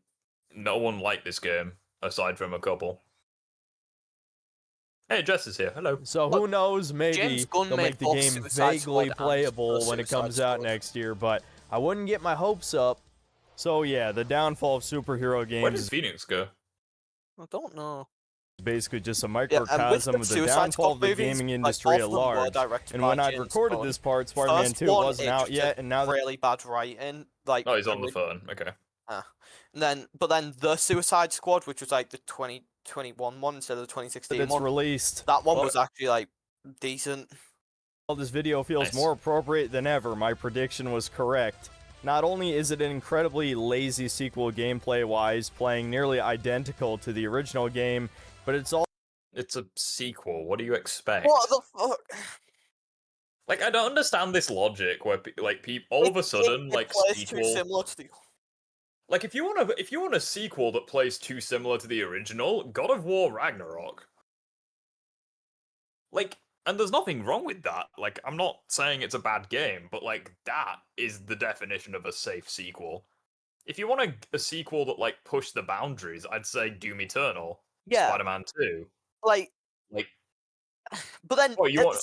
no one liked this game, aside from a couple. Hey, Jess is here. Hello. So who knows, maybe James Gunn they'll make made the both game Suicide Squad vaguely and playable the when it Suicide comes out Squad. next year, but I wouldn't get my hopes up. So yeah, the downfall of superhero games Where did is Phoenix go? I don't know. basically just a and microcosm with of the the Suicide downfall Squad of the movies, gaming like, industry both at of them were large. directed And by when I'd James recorded Gunn. this part, Spider-Man First 2 one, wasn't it out just yet, and now that really bad writing. Like, Oh, he's on the phone. Okay. but then The Suicide Squad, which was like the 2021 one instead of the 2016 it's one, released. that one was actually like decent. Well, this video feels Nice. more appropriate than ever. My prediction was correct. Not only is it an incredibly lazy sequel gameplay-wise, playing nearly identical to the original game, but it's all... It's a sequel. What do you expect? What the fuck? Like, I don't understand this logic where, all of a sudden, It like, plays sequel... too similar to the. Like, if you want a sequel that plays too similar to the original, God of War Ragnarok. Like, and there's nothing wrong with that. Like, I'm not saying it's a bad game, but, like, that is the definition of a safe sequel. If you want a sequel that, like, pushed the boundaries, I'd say Doom Eternal. Yeah. Spider-Man 2. Like, but then Oh, you want-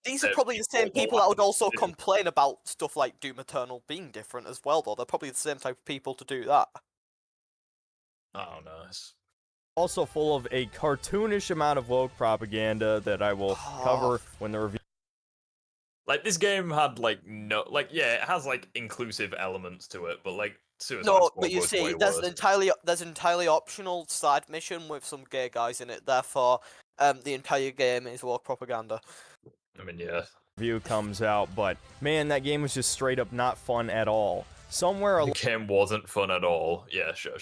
these are probably the same people that would also complain about stuff like Doom Eternal being different as well, though. They're probably the same type of people to do that. Oh, nice. also full of a cartoonish amount of woke propaganda that I will cover when the review... Like, this game had, like, no... Like, yeah, it has, like, inclusive elements to it, but, like, Suicide No, Squad but you was see, way there's worse. an entirely optional side mission with some gay guys in it. Therefore, the entire game is woke propaganda. I mean, yeah. Review comes out, but man, that game was just straight up not fun at all. Somewhere The game wasn't fun at all. Yeah, sure.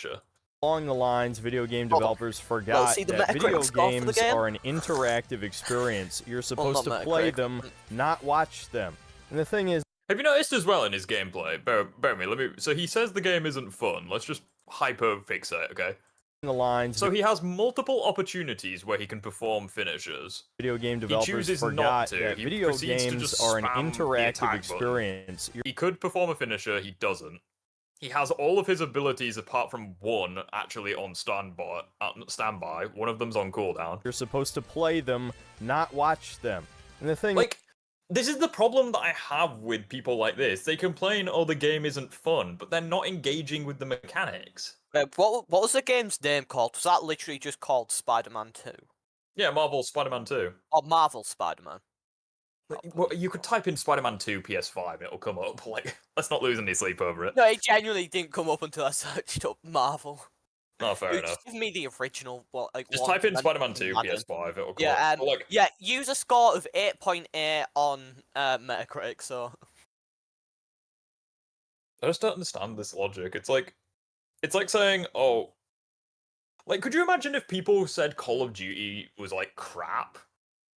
along the lines, video game developers forgot see the that video Metacritic score for the games game? are an interactive experience. You're supposed to not play Metacritic. them, not watch them. And the thing is, Have you noticed as well in his gameplay? Bear with me. Let me. So he says the game isn't fun. Let's just hyper fixate, okay? the lines, So he has multiple opportunities where he can perform finishers. video game He developers chooses forgot not to. that He video proceeds to games just are an spam the interactive attack button. experience. He could perform a finisher. He doesn't. He has all of his abilities apart from one actually on standby. One of them's on cooldown. You're supposed to play them, not watch them. And the thing Like, this is the problem that I have with people like this. They complain, oh, the game isn't fun, but they're not engaging with the mechanics. What was the game's name called? Was that literally just called Spider-Man 2? Yeah, Marvel Spider-Man 2. Or Marvel Spider-Man? Well, you could type in Spider-Man 2 PS5, it'll come up. Like, let's not lose any sleep over it. No, it genuinely didn't come up until I searched up Marvel. Oh, fair enough. Just give me the original. Just one type in and Spider-Man 2 Madden. PS5, it'll come Yeah, up. But, like, yeah. Use a score of 8.8 on Metacritic. So I just don't understand this logic. It's like saying, oh, like, could you imagine if people said Call of Duty was like crap,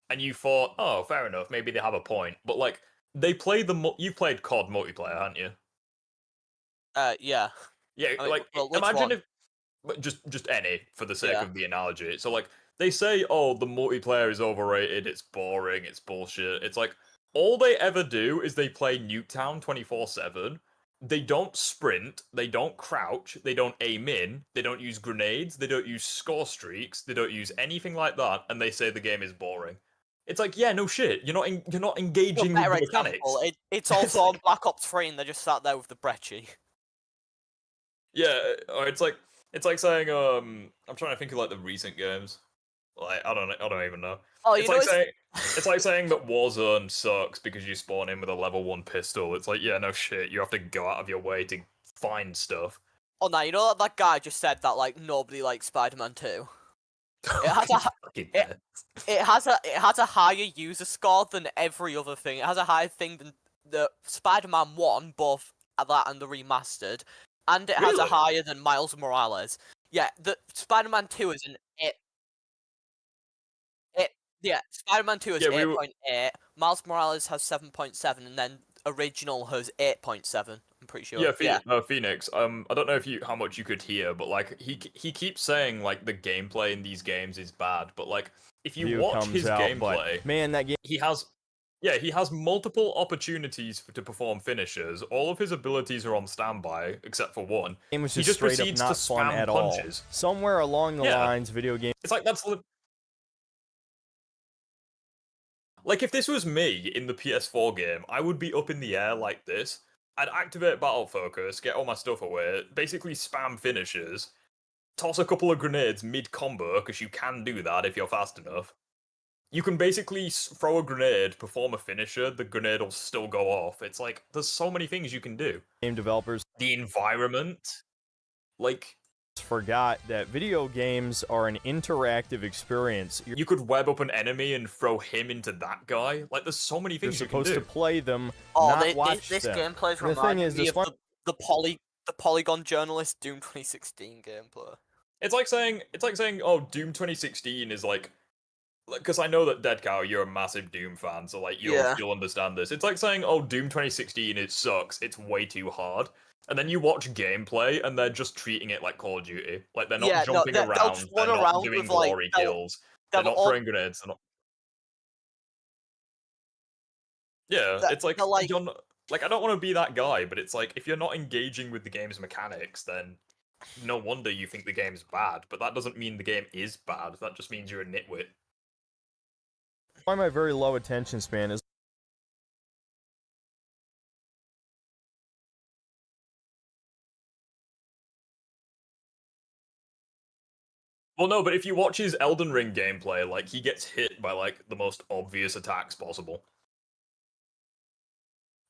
and you thought, oh, fair enough, maybe they have a point, but like, they play you've played COD multiplayer, haven't you? yeah. Yeah, I mean, like, well, which imagine one? if, but just any for the sake Yeah. of the analogy. So like, they say, oh, the multiplayer is overrated, it's boring, it's bullshit. It's like all they ever do is they play Nuketown 24/7. They don't sprint, they don't crouch, they don't aim in, they don't use grenades, they don't use score streaks, they don't use anything like that, and they say the game is boring. It's like, yeah, no shit. You're not engaging with the mechanics. It's also on Black Ops 3, and they just sat there with the brecci. Yeah, or it's like saying I'm trying to think of like the recent games. Like I don't even know. Oh, it's like saying it's like saying that Warzone sucks because you spawn in with a level 1 pistol. It's like, yeah, no shit. You have to go out of your way to find stuff. Oh no, you know that guy just said that like nobody likes Spider-Man 2. It has it has a higher user score than every other thing. It has a higher thing than the Spider-Man 1, both that and the remastered, and it has a Really? higher than Miles Morales. Yeah, the Spider-Man 2 is an 8. Yeah, Spider-Man 2 is Yeah, we 8.8. Miles Morales has 7.7, and then original has 8.7. I'm pretty sure. Yeah, Phoenix. I don't know how much you could hear, but like he keeps saying like the gameplay in these games is bad, but like if you Review watch comes his out, but, gameplay, man, that game he has multiple opportunities to perform finishers. All of his abilities are on standby except for one. was He just just straight up proceeds not to fun spam at punches. all. Somewhere along the Yeah. lines, video game. It's like like if this was me in the PS4 game, I would be up in the air like this. I'd activate battle focus, get all my stuff away, basically spam finishers, toss a couple of grenades mid-combo, because you can do that if you're fast enough. You can basically throw a grenade, perform a finisher, the grenade will still go off. It's like, there's so many things you can do. Game developers The environment, like... forgot that video games are an interactive experience. You could web up an enemy and throw him into that guy. Like, there's so many things You're you can supposed do. to play them, Oh, not this watch gameplay them. is The thing is, this one the Polygon Journalist Doom 2016 gameplay. It's like saying, oh, Doom 2016 is like, because I know that Dead Cow, you're a massive Doom fan, so like you'll understand this. It's like saying, oh, Doom 2016 it sucks, it's way too hard, and then you watch gameplay and they're just treating it like Call of Duty, like they're not jumping they'll around, just they're run not around doing with, like, glory kills, they're they'll not all- throwing grenades, they're not. Yeah, it's like you're not, like I don't want to be that guy, but it's like if you're not engaging with the game's mechanics, then no wonder you think the game's bad. But that doesn't mean the game is bad. That just means you're a nitwit. why my very low attention span is Well, no, but if you watch his Elden Ring gameplay, like he gets hit by like the most obvious attacks possible.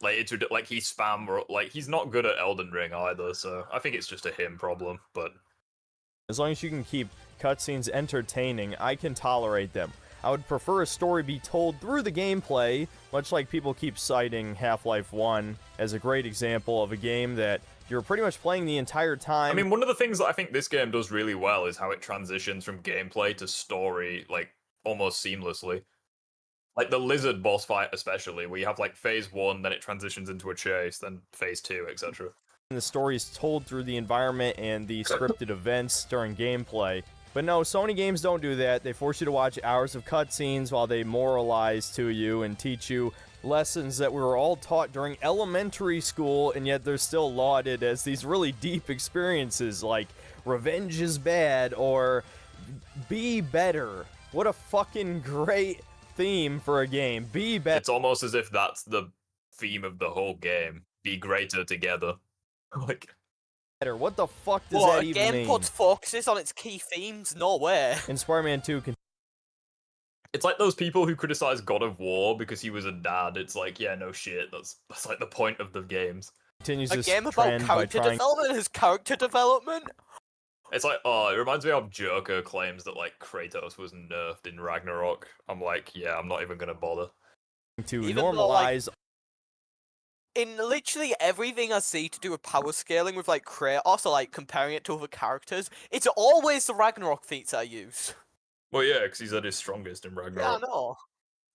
Like like he like he's not good at Elden Ring either. So I think it's just a him problem. But as long as you can keep cutscenes entertaining, I can tolerate them. I would prefer a story be told through the gameplay, much like people keep citing Half-Life 1 as a great example of a game that you're pretty much playing the entire time. I mean, one of the things that I think this game does really well is how it transitions from gameplay to story, like, almost seamlessly. Like, the lizard boss fight especially, where you have, like, phase 1, then it transitions into a chase, then phase 2, etc. The story is told through the environment and the scripted events during gameplay. But no, Sony games don't do that. They force you to watch hours of cutscenes while they moralize to you and teach you lessons that we were all taught during elementary school, and yet they're still lauded as these really deep experiences like revenge is bad or be better. What a fucking great theme for a game. Be better. It's almost as if that's the theme of the whole game. Be greater together. Like, what the fuck does what, that even mean? a game puts focuses on its key themes? No way. In Spider-Man 2 it's like those people who criticize God of War because he was a dad. It's like, yeah, no shit. That's like the point of the games. Continues a this game about trend by character trying... development is character development? It's like, oh, it reminds me of Joker claims that, like, Kratos was nerfed in Ragnarok. I'm like, yeah, I'm not even gonna bother. To Even normalize... Though, like, in literally everything I see to do with power scaling with, like, Kratos, or, like, comparing it to other characters, it's always the Ragnarok feats I use. Well, yeah, because he's at his strongest in Ragnarok. Yeah, I know.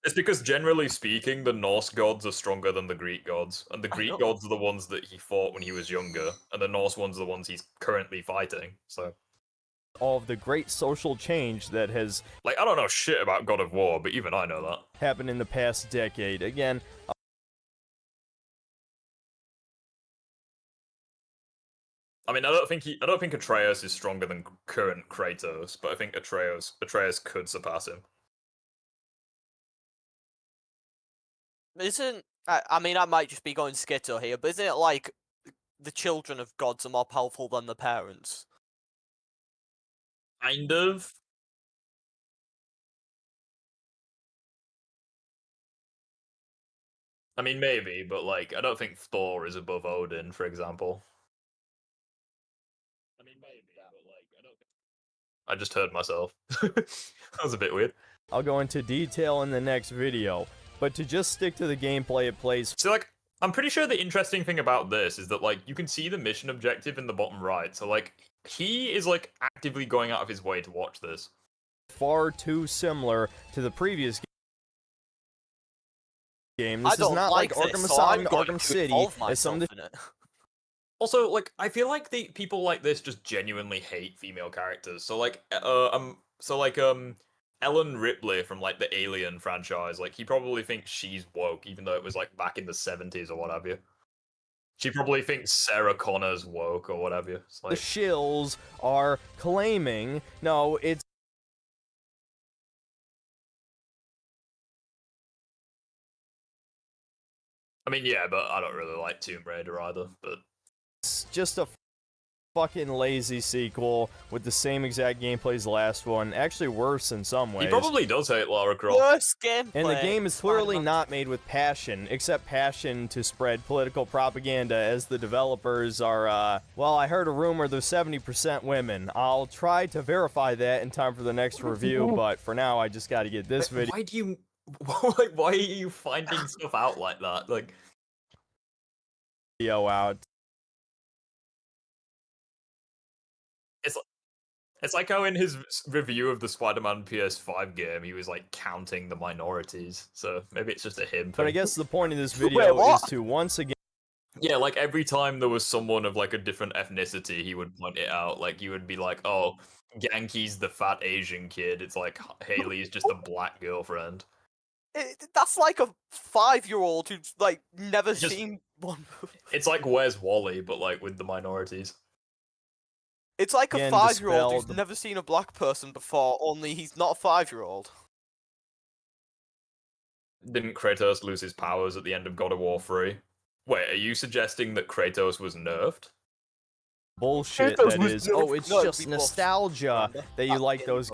It's because, generally speaking, the Norse gods are stronger than the Greek gods. And the Greek gods are the ones that he fought when he was younger. And the Norse ones are the ones he's currently fighting, so... all of the great social change that has... like, I don't know shit about God of War, but even I know that. ...happened in the past decade. Again... I mean, I don't think Atreus is stronger than current Kratos, but I think Atreus could surpass him. Isn't... I mean, I might just be going schizo here, but isn't it like the children of gods are more powerful than the parents? Kind of. I mean, maybe, but, like, I don't think Thor is above Odin, for example. I mean, maybe, but, like, I don't think... I just heard myself. That was a bit weird. I'll go into detail in the next video, but to just stick to the gameplay it plays... So, like, I'm pretty sure the interesting thing about this is that, like, you can see the mission objective in the bottom right, so, like, he is, like, actively going out of his way to watch this. Far too similar to the previous game. This is not like Arkham Asylum, Arkham City, as some of the... Also, like, I feel like the people like this just genuinely hate female characters. So, like, Ellen Ripley from, like, the Alien franchise, like, he probably thinks she's woke, even though it was, like, back in the 70s or what have you. She probably thinks Sarah Connor's woke or what have you. It's like... the shills are claiming, no, it's... I mean, yeah, but I don't really like Tomb Raider either, but... it's just a fucking lazy sequel with the same exact gameplay as the last one. Actually worse in some ways. He probably does hate Lara Croft. Worst gameplay. And the game is clearly not made with passion, except passion to spread political propaganda, as the developers are, well, I heard a rumor there's 70% women. I'll try to verify that in time for the next review, but for now I just gotta get this video. Why do you... like, why are you finding stuff out like that? Like... video out. It's like how in his review of the Spider-Man PS5 game, he was, like, counting the minorities. So maybe it's just a him thing. But I guess the point of this video is to once again... yeah, like, every time there was someone of, like, a different ethnicity, he would point it out. Like, you would be like, oh, Genki's the fat Asian kid. It's like, Haley's just a black girlfriend. That's like a 5-year-old who's, like, never seen one movie. It's like Where's Wally, but, like, with the minorities. It's like a 5-year-old who's dispelled. never seen a black person before, only he's not a 5-year-old. Didn't Kratos lose his powers at the end of God of War 3? Wait, are you suggesting that Kratos was nerfed? bullshit Kratos that was is, nerfed. oh, it's No, just people- nostalgia that you like those...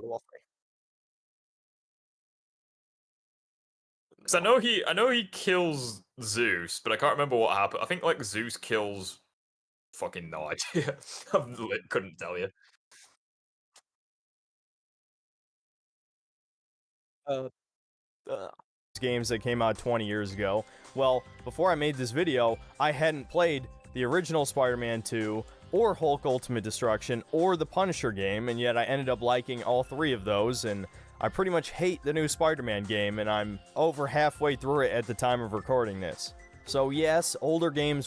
Because I know he kills Zeus, but I can't remember what happened. I think like Zeus kills. Fucking no idea. Couldn't tell you. Games that came out 20 years ago. Well, before I made this video, I hadn't played the original Spider-Man 2, or Hulk Ultimate Destruction, or the Punisher game, and yet I ended up liking all three of those, and I pretty much hate the new Spider-Man game, and I'm over halfway through it at the time of recording this. So yes, older games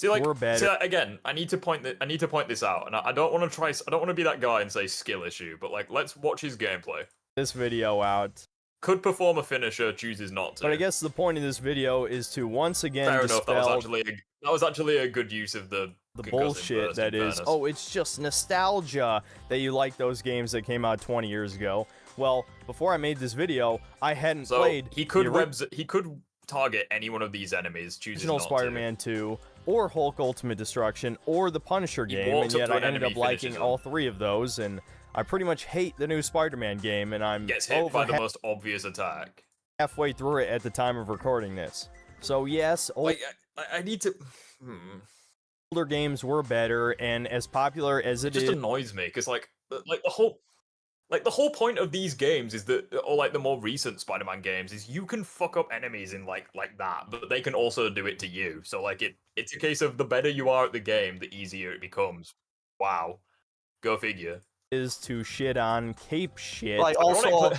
were better. Again, I need to point this out, and I don't want to be that guy and say skill issue, but like, let's watch his gameplay. This video out. Could perform a finisher, chooses not to. But I guess the point of this video is to once again Fair dispel enough. That was actually a good use of the bullshit that is, oh, it's just nostalgia that you like those games that came out 20 years ago. Well, before I made this video, I hadn't played. He could target any one of these enemies, chooses original not Spider-Man 2, or Hulk Ultimate Destruction, or the Punisher game, and yet I ended up liking all three of those, and I pretty much hate the new Spider-Man game, and I'm gets hit by the most obvious attack. Halfway through it at the time of recording this. So yes, I need to. Older games were better, and as popular as it just annoys me because like the whole point of these games is that, or like the more recent Spider-Man games, is you can fuck up enemies in like that, but they can also do it to you. So like it's a case of the better you are at the game, the easier it becomes. Wow, go figure. Is to shit on cape shit. Like also,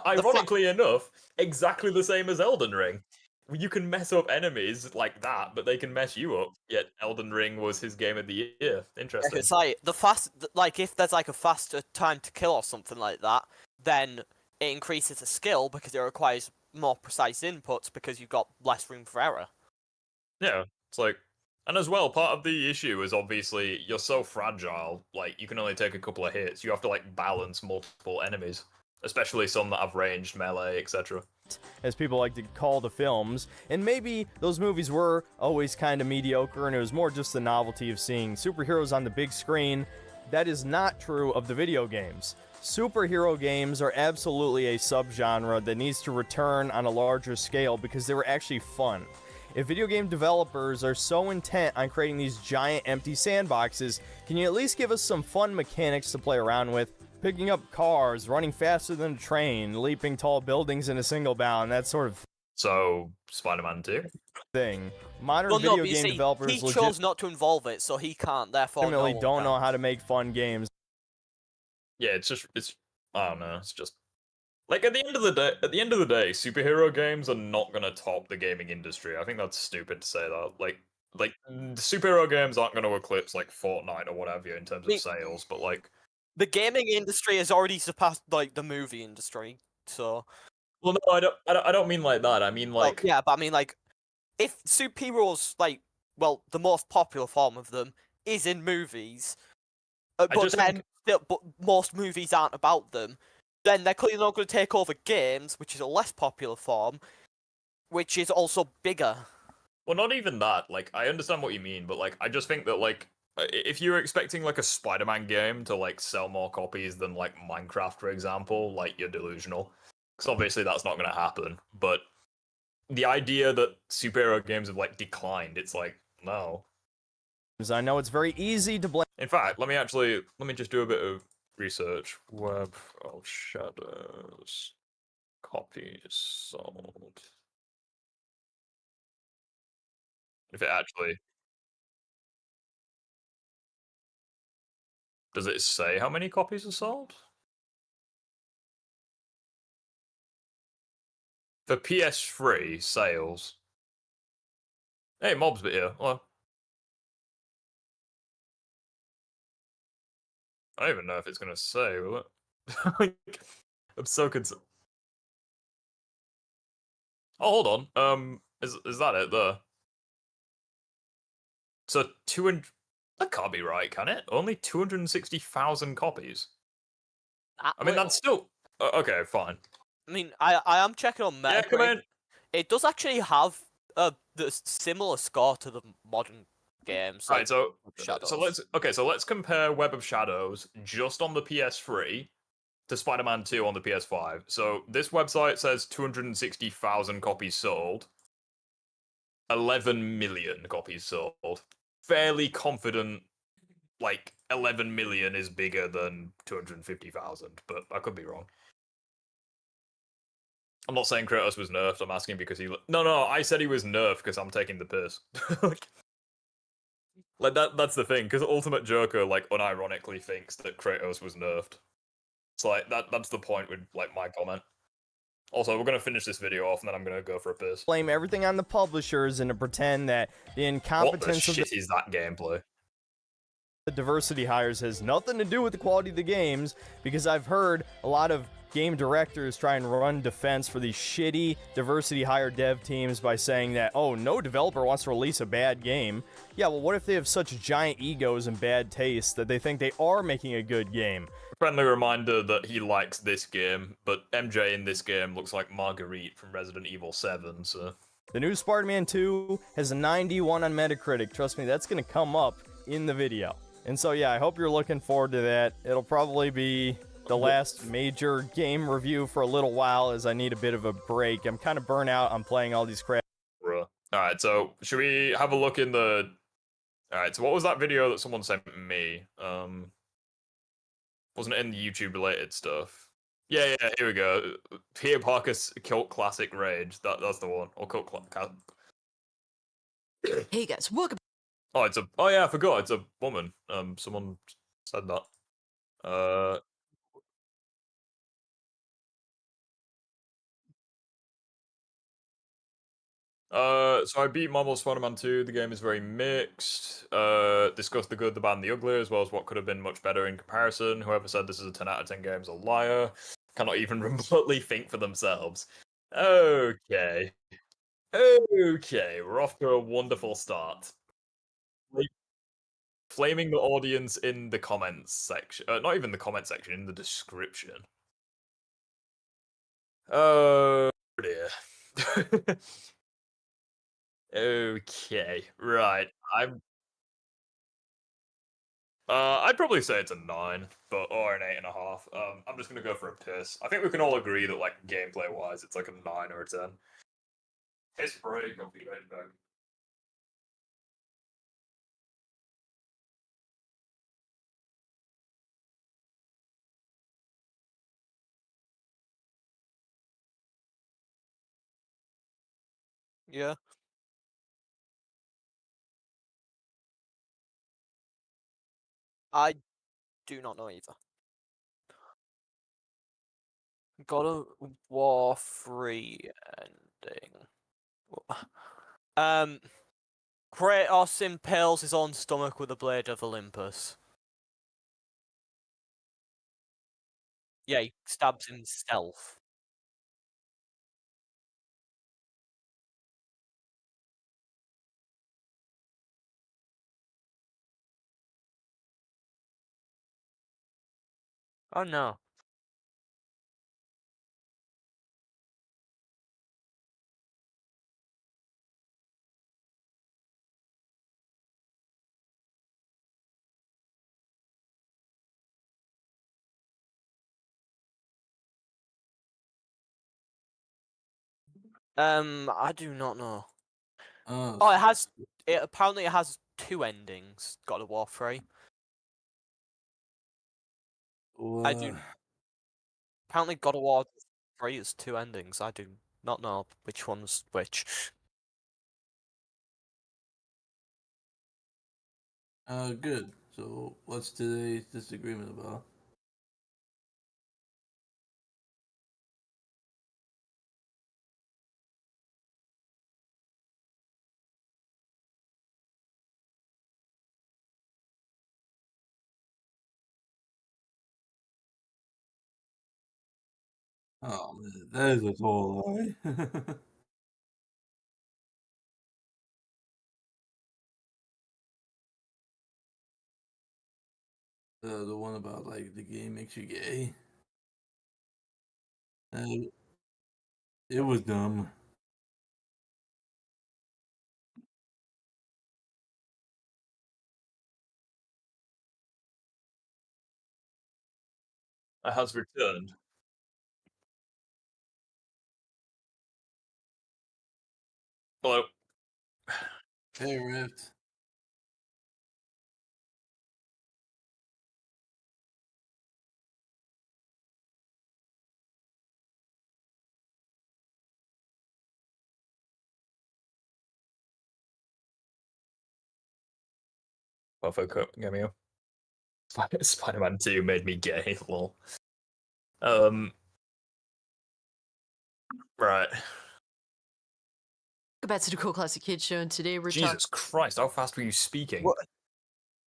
ironically enough, exactly the same as Elden Ring. You can mess up enemies like that, but they can mess you up. Yet Elden Ring was his game of the year. Interesting. It's like if there's like a faster time to kill or something like that, then it increases the skill because it requires more precise inputs because you've got less room for error. Yeah, it's like, and as well, part of the issue is obviously you're so fragile. Like you can only take a couple of hits. You have to like balance multiple enemies, especially some that have ranged, melee, etc. As people like to call the films, and maybe those movies were always kind of mediocre and it was more just the novelty of seeing superheroes on the big screen. That is not true of the video games. Superhero games are absolutely a subgenre that needs to return on a larger scale because they were actually fun. If video game developers are so intent on creating these giant empty sandboxes, can you at least give us some fun mechanics to play around with? Picking up cars, running faster than a train, leaping tall buildings in a single bound, that sort of So, Spider-Man 2? thing. Modern video game developers he chose not to involve it, so he can't, therefore legitimately don't know how to make fun games. Yeah, it's I don't know, it's just like at the end of the day, superhero games are not gonna top the gaming industry. I think that's stupid to say that. Like superhero games aren't gonna eclipse like Fortnite or whatever in terms of sales, but like the gaming industry has already surpassed like the movie industry. So, well, no, I don't mean like that. I mean like yeah, but I mean like if superheroes the most popular form of them is in movies, but most movies aren't about them. Then they're clearly not going to take over games, which is a less popular form, which is also bigger. Well, not even that. Like, I understand what you mean, but like, I just think that like, if you're expecting like a Spider-Man game to like sell more copies than like Minecraft, for example, like you're delusional. Because obviously that's not going to happen. But the idea that superhero games have like declined, it's like no. Because I know it's very easy to blame. In fact, let me just do a bit of research. Web of Shadows copies sold. If it actually does it say how many copies are sold? For PS3 sales. Hey, Mob's bit here. Hello. I don't even know if it's gonna say, will it? I'm so concerned. Oh, hold on. Is that it there? So 200. That can't be right, can it? Only 260,000 copies. I mean, that's still okay. Fine. I mean, I am checking on Metacritic. Yeah, come in. It does actually have the similar score to the modern games. Right, so let's compare Web of Shadows just on the PS3 to Spider-Man 2 on the PS5. So this website says 260,000 copies sold. 11 million copies sold. Fairly confident, like 11 million is bigger than 250,000, but I could be wrong. I'm not saying Kratos was nerfed. I'm asking because he. No. I said he was nerfed because I'm taking the piss. Like that's the thing. Because Ultimate Joker, like, unironically thinks that Kratos was nerfed. So like that's the point with like my comment. Also, we're gonna finish this video off, and then I'm gonna go for a piss. Blame everything on the publishers and to pretend that the What the incompetence of shit is that gameplay? the diversity hires has nothing to do with the quality of the games, because I've heard a lot of game directors try and run defense for these shitty diversity hire dev teams by saying that, oh, no developer wants to release a bad game. Yeah, well, what if they have such giant egos and bad taste that they think they are making a good game? Friendly reminder that he likes this game, but MJ in this game looks like Marguerite from Resident Evil 7, so... The new Spider-Man 2 has a 91 on Metacritic. Trust me, that's gonna come up in the video. And so, yeah, I hope you're looking forward to that. It'll probably be the last major game review for a little while, as I need a bit of a break. I'm kind of burnt out on playing all these crap. Alright, so should we have a look in the... Alright, so what was that video that someone sent me? Wasn't it in the YouTube related stuff? Yeah, here we go. Peter Parker's Cult Classic Rage. That's the one. Or Cult Classic. Hey guys, welcome. Oh, oh yeah, I forgot. It's a woman. Someone said that. So I beat Marvel Spider-Man 2. The game is very mixed. Discussed the good, the bad, and the ugly, as well as what could have been much better in comparison. Whoever said this is a 10 out of 10 game is a liar. Cannot even remotely think for themselves. Okay. Okay, we're off to a wonderful start. Flaming the audience in the comments section. Not even the comment section, in the description. Oh dear. Okay, right. I'd probably say it's a 9, but or an 8.5. I'm just gonna go for a piss. I think we can all agree that, like, gameplay wise, it's like a 9 or a 10. Piss break, I'll be right back. Yeah. I do not know either. God of War 3 ending. Kratos impales his own stomach with a blade of Olympus. Yeah, he stabs himself. Oh no. I do not know. Oh, it has. Apparently, it has 2 endings. God of War 3. I do. Apparently, God of War 3 is 2 endings. I do not know which one's which. Good. So, what's today's disagreement about? Oh man, that is a total lie. The one about like the game makes you gay. It was dumb. It has returned. Hello. Hey, Rift. Buffo cameo. Spider-Man 2 made me gay, lol. Right. Go back to the Cool Classic Kids Show, and today we're Jesus Christ, how fast were you speaking?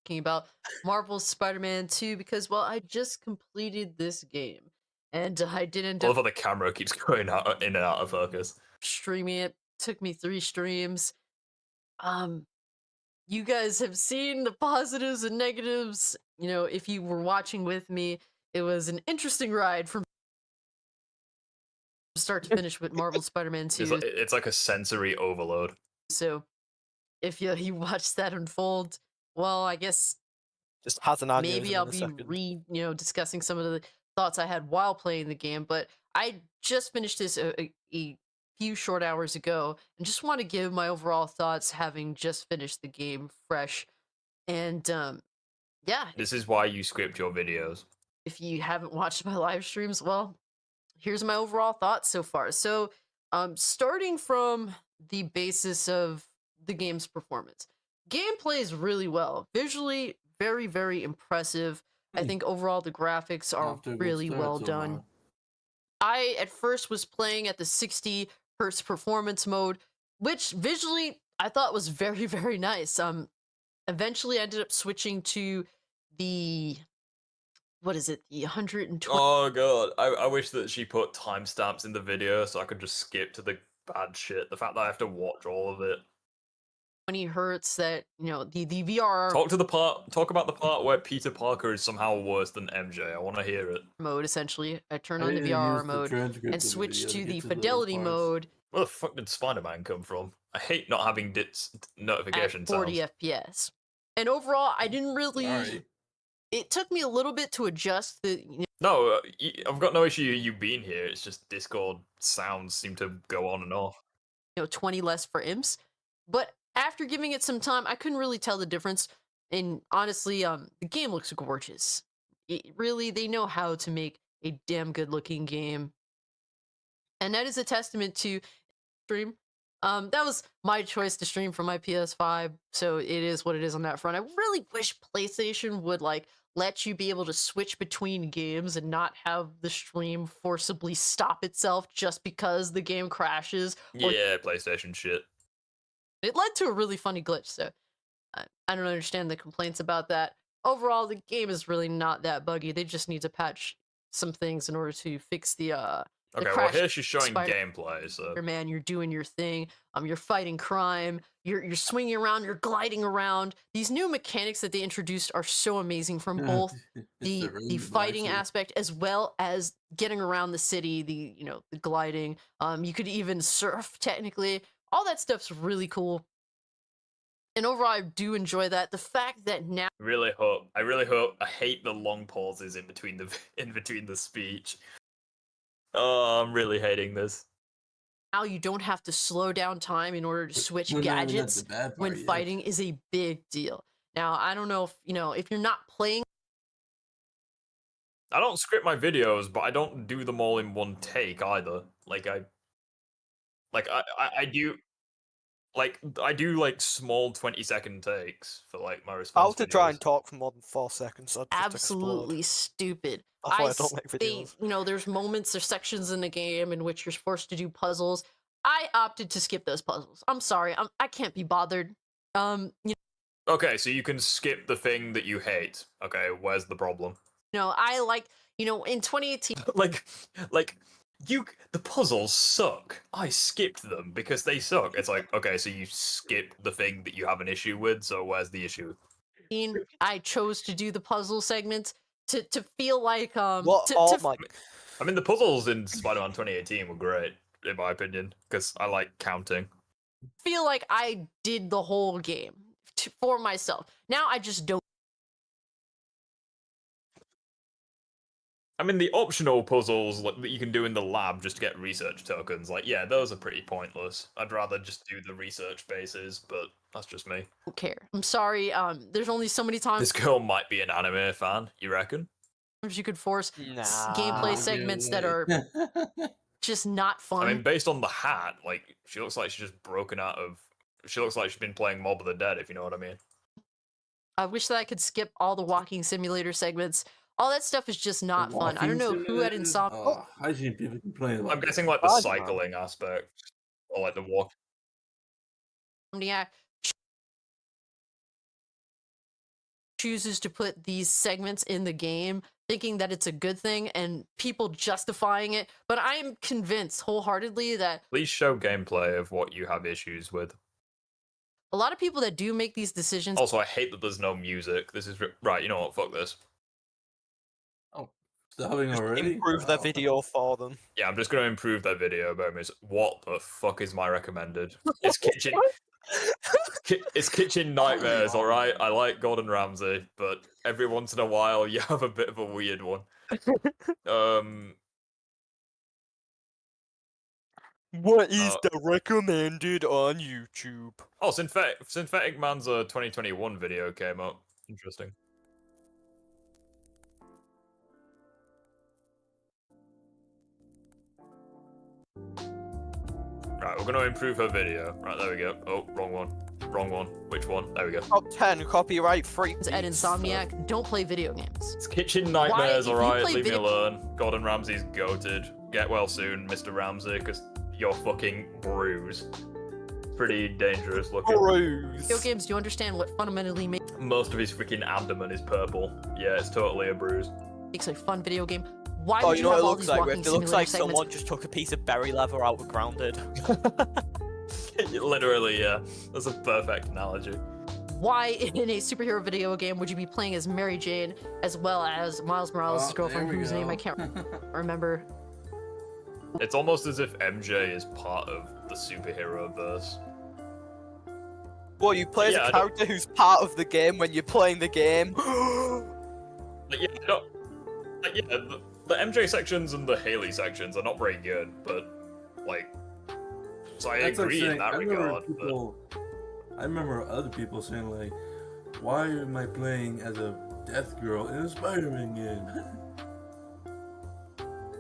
talking about Marvel's Spider-Man 2 because, well, I just completed this game, and I did end I up love how the camera keeps going out, in and out of focus. streaming it. Took me 3 streams. You guys have seen the positives and negatives. You know, if you were watching with me, it was an interesting ride from start to finish with Marvel Spider-Man 2. It's like a sensory overload. So, if you watch that unfold, well, I guess Just has an aneurysm maybe in I'll a be second. discussing some of the thoughts I had while playing the game. But I just finished this a few short hours ago, and just want to give my overall thoughts, having just finished the game fresh. And yeah, This is why you script your videos. if you haven't watched my live streams, well, here's my overall thoughts so far. So, starting from the basis of the game's performance, gameplay is really well. Visually, very, very impressive. I think overall the graphics are Off to a good really start well so done. far. I at first was playing at the 60 hertz performance mode, which visually I thought was very, very nice. Eventually I ended up switching to the what is it, the 120. Oh god, I wish that she put timestamps in the video so I could just skip to the bad shit. The fact that I have to watch all of it. 20 hertz that, the VR Talk about the part where Peter Parker is somehow worse than MJ. I want to hear it. mode, essentially. I turn I on the need to VR use the mode transcript and of the switch video to to the get to those fidelity parts. mode Where the fuck did Spider-Man come from? I hate not having at notification 40 sounds. FPS. And overall, I didn't really... Alright. It took me a little bit to adjust the... No, I've got no issue you being here. It's just Discord sounds seem to go on and off. 20 less for imps. But after giving it some time, I couldn't really tell the difference. And honestly, the game looks gorgeous. They know how to make a damn good looking game. And that is a testament to stream. That was my choice to stream from my PS5, so it is what it is on that front. I really wish PlayStation would let you be able to switch between games and not have the stream forcibly stop itself just because the game crashes. Yeah, PlayStation shit. It led to a really funny glitch, so I don't understand the complaints about that. Overall, the game is really not that buggy. They just need to patch some things in order to fix the Okay, well here she's showing gameplay, so Man, you're doing your thing. You're fighting crime. You're swinging around. You're gliding around. These new mechanics that they introduced are so amazing, from both the fighting aspect as well as getting around the city. The gliding. You could even surf technically. All that stuff's really cool. And overall, I do enjoy that. The fact that now I hate the long pauses in between the speech. Oh, I'm really hating this. now you don't have to slow down time in order to switch gadgets when fighting is a big deal. Now, I don't know if you're not playing. I don't script my videos, but I don't do them all in one take either. I do small 20-second takes for my response. How to try and talk for more than 4 seconds? I'd just Absolutely stupid. That's why I don't make videos. There's sections in the game in which you're forced to do puzzles. I opted to skip those puzzles. I'm sorry. I can't be bothered. Okay, so you can skip the thing that you hate. Okay, where's the problem? I in 2018. The puzzles suck. I skipped them because they suck. It's okay, so you skip the thing that you have an issue with, so where's the issue? I chose to do the puzzle segments to feel like I mean, the puzzles in Spider-Man 2018 were great, in my opinion, because I like counting. Feel like I did the whole game for myself. Now I just don't. I mean, the optional puzzles like, that you can do in the lab just to get research tokens, like, yeah, those are pretty pointless. I'd rather just do the research bases, but that's just me. Don't care. I'm sorry. There's only so many times This girl might be an anime fan, you reckon? you could force gameplay Maybe segments that away. are just not fun. I mean, based on the hat, like, she looks like she's just broken out of... She looks like she's been playing Mob of the Dead, if you know what I mean. I wish that I could skip all the walking simulator segments. All that stuff is just not fun. I don't know who had insomnia. Oh, I've seen people complain about I'm guessing, like, the cycling aspect. Or, like, the walk. Insomniac chooses to put these segments in the game thinking that it's a good thing and people justifying it, but I am convinced wholeheartedly that Please show gameplay of what you have issues with. a lot of people that do make these decisions Also, I hate that there's no music. This is... Right, you know what? Fuck this. Stopping already? Improve their video for them. Yeah, I'm just going to improve that video, Bomis. What the fuck is my recommended? It's kitchen... It's kitchen nightmares, alright? I like Gordon Ramsay, but every once in a while you have a bit of a weird one. What is the recommended on YouTube? Oh, Synthetic Man's 2021 video came up. Interesting. Right, we're going to improve her video. Right, there we go. Oh, wrong one. Wrong one. Which one? There we go. Top 10 copyright free. at Insomniac don't play video games. It's kitchen nightmares, Why, if you alright? play Leave me video- alone. Gordon Ramsay's goated. Get well soon, Mr. Ramsay, because you're fucking bruised. Pretty dangerous looking. Video games, do you understand what fundamentally makes Most of his freaking abdomen is purple. Yeah, it's totally a bruise. a fun video game? Why Oh, would you you know what have it all looks these like, walking Rift? It looks simulator like segments? someone just took a piece of berry leather out of Grounded. Literally, yeah. That's a perfect analogy. Why in a superhero video game would you be playing as Mary Jane as well as Miles Morales' girlfriend, whose name I can't remember? It's almost as if MJ is part of the superhero verse. Well, you play as Yeah, a I don't- character who's part of the game when you're playing the game. Like, yeah, no, like, yeah, the MJ sections and the Haley sections are not very good, but, like, so I That's like agree in saying- that I remember regard. people- I remember other people saying like, "Why am I playing as a Death Girl in a Spider-Man game?"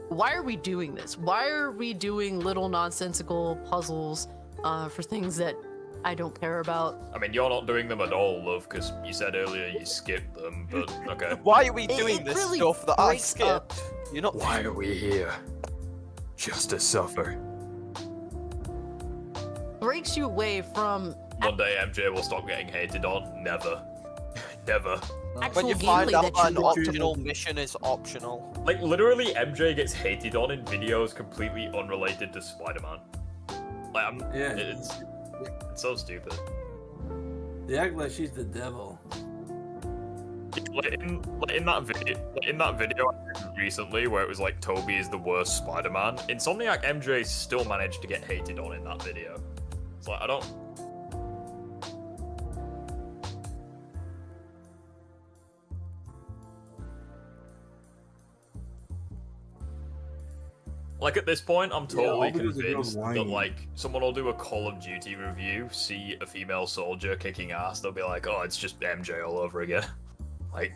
Why are we doing this? Why are we doing little nonsensical puzzles for things that I don't care about? I mean, you're not doing them at all, love, because you said earlier you skipped them, but okay. Why are we doing it this really stuff that I breaks up- skipped? You're not. Why are we here? Just to suffer. Breaks you away from One day MJ will stop getting hated on. Never. Never. actual When you gameplay find out that that you an want. optional mission is optional. Like, literally, MJ gets hated on in videos completely unrelated to Spider-Man. Like, it's so stupid. They act like she's the devil. Like in that video I did recently where it was like Toby is the worst Spider-Man, Insomniac MJ still managed to get hated on in that video. It's like, I don't... Like, at this point, I'm totally all because the girl's convinced that, whining. like, someone will do a Call of Duty review, see a female soldier kicking ass, they'll be like, oh, it's just MJ all over again. Like,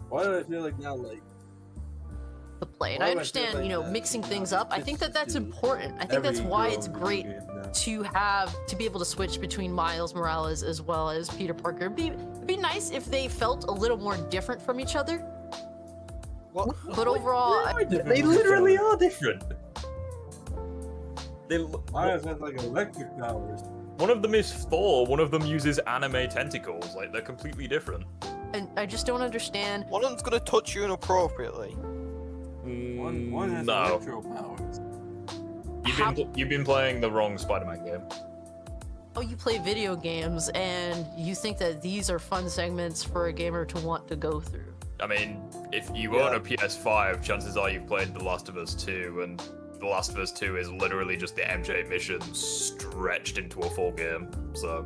Why do I feel like now, like the play. And Why I do I feel understand, like you know, that mixing now things up. I think that that's important. I think that's every why girl it's in great video games now? to be able to switch between Miles Morales as well as Peter Parker. It'd be nice if they felt a little more different from each other. But overall, they literally are different. Miles has like electric powers. One of them is Thor, one of them uses anime tentacles. Like, they're completely different. and I just don't understand. One of them's gonna touch you inappropriately. One has No. electro powers. You've been playing the wrong Spider-Man game. Oh, you play video games and you think that these are fun segments for a gamer to want to go through. I mean, if you own a PS5, chances are you've played The Last of Us 2, and The Last of Us 2 is literally just the MJ mission stretched into a full game, so...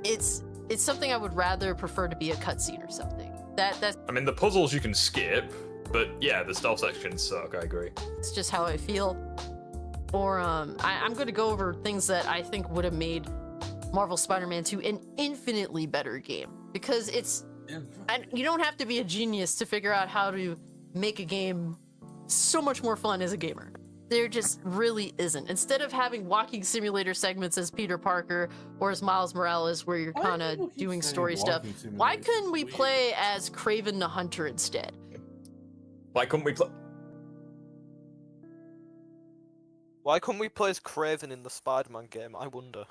It's something I would rather prefer to be a cutscene or something That's I mean, the puzzles you can skip, but yeah, the stealth sections suck. I agree. just how I feel. Or I'm going to go over things that I think would have made Marvel Spider-Man 2 an infinitely better game, because and you don't have to be a genius to figure out how to make a game so much more fun as a gamer. There just really isn't. Instead of having walking simulator segments as Peter Parker or as Miles Morales, where you're kind of doing story stuff, why couldn't we play as Kraven the Hunter instead? Why couldn't we play? Why couldn't we play as Kraven in the Spider-Man game? I wonder.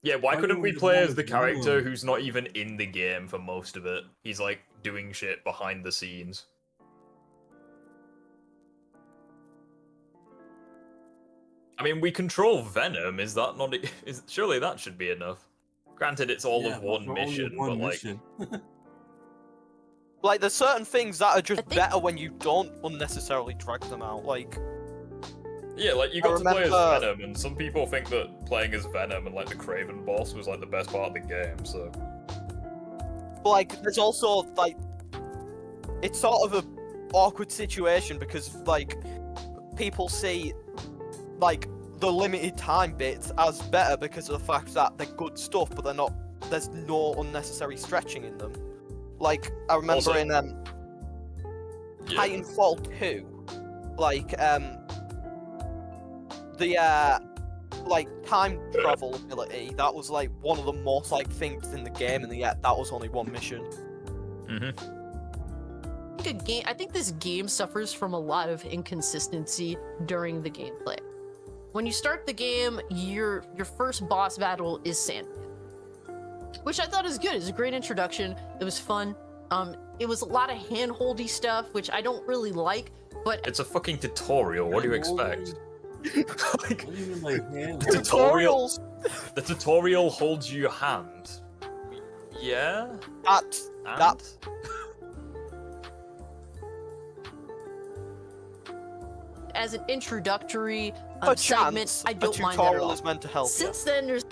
Yeah, why couldn't we play as the character who's not even in the game for most of it? He's like doing shit behind the scenes. I mean, we control Venom. Is that not? Surely that should be enough. Granted, it's all of one mission, but like. Like, there's certain things that are just better when you don't unnecessarily drag them out. Like. Yeah, like you got to play as Venom, and some people think that playing as Venom and like the Kraven boss was like the best part of the game. So. But like, there's also like, it's sort of a awkward situation because like, people see like the limited time bits as better because of the fact that they're good stuff, but they're not. There's no unnecessary stretching in them. Like I remember Also, in Titanfall 2, like the like time travel ability, that was like one of the most like things in the game, and yet that was only one mission. I think this game suffers from a lot of inconsistency during the gameplay. When you start the game, your first boss battle is Sandman, which I thought is good. It's a great introduction. It was fun. It was a lot of hand-holdy stuff, which I don't really like, but it's a fucking tutorial. What do you expect? Like, what do you mean, like, hand? The tutorial holds your hand. Yeah. That. As an introductory A segment, I don't mind that at tutorial all. is meant to help. Since then, there's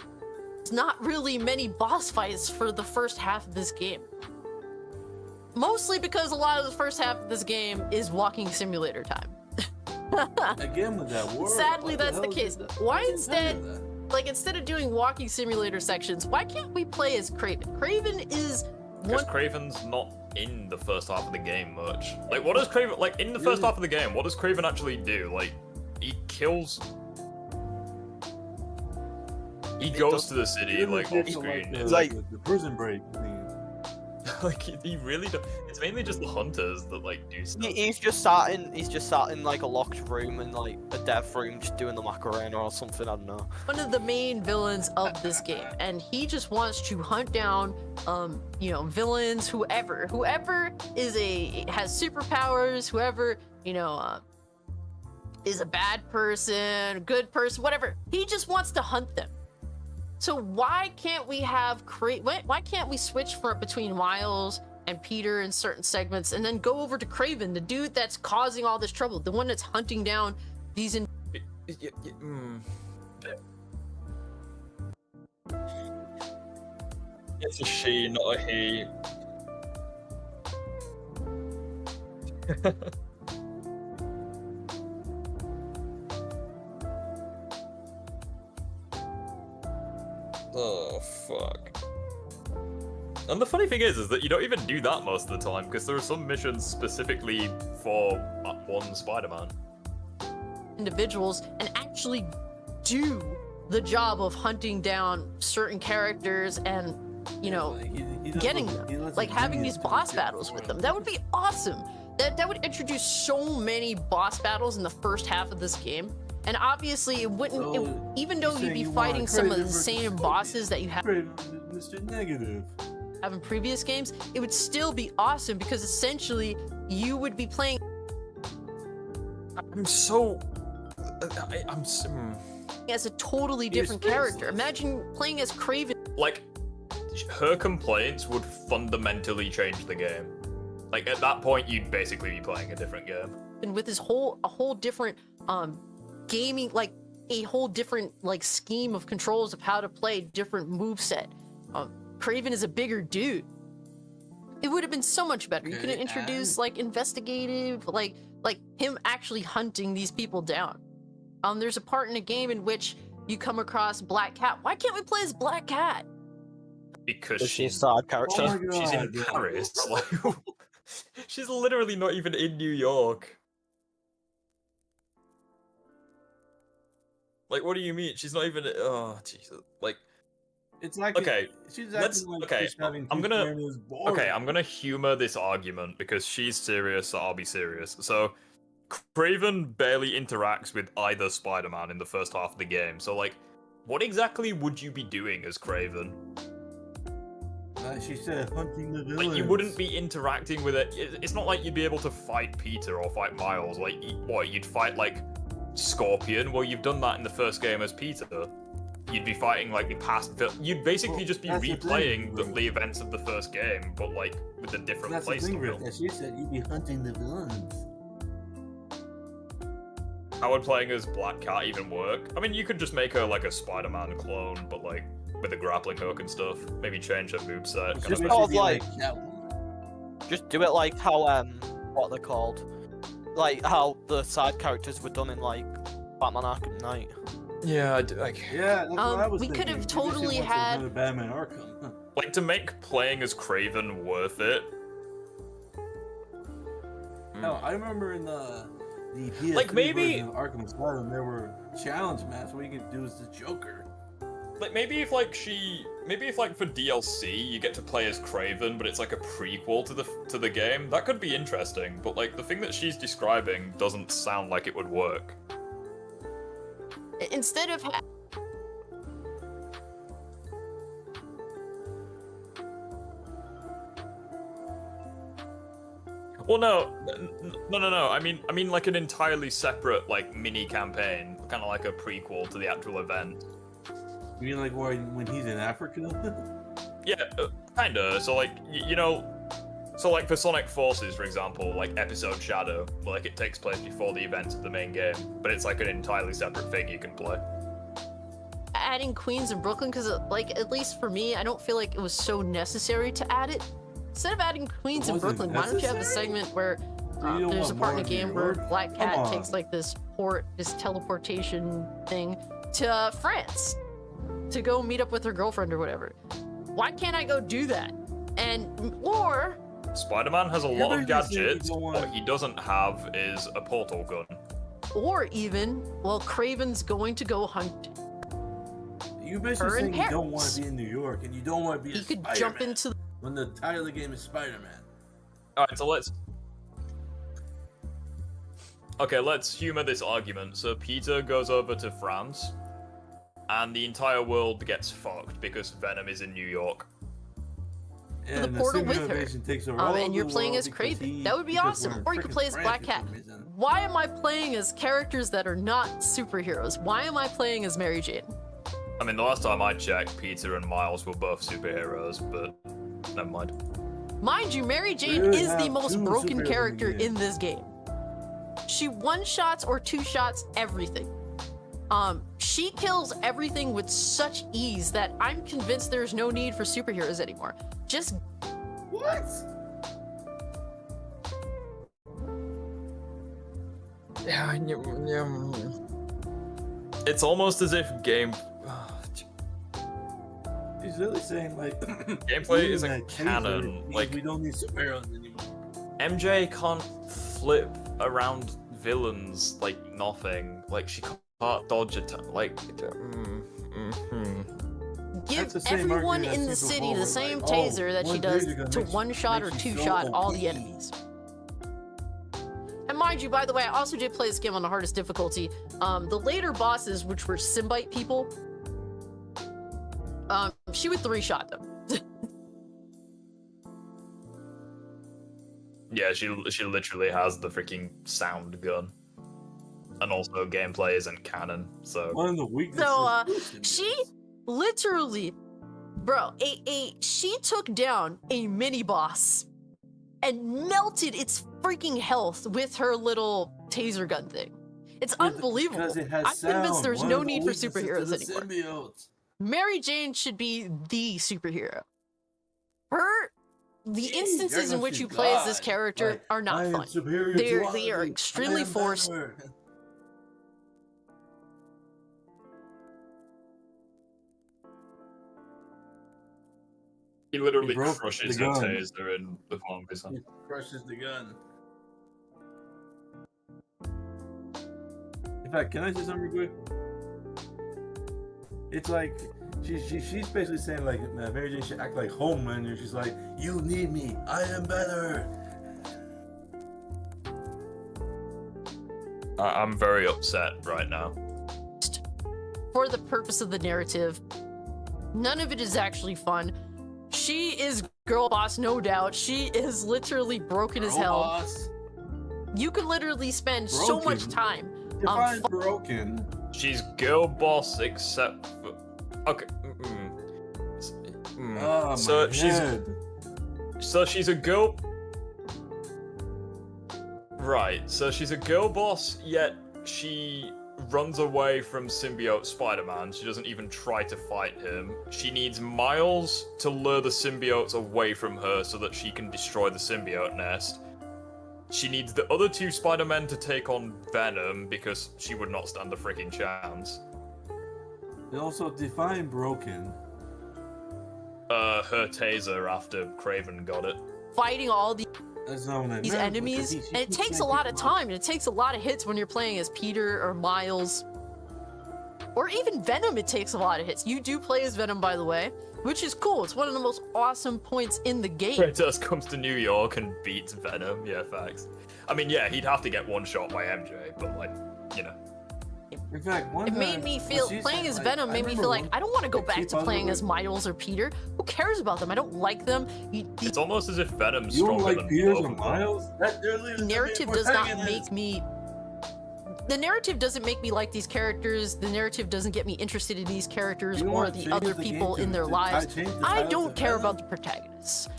not really many boss fights for the first half of this game. Mostly because a lot of the first half of this game is walking simulator time. Again with that word. Sadly, that's the case. Why instead, like, instead of doing walking simulator sections, why can't we play as Kraven? Kraven is Because Kraven's not in the first half of the game much. Like, what does Kraven, like, in the first half of the game, what does Kraven actually do? Like, he kills... He goes to the city, like, off screen. Like the prison break. Like, he really does. It's mainly just the hunters that, like, do stuff. He's just sat in like a locked room in like a dev room, just doing the Macarena or something. I don't know. one of the main villains of this game, and he just wants to hunt down, you know, villains, whoever is has superpowers, whoever, you know, is a bad person, good person, whatever. He just wants to hunt them. So why can't we have why can't we switch between Miles and Peter in certain segments, and then go over to Kraven, the dude that's causing all this trouble, the one that's hunting down these It's a she, not a he. Oh, fuck. And the funny thing is that you don't even do that most of the time, because there are some missions specifically for one Spider-Man. individuals and actually do the job of hunting down certain characters and, you know, getting them, like having these boss battles with them. That would be awesome. That would introduce so many boss battles in the first half of this game. And obviously, it wouldn't, even though you'd be fighting some of the same bosses that you have Mr. Negative. in previous games, it would still be awesome because essentially you would be playing. I'm so. As a totally different character. Imagine playing as Kraven. Like, her complaints would fundamentally change the game. Like, at that point, you'd basically be playing a different game. And with a whole different gaming, like a whole different like scheme of controls of how to play different moveset. Kraven is a bigger dude. It would have been so much better. You could have introduced like investigative, like him actually hunting these people down. There's a part in a game in which you come across Black Cat. Why can't we play as Black Cat? Because she's a side character. Oh my she's in Paris. Like, she's literally not even in New York. Like, what do you mean? She's not even. Oh, Jesus. Like, it's like okay. She's let's. acting like Okay, she's having I'm two gonna. cameras boring. Okay, I'm gonna humor this argument because she's serious, so I'll be serious. So, Craven barely interacts with either Spider-Man in the first half of the game. So, like, what exactly would you be doing as Craven? She said hunting the villains. Like, you wouldn't be interacting with it. It's not like you'd be able to fight Peter or fight Miles. Like, what, you'd fight, like, Scorpion? Well, you've done that in the first game as Peter. You'd be fighting, like, the past... You'd basically just be replaying the events of the first game, but, like, with a different playstyle. She said you'd be hunting the villains. How would playing as Black Cat even work? I mean, you could just make her, like, a Spider-Man clone, but, like, with a grappling hook and stuff. Maybe change her moveset. Just kind of like... Just do it like how, what they're called. Like, how the side characters were done in, like, Batman Arkham Knight. Yeah, I do, like... Yeah, that's what I was we thinking. could have Maybe she totally wants had... another Batman Arkham. Like, to make playing as Craven worth it... No, I remember in the PS3 like, maybe... version of Arkham Asylum, there were challenge maps where you could do as the Joker. Like, maybe if, like, maybe if, like, for DLC, you get to play as Craven, but it's, like, a prequel to the game, that could be interesting, but, like, the thing that she's describing doesn't sound like it would work. Instead of Well, no. I mean, like, an entirely separate, like, mini campaign, kind of like a prequel to the actual event. You mean like when he's in Africa? Yeah, kinda. So, like, you know, so, like, for Sonic Forces, for example, like, Episode Shadow, like, it takes place before the events of the main game, but it's, like, an entirely separate thing you can play. adding Queens and Brooklyn, because, like, at least for me, I don't feel like it was so necessary to add it. Instead of adding Queens and Brooklyn, why don't you have a segment where there's a part in the game where Black Cat takes, like, this teleportation thing to France to go meet up with her girlfriend or whatever. Why can't I go do that? Or Spider-Man has a lot of gadgets. What he doesn't have is a portal gun. Or even, well, Craven's going to go hunt. You basically saying you don't want to be in New York and you don't want to be. He could jump into when the title of the game is Spider-Man. All right, so let's humor this argument. So Peter goes over to France, and the entire world gets fucked because Venom is in New York. The portal with her. And you're playing as Craven. That would be awesome. Or you could play as Black Cat. Why am I playing as characters that are not superheroes? Why am I playing as Mary Jane? I mean, the last time I checked, Peter and Miles were both superheroes, but never mind. Mind you, Mary Jane is the most broken character in this game. She one-shots or two-shots everything. She kills everything with such ease that I'm convinced there's no need for superheroes anymore. Just... What? Yeah, it's almost as if He's really saying, like... gameplay isn't canon. Like, we don't need superheroes anymore. MJ can't flip around villains like nothing. Like, she can't dodge a Give everyone in the city the same taser that she does to one-shot or two-shot all the enemies. And mind you, by the way, I also did play this game on the hardest difficulty. The later bosses, which were Symbite people, she would three-shot them. Yeah, she literally has the freaking sound gun. And also gameplay isn't canon, so... One of the weaknesses... So, she literally... Bro, she took down a mini-boss and melted its freaking health with her little taser gun thing. It's unbelievable. I'm convinced there's no need for superheroes anymore. Mary Jane should be the superhero. Her the instances in which you play as this character are not fun. They are extremely forced. He literally broke crushes the her gun. taser in the form of his hand. He crushes the gun. In fact, can I say something real quick? It's like she's basically saying like Mary Jane should act like Homelander, and she's like, "You need me. I am better." I'm very upset right now. For the purpose of the narrative, none of it is actually fun. She is girl boss, no doubt. She is literally broken as hell. Boss. You could literally spend so much time. Define broken. She's girl boss except for... Okay. Oh, so my she's head. so she's a girl. Right. So she's a girl boss, yet she runs away from symbiote Spider-Man. She doesn't even try to fight him. She needs Miles to lure the symbiotes away from her so that she can destroy the symbiote nest. She needs the other two Spider-Men to take on Venom because she would not stand a freaking chance. They also define broken. Her taser after Craven got it. Fighting all these These enemies, and it takes a lot of time, and it takes a lot of hits when you're playing as Peter or Miles. Or even Venom, it takes a lot of hits. You do play as Venom, by the way, which is cool. It's one of the most awesome points in the game. Kratos comes to New York and beats Venom, yeah, facts. I mean, yeah, he'd have to get one shot by MJ, but like, you know. In fact, It made me feel, playing as Venom made me feel like, I don't want to go back to playing as Miles or Peter. Who cares about them? I don't like them. It's almost as if Venom's You don't stronger like than Peters both or of them. Miles? The narrative does not make me... The narrative doesn't make me like these characters. The narrative doesn't get me interested in these characters or the other people in their lives. I don't care about the protagonists.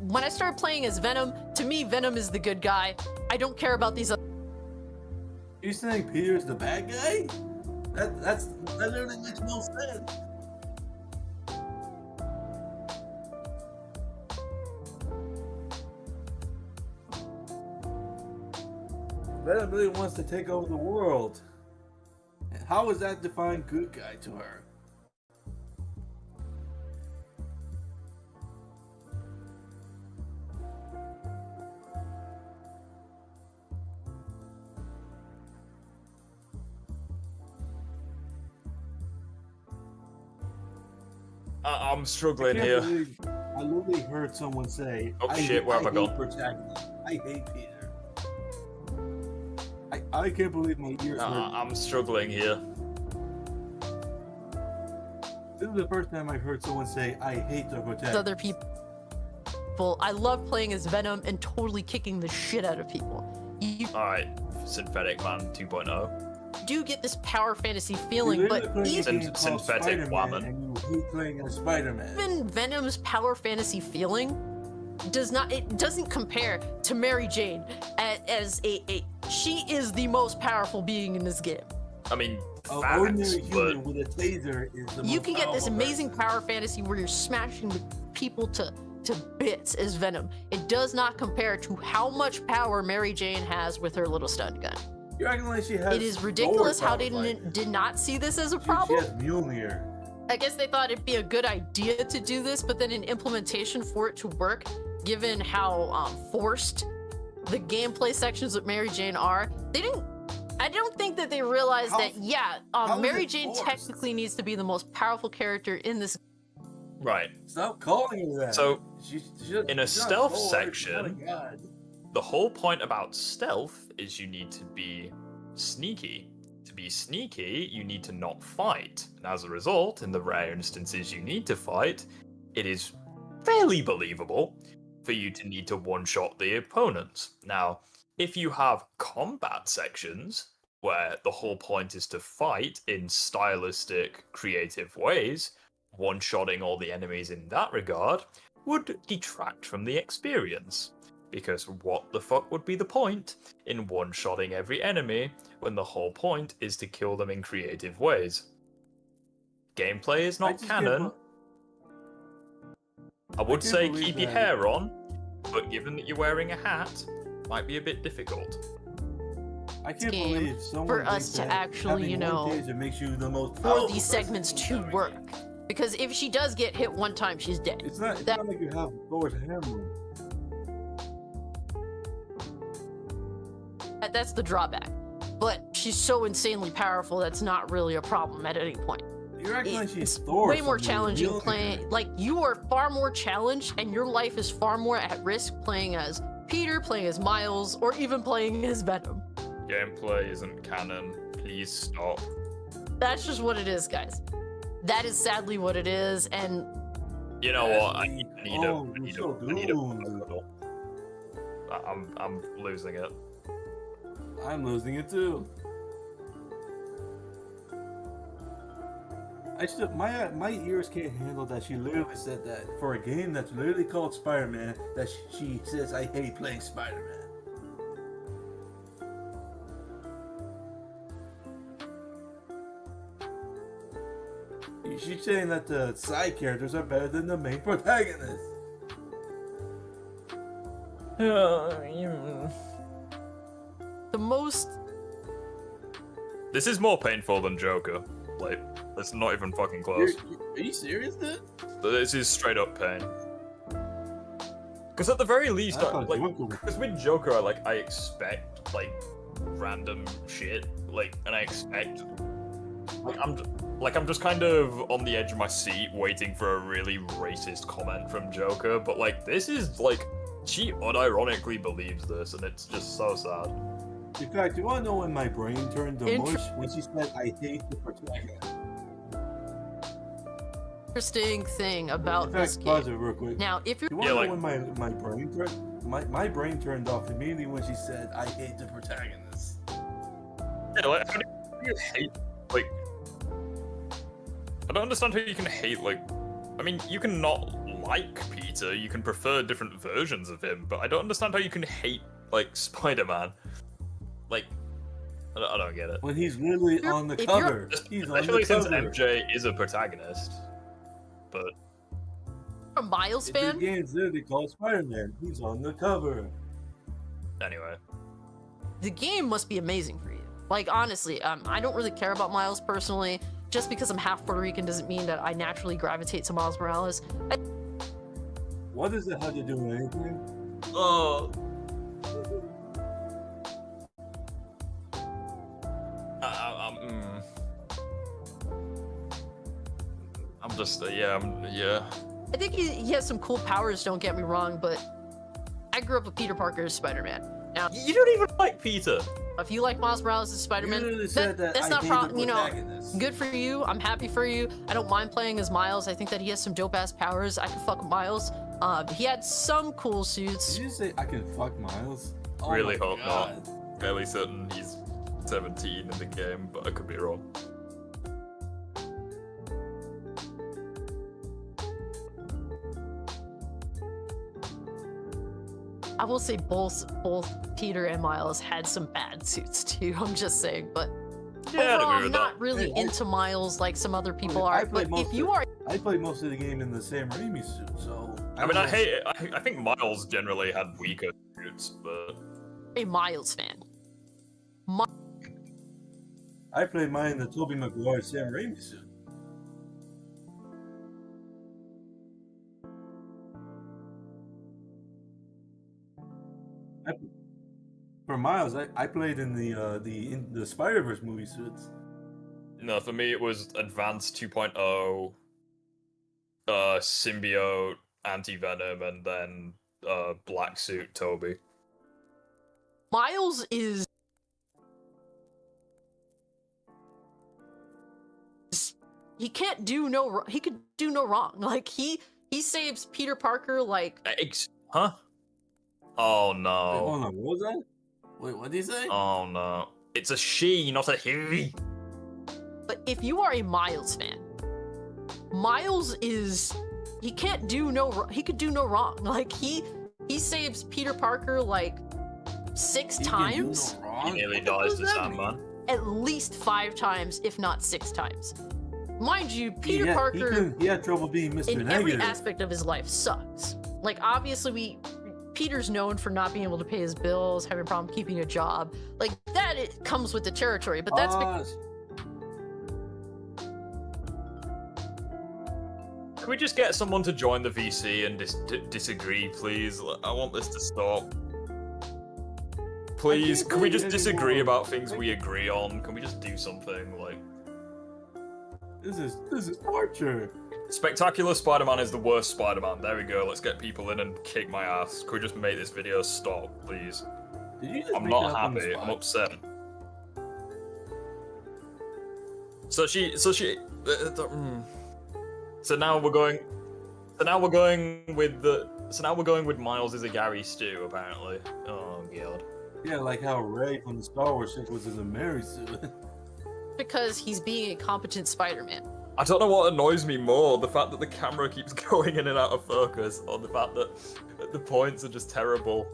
When I started playing as Venom, to me, Venom is the good guy. I don't care about these other... You saying Peter's the bad guy? That literally makes no sense. Venom really wants to take over the world. How is that defined good guy to her? I'm struggling here. I literally heard someone say, Oh shit, where have I gone? I hate Peter. I can't believe my ears hurt. I'm struggling here. This is the first time I've heard someone say, I hate the protagonist. other people. I love playing as Venom and totally kicking the shit out of people. You Alright, Synthetic Man 2.0. do get this power fantasy feeling, but even Synthetic Woman. And you hate playing as Spider-Man. Venom's power fantasy feeling doesn't compare to Mary Jane as she is the most powerful being in this game. I mean, An facts, ordinary but human with a taser is the You most can get this powerful amazing person. power fantasy where you're smashing the people to bits as Venom. It does not compare to how much power Mary Jane has with her little stun gun. You're acting like she has It is ridiculous how they like, did not see this as a she problem. has Mjolnir. I guess they thought it'd be a good idea to do this, but then in implementation for it to work, given how forced the gameplay sections of Mary Jane are, I don't think that they realized that, Mary Jane technically needs to be the most powerful character in this. right. Stop calling her that. So, She's in a she's not stealth Thor. section, Oh my God. the whole point about stealth is you need to be sneaky. To be sneaky, you need to not fight. And as a result, in the rare instances you need to fight, it is fairly believable for you to need to one-shot the opponents. Now, if you have combat sections, where the whole point is to fight in stylistic, creative ways, one-shotting all the enemies in that regard would detract from the experience. Because what the fuck would be the point in one-shotting every enemy when the whole point is to kill them in creative ways? Gameplay is not canon. I would say keep your hair on, but given that you're wearing a hat, might be a bit difficult. I can't game believe someone for thinks us to that actually, having one taser makes you the most for powerful these person segments in to every work. game. Because if she does get hit one time, she's dead. It's not like you have Thor's hammer. That's the drawback. But she's so insanely powerful that's not really a problem at any point. You're acting like she's It's Thor. way more from the challenging real playing. Like, you are far more challenged, and your life is far more at risk playing as Peter, playing as Miles, or even playing as Venom. Gameplay isn't canon. Please stop. That's just what it is, guys. That is sadly what it is, and You know what? I need Oh, a you're so hospital. I'm losing it. I'm losing it too. My ears can't handle that she literally said that for a game that's literally called Spider-Man, that she says I hate playing Spider-Man. She's saying that the side characters are better than the main protagonist. the most This is more painful than Joker. Like, it's not even fucking close. Are you serious, dude? This is straight up pain. Because at the very least, because with Joker, I expect like random shit, and I expect, I'm just kind of on the edge of my seat waiting for a really racist comment from Joker. But this is she unironically believes this, and it's just so sad. In fact, you want to know when my brain turned to mush? When she said, I hate the protagonist. interesting thing about this game. Pause it real quick. Now, if you're You want to know when my brain turned? My brain turned off immediately when she said, I hate the protagonist. Yeah, how do you hate, I don't understand how you can hate, I mean, you can not like Peter, you can prefer different versions of him, but I don't understand how you can hate, Spider-Man. I don't get it. When he's literally on the cover. He's on Especially the since cover. MJ is a protagonist. But a Miles fan, the game's literally called Spider-Man. He's on the cover. Anyway. the game must be amazing for you. Honestly, I don't really care about Miles personally. Just because I'm half Puerto Rican doesn't mean that I naturally gravitate to Miles Morales. What does that have to do with anything? Oh. I'm just, yeah. I think he has some cool powers, don't get me wrong, but I grew up with Peter Parker as Spider-Man. Now, you don't even like Peter. If you like Miles Morales as Spider-Man, that's not problem. Good for you. I'm happy for you. I don't mind playing as Miles. I think that he has some dope-ass powers. I can fuck with Miles. He had some cool suits. Did you say I can fuck Miles? Oh Really hope not. Fairly certain he's 17 in the game, but I could be wrong. I will say both Peter and Miles had some bad suits too. I'm just saying, but overall, I'm not really into Miles like some other people are. But if you are, I played most of the game in the Sam Raimi suit, so. I mean, I think Miles generally had weaker suits, but a Miles fan. I played mine in the Tobey Maguire Sam Raimi suit. For Miles, I played in the Spider-Verse movie suits. no, for me it was Advanced 2.0, Symbiote, Anti-Venom, and then Black Suit Toby. Miles is. He can't do no. He could do no wrong. He saves Peter Parker Huh? Oh no. Wait, hold on, what was that? Wait, what did he say? Oh no. It's a she, not a he. But if you are a Miles fan, Miles is. He can't do no. He could do no wrong. He saves Peter Parker 6 times. He nearly dies to Sandman. At least 5 times, if not 6 times. Mind you, Peter Parker. He had trouble being Mr. in Negative. every aspect of his life sucks. Obviously, Peter's known for not being able to pay his bills, having a problem keeping a job. Like, that it comes with the territory, but that's because... Can we just get someone to join the VC and disagree, please? I want this to stop. Please, can we just disagree about things we agree on? Can we just do something, like... This is torture. Spectacular Spider-Man is the worst Spider-Man. There we go, let's get people in and kick my ass. Can we just make this video stop, please? I'm not happy, I'm upset. So now we're going with Miles is a Gary Stew, apparently. Oh god. Yeah, like how Ray from the Star Wars ship was in the Mary suit. Because he's being a competent Spider-Man. I don't know what annoys me more, the fact that the camera keeps going in and out of focus, or the fact that the points are just terrible.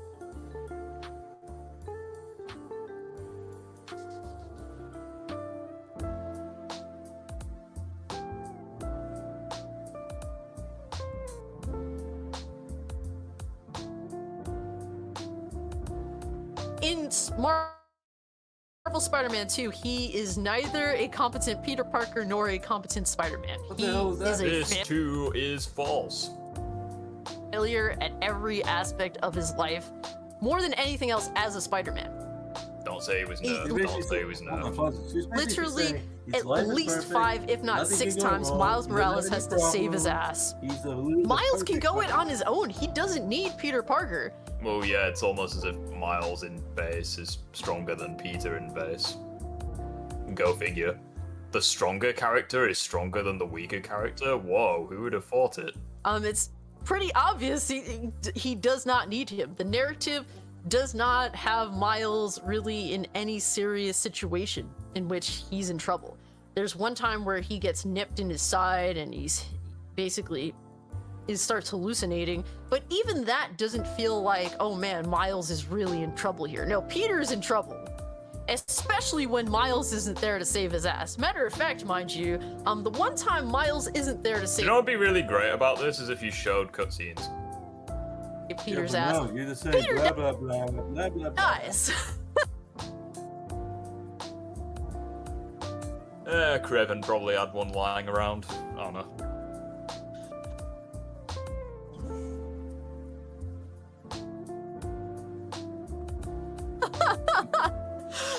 In Marvel Spider-Man 2, he is neither a competent Peter Parker nor a competent Spider-Man. He is This too is false. failure at every aspect of his life, more than anything else as a Spider-Man. Don't say he was nerf. Don't say he was nerf. Literally, at least 5, if not 6 times, Miles Morales has to save his ass. Miles can go it on his own. He doesn't need Peter Parker. Well, yeah, it's almost as if Miles in base is stronger than Peter in base. Go figure. The stronger character is stronger than the weaker character? Whoa, who would have thought it? It's pretty obvious he does not need him. The narrative does not have Miles really in any serious situation in which he's in trouble. There's one time where he gets nipped in his side and he's basically starts hallucinating, but even that doesn't feel like, oh man, Miles is really in trouble here. No, Peter's in trouble, especially when Miles isn't there to save his ass. Matter of fact, mind you, the one time Miles isn't there to save... You know what would be really great about this is if you showed cutscenes. Peter's Yeah, ass. no, you're just saying Peter blah blah blah blah blah. dies. Craven probably had one lying around. I don't know.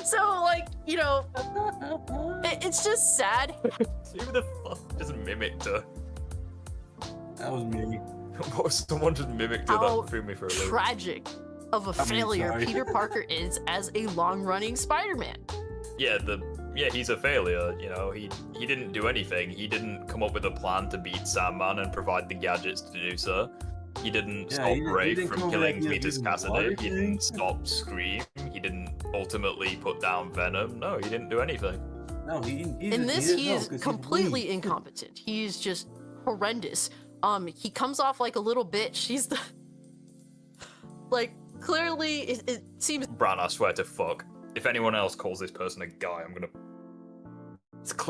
So, like, you know, it's just sad. Who the fuck just mimicked her? That was me. Someone just mimicked her. How That threw me for a loop. tragic of a failure sorry. Peter Parker is as a long-running Spider-Man. Yeah, he's a failure, you know, he didn't do anything. He didn't come up with a plan to beat Sandman and provide the gadgets to do so. He didn't stop Ray from killing Cletus Cassidy. He didn't stop Scream. He didn't ultimately put down Venom. No, he didn't do anything. No, In this, he is completely incompetent. He's just horrendous. He comes off like a little bitch. He's the... Like, clearly, it seems... Bran, I swear to fuck. If anyone else calls this person a guy, I'm gonna...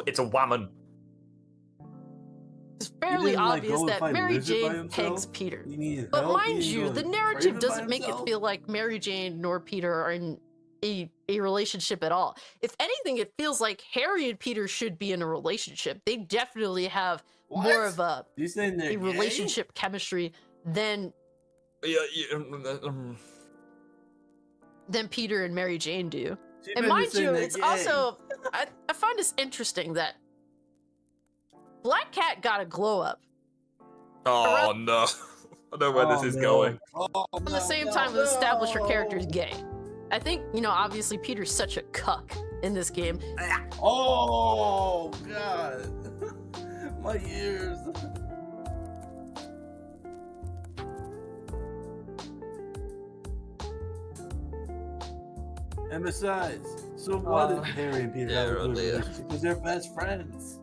It's a woman. It's fairly obvious that Mary Jane pegs Peter. But mind you, the narrative doesn't make it feel like Mary Jane nor Peter are in a relationship at all. If anything, it feels like Harry and Peter should be in a relationship. They definitely have more of a relationship chemistry than than Peter and Mary Jane do. And mind you, it's also I find this interesting that Black Cat got a glow up. Oh no. I know where this is going. At the same time, to establish her character is gay. I think, you know, obviously Peter's such a cuck in this game. Oh god. My ears. And besides, so what if Harry and Peter have a good relationship? Because they're best friends.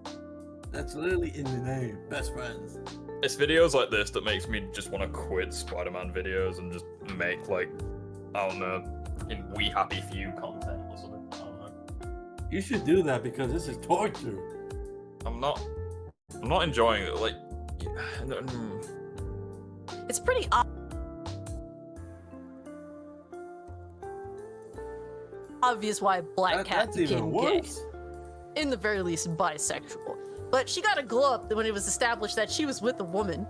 That's literally in the name, best friends. It's videos like this that makes me just want to quit Spider-Man videos and just make, like, I don't know, in We Happy Few content or something. I don't know. You should do that because this is torture. I'm not enjoying it. Like, it's pretty odd. obvious why Black Cat That's even became gay. worse. In the very least, bisexual. But she got a glow up when it was established that she was with a woman.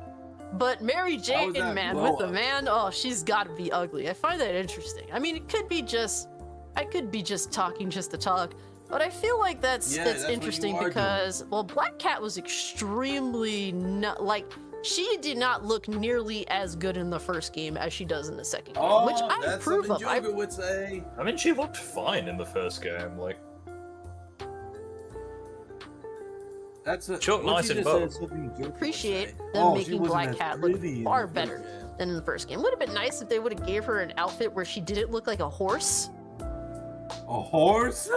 But Mary Jane, that man, glow with a up? man, oh, she's got to be ugly. I find that interesting. I mean, it could be just, I could be just talking just to talk, but I feel like that's Yeah, that's what you interesting are because, well, Black Cat was extremely not like. She did not look nearly as good in the first game as she does in the second game, which I that's approve something of. I Joker would say. I mean, she looked fine in the first game. Like, That's a, she looked what nice you in just said both. is something Joker would appreciate say. them Oh, she making wasn't Black as Cat look pretty in far the first better game. than in the first game. Would have been nice if they would have gave her an outfit where she didn't look like a horse. A horse?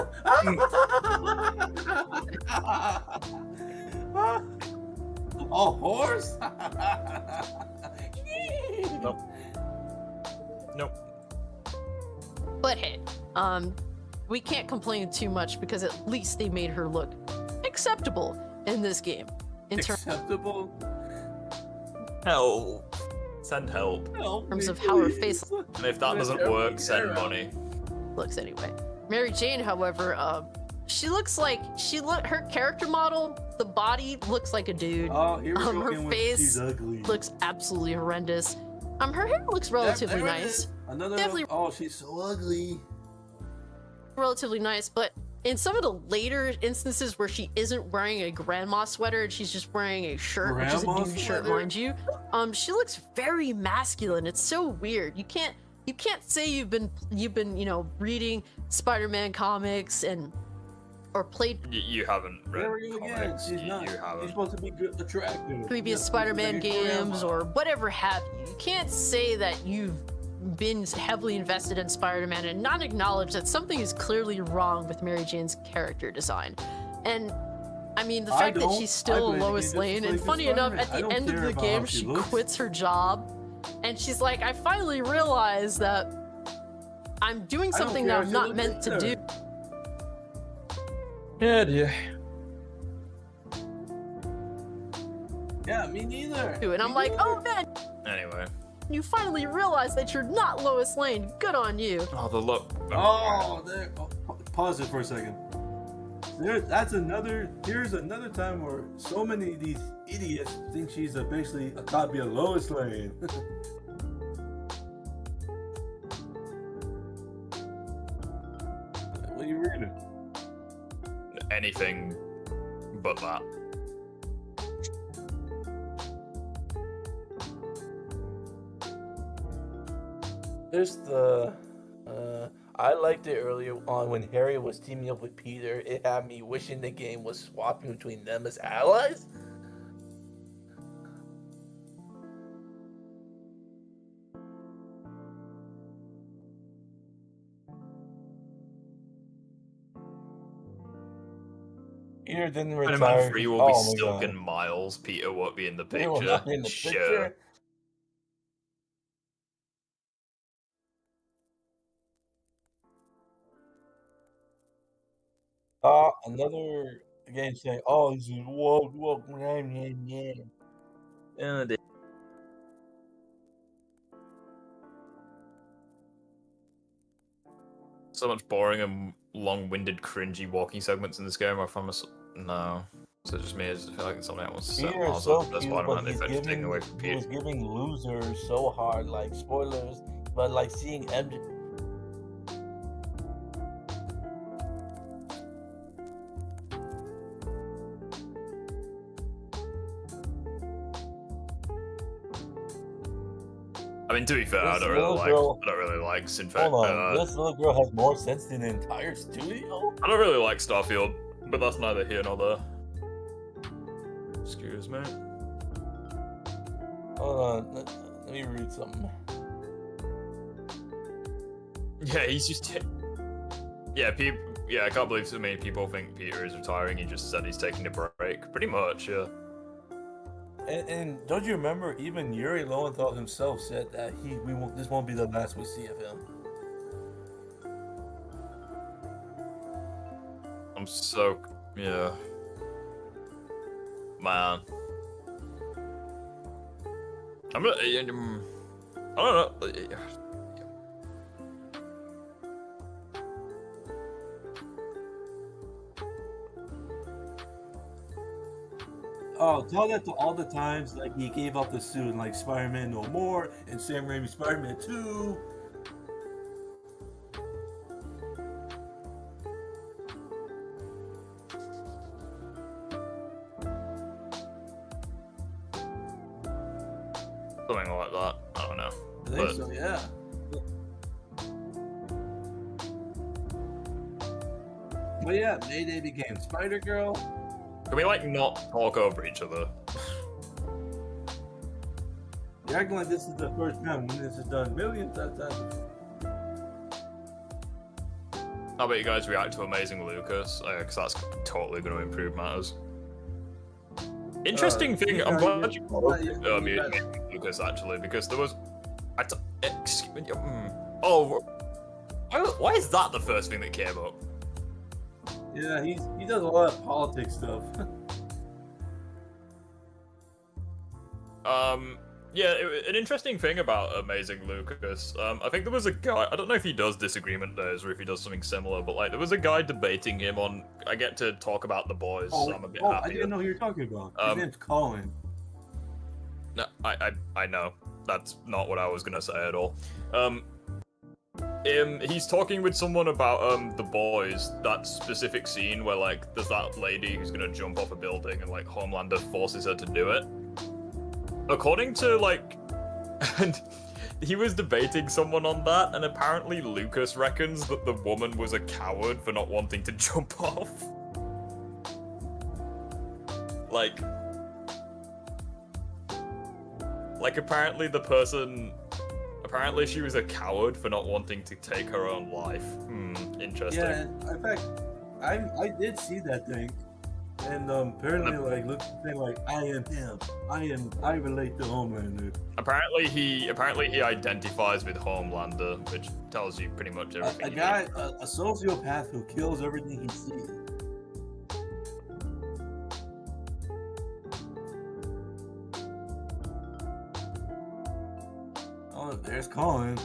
A horse? Nope. Nope. But hey, we can't complain too much because at least they made her look acceptable in this game. In Acceptable? Help. Send help. terms of how her face And if that doesn't work, send money. looks anyway. Mary Jane, however, she looks like her character model, the body looks like a dude. Oh, here we go Her again with face she's ugly. looks absolutely horrendous. Her hair looks relatively There it nice. is. Another. Definitely Oh, she's so ugly. relatively nice, but in some of the later instances where she isn't wearing a grandma sweater and she's just wearing a shirt, which is a Grandma dude shirt, sweater? mind you, she looks very masculine. It's so weird. You can't say you've been reading Spider-Man comics or played You haven't read There we go again. comics. She's not. You She's haven't. supposed to be good, attractive. previous Yeah, Spider-Man like a games grandma. or whatever have you. You can't say that you've been heavily invested in Spider-Man and not acknowledge that something is clearly wrong with Mary Jane's character design. And I mean, the I fact that don't. she's I still play the Lois game Lane, just and like funny the enough, Spider-Man. at I the don't end of care the about game, how she she looks. quits her job, and she's like, I finally realized that I'm doing I don't something care that if I'm she not looks meant to either. do. Yeah, dear. Yeah, me neither. And I'm like, oh man, Anyway. you finally realized that you're not Lois Lane. Good on you. Oh, the look. Oh, there. Oh, pause it for a second. Here's another time where so many of these idiots think she's basically a copy of Lois Lane. What are you reading? Anything but that. There's the. I liked it earlier on when Harry was teaming up with Peter. It had me wishing the game was swapping between them as allies. Peter didn't Spider-Man retire. 3 will be Oh my stuck God. in Miles. Peter won't be in the Peter will picture. not be in the Sure. picture. Another game saying, "Oh, this is woke, yeah." So much boring and long-winded, cringy walking segments in this game. I find myself no. So just me. I just feel like something else wants to set Peter is Miles so up. That's cute, Spider-Man. but They he's finish taking away from he was Peter. giving losers so hard, like spoilers, but like seeing MJ. I mean, to be fair, I This don't really little like. girl- I don't really like Sinfect. Hold on, this little girl has more sense than the entire studio. I don't really like Starfield, but that's neither here nor there. Excuse me. Hold on, let me read something. Yeah, he's just. Yeah, people. Yeah, I can't believe so many people think Peter is retiring. He just said he's taking a break. Pretty much, yeah. And don't you remember? Even Yuri Lowenthal himself said that this won't be the last we see of him. I'm so. Yeah. Man. I'm gonna. I don't know. Oh, tell that to all the times like he gave up the suit in like Spider-Man No More and Sam Raimi's Spider-Man 2. Something like that. I don't know. I think so, yeah. But yeah, Mayday became Spider-Girl. Can we like not talk over each other? You're acting like this is the first time when this is done millions of times. How about you guys react to Amazing Lucas? Because that's totally going to improve matters. Interesting thing. I'm glad you brought up Amazing Lucas actually, because there was. Excuse me. Oh, why is that the first thing that came up? Yeah, he does a lot of politics stuff. Yeah, an interesting thing about Amazing Lucas, I think there was a guy, I don't know if he does Disagreement Days or if he does something similar, but like there was a guy debating him on, I get to talk about the boys, so I'm a bit happier. I didn't know who you're talking about. His name's Colin. No, I know. That's not what I was gonna say at all. He's talking with someone about the boys, that specific scene where like there's that lady who's gonna jump off a building and like Homelander forces her to do it. According to like, and he was debating someone on that, and apparently Lucas reckons that the woman was a coward for not wanting to jump off. Like apparently the person, apparently she was a coward for not wanting to take her own life. Interesting. Yeah, in fact, I did see that thing, and apparently like Luke's saying like I am him, I relate to Homelander. Apparently he identifies with Homelander, which tells you pretty much everything. A sociopath who kills everything he sees. Oh, there's Colin.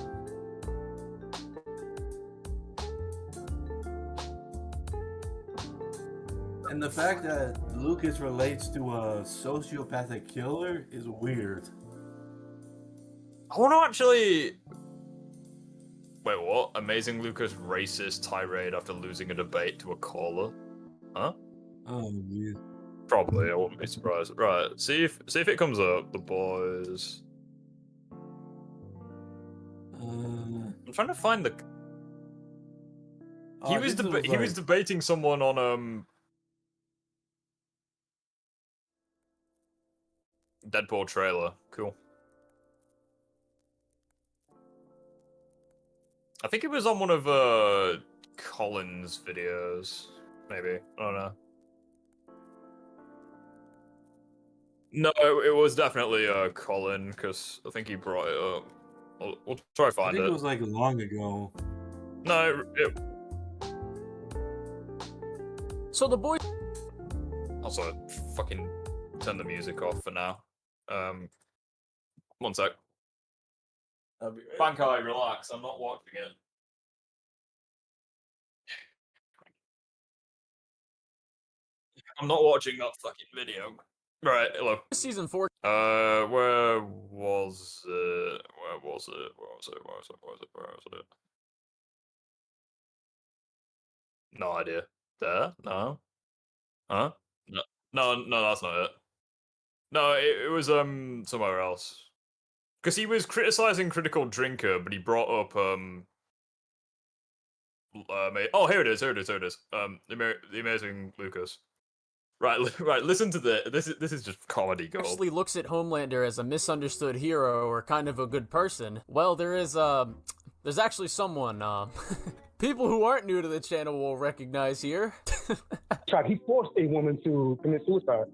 And the fact that Lucas relates to a sociopathic killer is weird. I want to actually... Wait, what? Amazing Lucas racist tirade after losing a debate to a caller? Huh? Oh, yeah. Probably, I wouldn't be surprised. Right, see if it comes up. The boys... I'm trying to find the... He was debating someone on, Deadpool trailer. Cool. I think it was on one of Colin's videos. Maybe. I don't know. No, it was definitely Colin, because I think he brought it up. We'll try to find it. I think it was like long ago. No, So the boy. Also, fucking turn the music off for now. One sec. Bankai, relax. I'm not watching it. I'm not watching that fucking video. Right, hello. Season 4. Where was it? No idea. There? No. Huh? No, that's not it. No, it was somewhere else. Because he was criticizing Critical Drinker, but he brought up oh, here it is. The Amazing Lucas. Right. Listen to this. This is just comedy gold. Actually looks at Homelander as a misunderstood hero or kind of a good person. Well, there's actually someone people who aren't new to the channel will recognize here. He forced a woman to commit suicide.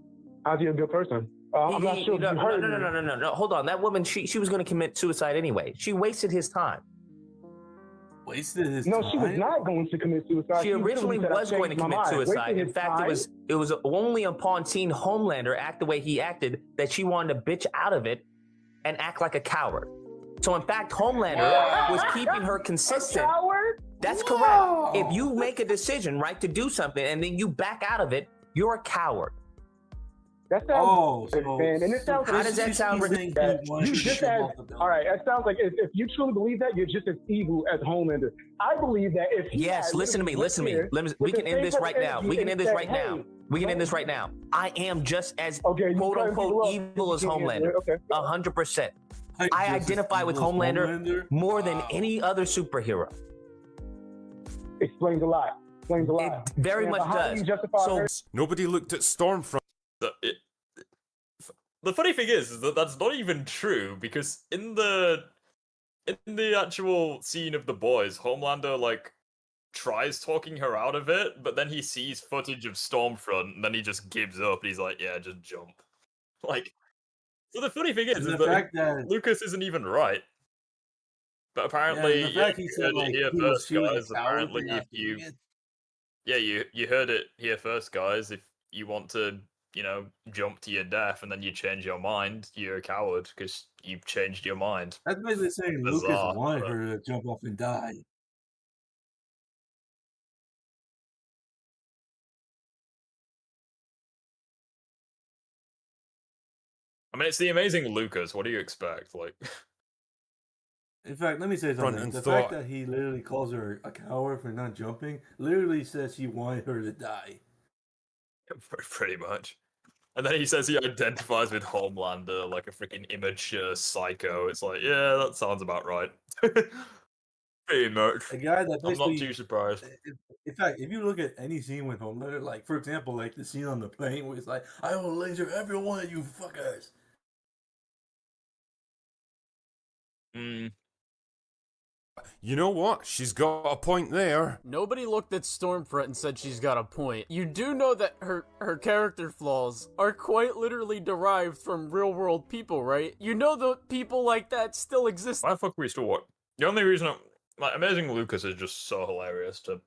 How's he a good person? I'm not sure. No. Hold on. That woman, she was going to commit suicide anyway. She wasted his time. Wasted his time? No, she was not going to commit suicide. She originally was going to commit suicide. In fact, it was only upon seeing Homelander act the way he acted that she wanted to bitch out of it and act like a coward. So in fact, Homelander was keeping her consistent. A coward? That's correct. If you make a decision, right, to do something and then you back out of it, you're a coward. That sounds Oh, good, so man. And it sounds How does that sound saying that he wanted you to just jump as off the building? all right. It sounds like if you truly believe that, you're just as evil as Homelander. I believe that if he Yes, had listen to me, listen to me. We can end this right now. We can end this right now. We can end this right now. I am just as quote unquote evil as Homelander. 100%. I identify with Homelander more than any other superhero. Explains a lot. Explains a lot. It very much does. So nobody looked at Stormfront. The funny thing is that that's not even true, because in the actual scene of the boys, Homelander like tries talking her out of it, but then he sees footage of Stormfront and then he just gives up and he's like, yeah, just jump. Like, so the funny thing is the that fact that Lucas isn't even right. But apparently, the fact he you said, heard like, it here he was first, feeling guys. a coward Apparently, for not if you, doing it. yeah, you heard it here first, guys. If you want to, jump to your death and then you change your mind, you're a coward because you've changed your mind. That's basically saying Lucas Bizarre, wanted but- her to jump off and die. I mean, it's the amazing Lucas. What do you expect? Like, In fact, let me say Front something. and The thought. fact that he literally calls her a coward for not jumping literally says he wanted her to die. pretty much. And then he says he identifies with Homelander like a freaking immature psycho. It's like, yeah, that sounds about right. Pretty much. A guy that I'm not basically, too surprised. in fact, if you look at any scene with Homelander, like for example, like the scene on the plane where he's like, "I will laser every one of you fuckers." You know what? She's got a point there. Nobody looked at Stormfront and said she's got a point. You do know that her character flaws are quite literally derived from real-world people, right? You know that people like that still exist. Why the fuck are we still watching? The only reason Amazing Lucas is just so hilarious to.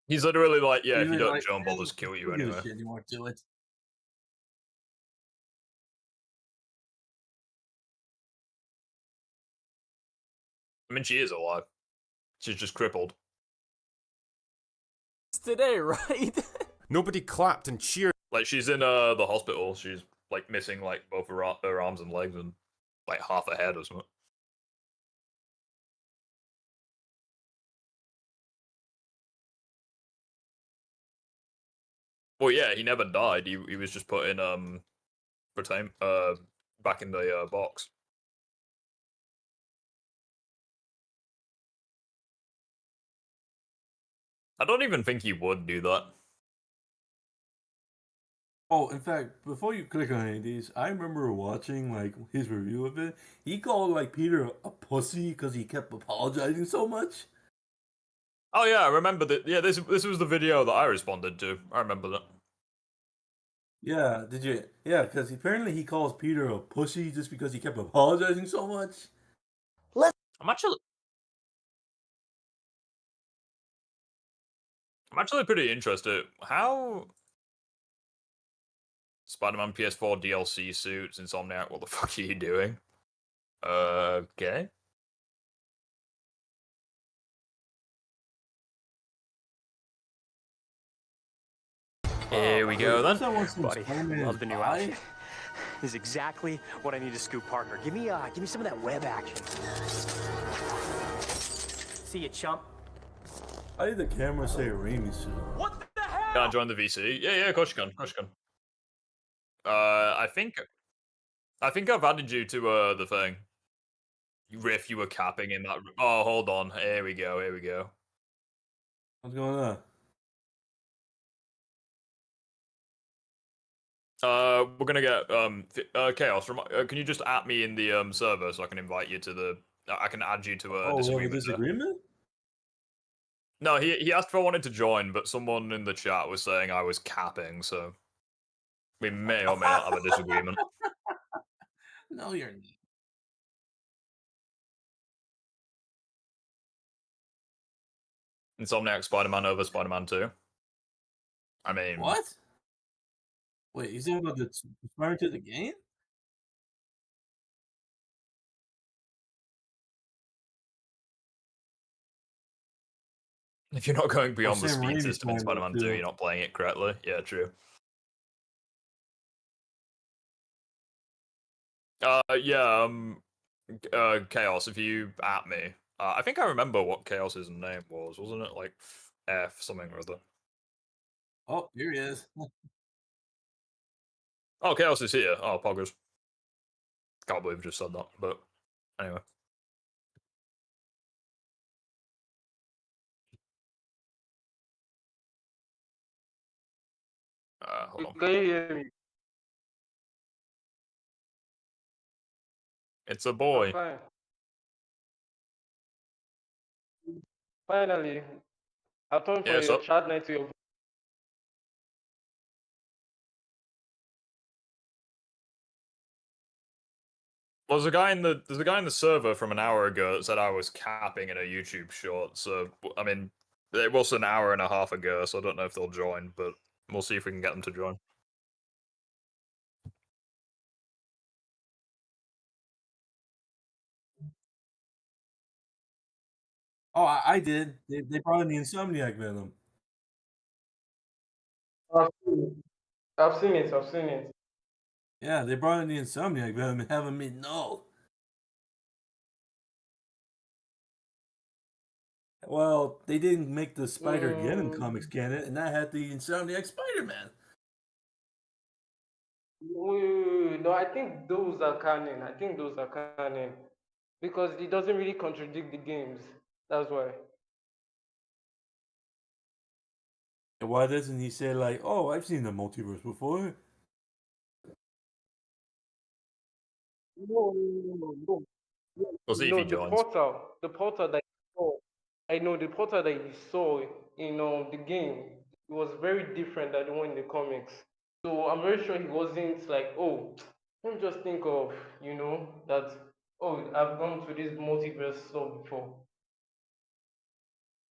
He's literally like, yeah, if you He's don't like, jump, I'll just kill you Who gives a anyway. shit anymore? Do it. I mean, she is alive. She's just crippled. Today, right? Nobody clapped and cheered. Like, she's in the hospital. She's like missing like both her arms and legs and like half a head or something. Well, yeah, he never died. He was just put in back in the box. I don't even think he would do that. Oh, in fact, before you click on any of these, I remember watching like his review of it. He called like Peter a pussy because he kept apologizing so much. Oh yeah, I remember that. Yeah, this was the video that I responded to. I remember that. Yeah, did you? Yeah, because apparently he calls Peter a pussy just because he kept apologizing so much. I'm actually pretty interested. How Spider-Man PS4 DLC suits, Insomniac, what the fuck are you doing? Okay. Here we go then. Buddy, love the new outfit. This is exactly what I need to scoop Parker. Give me some of that web action. See you, chump. How did the camera say Raimi suit? What the hell? Can I join the VC? Yeah, of course you can. Of course you can. I think I've added you to the thing. Riff, you were capping in that. Oh, hold on. Here we go. Here we go. What's going on? We're gonna get Chaos. Can you just at me in the server so I can invite you to the? I can add you to a disagreement. Disagreement? No, he asked if I wanted to join, but someone in the chat was saying I was capping, so we may or may not have a disagreement. No, you're not. Insomniac Spider-Man over Spider-Man 2. I mean, What? Wait, you talking about the Spider to the game? If you're not going beyond the Sam speed Raimi's system in playing that Spider-Man 2, too. you're not playing it correctly. Yeah, true. Yeah, Chaos, if you at me. I think I remember what Chaos's name was, wasn't it? Like, F something or other. Oh, here he is. Oh, Chaos is here. Oh, poggers. Can't believe I just said that, but anyway. Hold on. Can you hear me? It's a boy. Fine. Finally, I turned Yeah, from your so chat night to your. there's a guy in the server from an hour ago that said I was capping in a YouTube short. So I mean, it was an hour and a half ago, so I don't know if they'll join, but we'll see if we can get them to join. Oh, I did. They brought in the Insomniac Venom. I've seen it. I've seen it. I've seen it. Yeah, they brought in the Insomniac Venom and have him made null. Well, they didn't make the Spider-Geddon comics canon, and that had the Insomniac Spider-Man. Wait. No, I think those are canon. I think those are canon because it doesn't really contradict the games. That's why. And why doesn't he say like, "Oh, I've seen the multiverse before"? No. We'll see if No, he joins. the portal that he saw, I know the portal that he saw in the game, it was very different than the one in the comics. So I'm very sure he wasn't like, oh, don't just think of, that, oh, I've gone to this multiverse stuff before.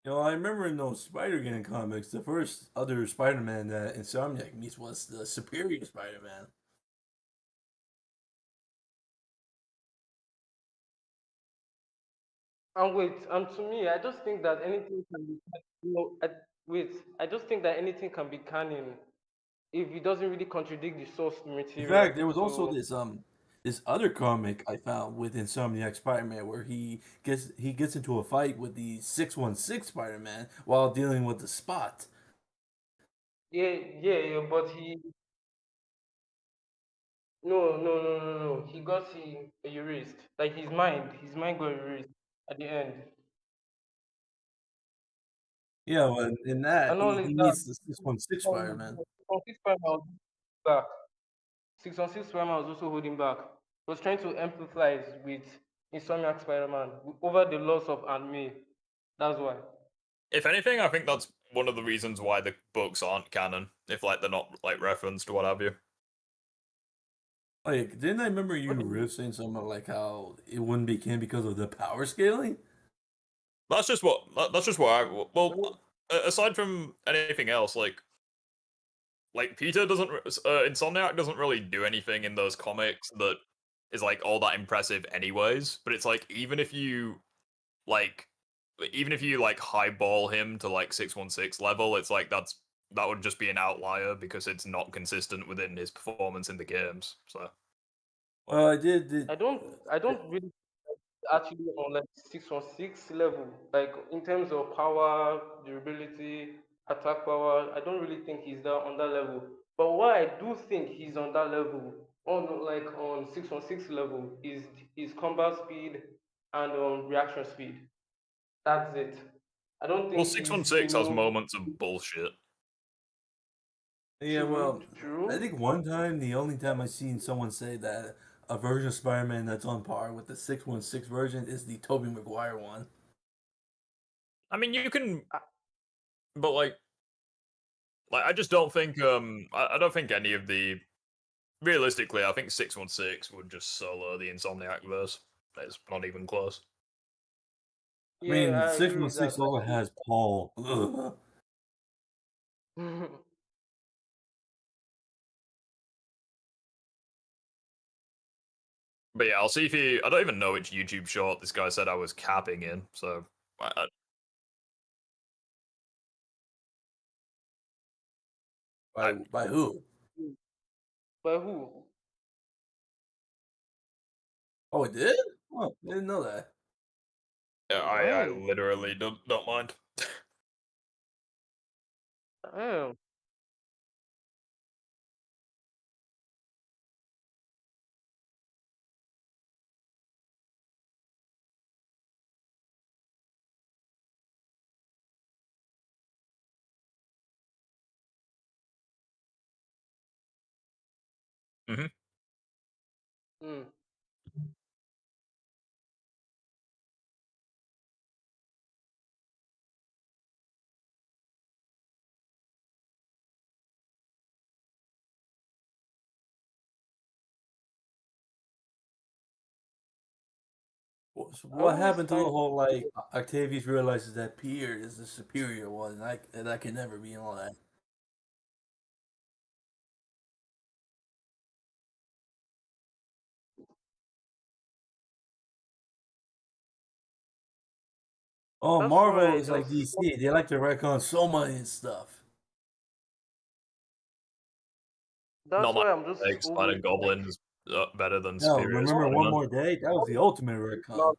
You know, I remember in those Spider-Geddon comics, the first other Spider-Man that Insomniac meets was the Superior Spider-Man. And wait, and to me, I just think that anything can be, I just think that anything can be canon if it doesn't really contradict the source In material. fact, there was also So this other comic I found with Insomniac Spider-Man where he gets into a fight with the 616 Spider-Man while dealing with the Spot. yeah, but he no. He got erased. Like his mind got erased at the end. Yeah, well, in that And not he only that, meets the 616 Spider-Man. 616 Prime was back. 616 Prime was also holding back. He was trying to empathize with Insomniac Spider-Man over the loss of Aunt May. That's why. If anything, I think that's one of the reasons why the books aren't canon. If like they're not like referenced or what have you. Like, didn't I remember you Riff saying something like how it wouldn't be canon because of the power scaling? That's just what I well. Aside from anything else, like Peter doesn't Insomniac doesn't really do anything in those comics that is like all that impressive anyways, but it's like like even if you like highball him to like 616 level, it's like that would just be an outlier because it's not consistent within his performance in the games. So Well, I did. I don't really actually on like 616 level. Like in terms of power, durability, attack power, I don't really think he's on that level. But what I do think he's on that level, on 616 level, is his combat speed and reaction speed. That's it. I don't well, think he's 616 has moments of bullshit. Yeah, well, I think one time, the only time I've seen someone say that a version of Spider-Man that's on par with the 616 version is the Tobey Maguire one. I mean, you can, but like I just don't think I don't think any of the realistically, I think 616 would just solo the Insomniac verse. It's not even close. I mean, I agree with 616 that. also has Paul. Ugh. But yeah, I'll see if he. I don't even know which YouTube short this guy said I was capping in. So By who? By who? Oh, it did? Oh, I didn't know that. Yeah, I When? literally don't mind. Damn. Mm-hmm. Hmm. I What always happened to the find whole like Octavius realizes that Peter is the superior one, and I can never be all that. Oh, that's why Marvel I is like just DC. They like to retcon so much stuff. that's Not my why I'm just like always Spider like Goblin is better than No, Superior remember One Spider-Man. More Day? That was the ultimate retcon.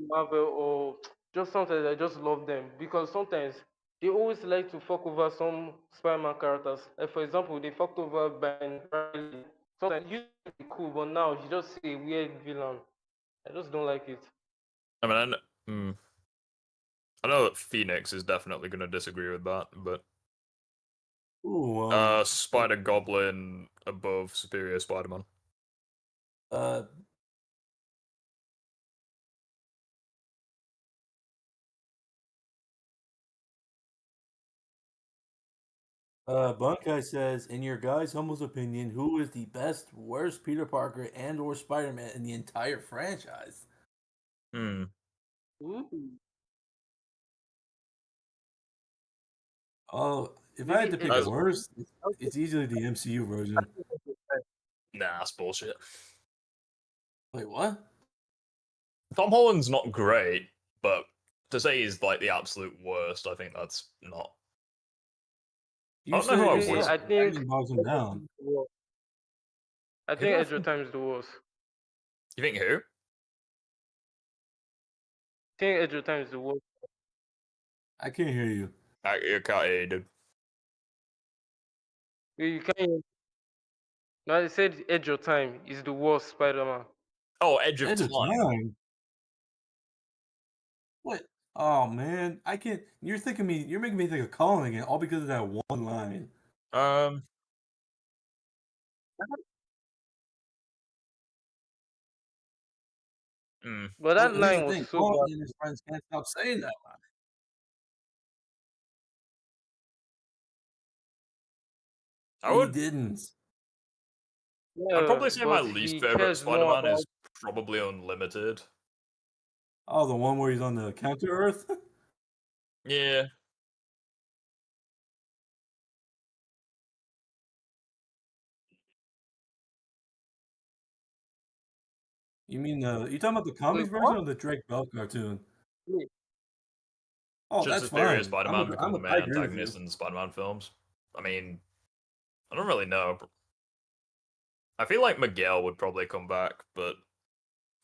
Marvel or just sometimes I just love them because sometimes they always like to fuck over some Spider-Man characters. Like for example, they fucked over Ben Riley. Sometimes he used to be cool, but now he's just a weird villain. I just don't like it. I mean, I know that Phoenix is definitely going to disagree with that, but Ooh, Spider Goblin above Superior Spider-Man. uh, Bunkai says, in your guys' humble opinion, who is the best, worst Peter Parker and/or Spider-Man in the entire franchise? Hmm. Ooh. Oh, if I had Maybe to pick As- worst, it's easily the MCU version. Nah, that's bullshit. Wait, what? Tom Holland's not great, but to say he's like the absolute worst, I think that's not. I You don't know who I said Me, would. I think Spider-Man bogs him down. I If think I, Edge of Time is the worst. You think who? I think Edge of Time is the worst. I can't hear you. I can't hear you, dude. You can't. No, I said Edge of Time is the worst Spider-Man. Oh, Edge of Edge of Time. Time. What? Oh man, I can't. You're thinking me. You're making me think of Colin again, all because of that one line. Um. Hmm. But Well, that here's the line was thing: so Colin bad. and his friends can't stop saying that line. I He would. didn't. I'd Yeah, probably say my but least he favorite cares more Spider-Man about. is probably Unlimited. Oh, the one where he's on the counter Earth. Yeah. You mean you talking about the Wait, comics version what? or the Drake Bell cartoon? Wait, Oh, Should that's Superior fine. Spider-Man become the main I agree with you. antagonist in the Spider-Man films? I mean, I don't really know. I feel like Miguel would probably come back, but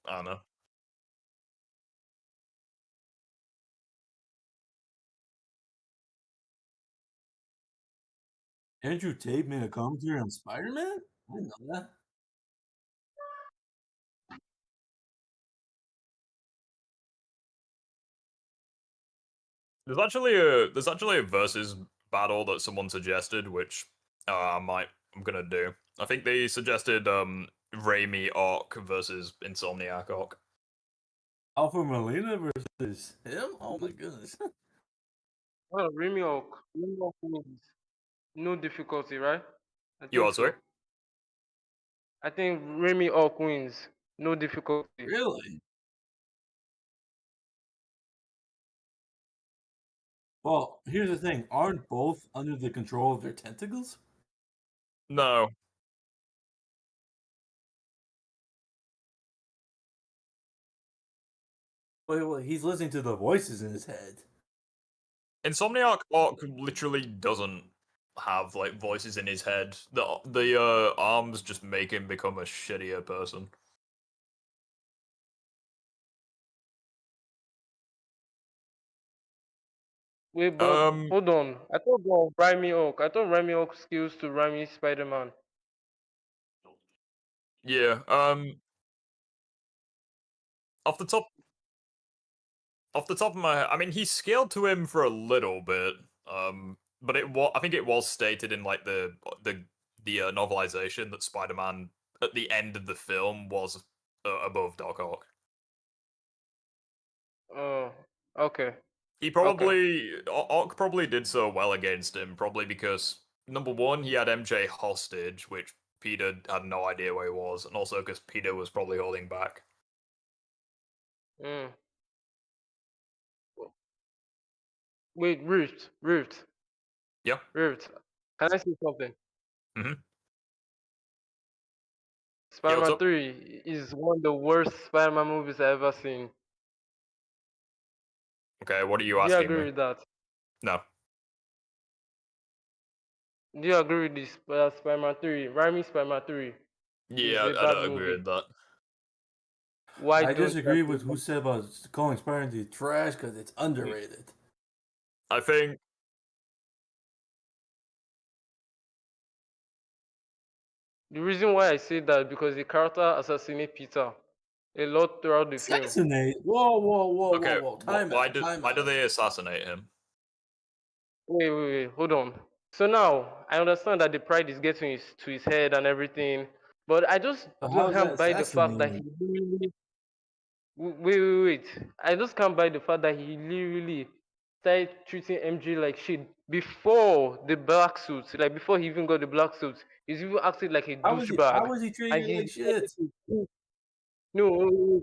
I don't know. Andrew Tate made a commentary on Spider-Man. I didn't know that. There's actually a versus battle that someone suggested, which I'm gonna do. I think they suggested Raimi Arc versus Insomniac Arc. Alpha Molina versus him. Oh my goodness. well, Remy Hawk wins. No difficulty, right? I You think are sorry? so. I think Remy Hawk wins. No difficulty. Really? Well, here's the thing: aren't both under the control of their tentacles? No. Wait, he's listening to the voices in his head. Insomniac Arc literally doesn't have like voices in his head. The arms just make him become a shittier person. Wait, but hold on. I thought Remy Oak. I thought Remy Oak skills to Remy Spider-Man. Yeah. Off the top of my head, I mean, he scaled to him for a little bit. But I think it was stated in like the novelization that Spider-Man at the end of the film was above Doc Ock. Oh, okay. Ock probably did so well against him, probably because number one, he had MJ hostage, which Peter had no idea where he was, and also because Peter was probably holding back. Mm. Wait, Rift. Yeah. Rift. Can I say something? Mm-hmm. Spider-Man 3 is one of the worst Spider-Man movies I've ever seen. Okay, what are you Do you asking agree me? with that? No. Do you agree with this Spider-Man 3? Raimi Spider-Man 3 is Yeah, a I bad don't agree movie. with that. Why I don't disagree you with who said about calling Spider-Man trash because it's underrated. I think The reason why I say that because the character assassinated Peter a lot throughout the film. Assassinate? Whoa! Okay, Time why out. do they assassinate him? Wait, hold on. So now I understand that the pride is getting to his head and everything, but I just So how is that can't buy the fact that he assassinating? really. Wait. I just can't buy the fact that he literally started treating MJ like shit before the black suit. Like before he even got the black suit, he's even acting like a How douchebag. was he treating And you he like shit? no,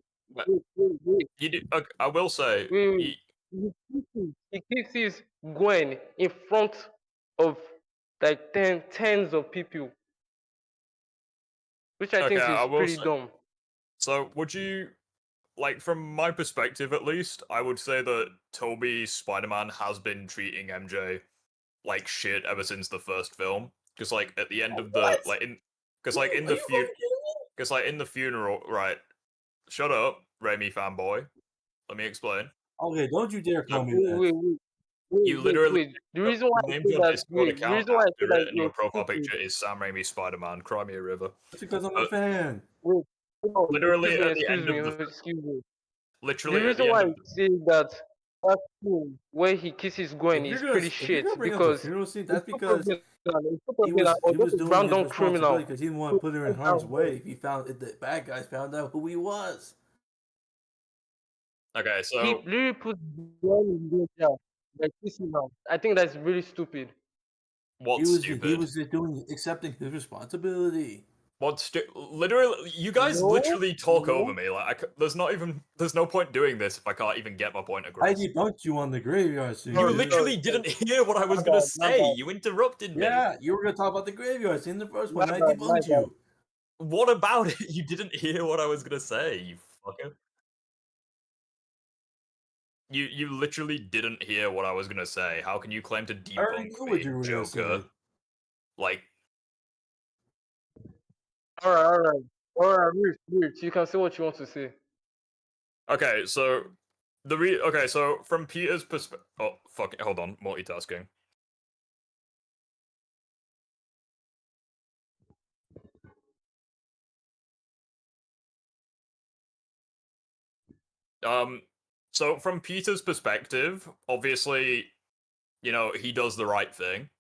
wait. You do, okay, I will say. Wait. He kisses Gwen in front of like tens of people, which I Okay, think I is will pretty say. dumb. So, would you like, from my perspective at least, I would say that Toby's Spider-Man has been treating MJ like shit ever since the first film. Because like at the end of the because like in the funeral, right? Shut up, Raimi fanboy. Let me explain. Okay, don't you dare call me that. You literally The reason why I named say your that, Discord the account reason why I say after that it, and your profile stupid. picture is Sam Raimi Spider-Man. Cry me a river. That's because I'm a fan. Wait, no, Literally at the excuse end me, of the excuse me. The literally at reason the end why of I say that scene where he kisses Gwen is pretty If you're shit gonna bring up the because funeral scene, it's that's because he he was doing brown his down responsibility criminal. because he didn't want to put her in harm's way if the bad guys found out who he was. Okay, He so literally put Gwen in danger by kissing her. I think that's really stupid. what's stupid? He was just accepting his responsibility. Literally, you guys literally talk over me. Like, there's no point doing this if I can't even get my point I across. debunked you on the graveyard scene. You literally didn't hear what I was gonna say. You interrupted me. Yeah, you were gonna talk about the graveyard scene, the first one. I debunked you. What about it? You didn't hear what I was gonna say, you fucker. You literally didn't hear what I was gonna say. How can you claim to I already debunk knew me, what you were gonna Joker? say. Like, All right, Rich, you can say what you want to say. okay, so so from Peter's perspective. Oh, fuck it. Hold on, multitasking. So from Peter's perspective, obviously, he does the right thing.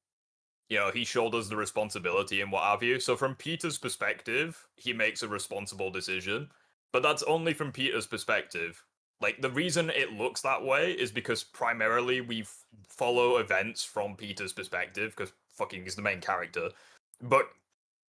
He shoulders the responsibility and what have you. So from Peter's perspective, he makes a responsible decision. But that's only from Peter's perspective. Like, the reason it looks that way is because primarily we follow events from Peter's perspective, because fucking he's the main character. But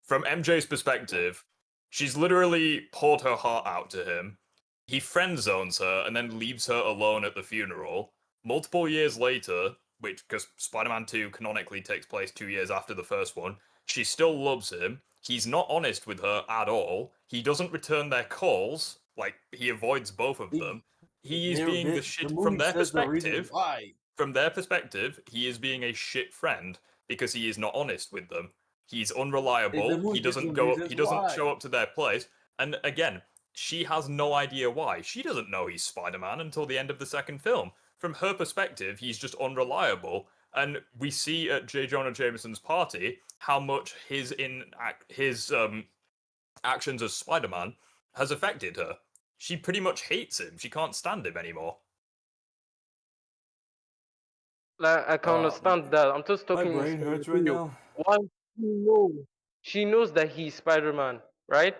from MJ's perspective, she's literally poured her heart out to him. He friend zones her and then leaves her alone at the funeral. Multiple years later, which, because Spider-Man 2 canonically takes place 2 years after the first one, she still loves him. He's not honest with her at all. He doesn't return their calls. Like, he avoids both of them. He is being the shit from their perspective. Why. From their perspective, he is being a shit friend. because he is not honest with them. He's The unreliable. movie He gives doesn't some go. reasons He doesn't why. show up to their place. And again, she has no idea why. She doesn't know he's Spider-Man until the end of the second film. From her perspective, he's just unreliable. And we see at J. Jonah Jameson's party how much his actions as Spider-Man has affected her. She pretty much hates him. She can't stand him anymore. Like I can understand that. I'm just My talking in brain hurts right scenario. now. Why she knows that he's Spider-Man, right?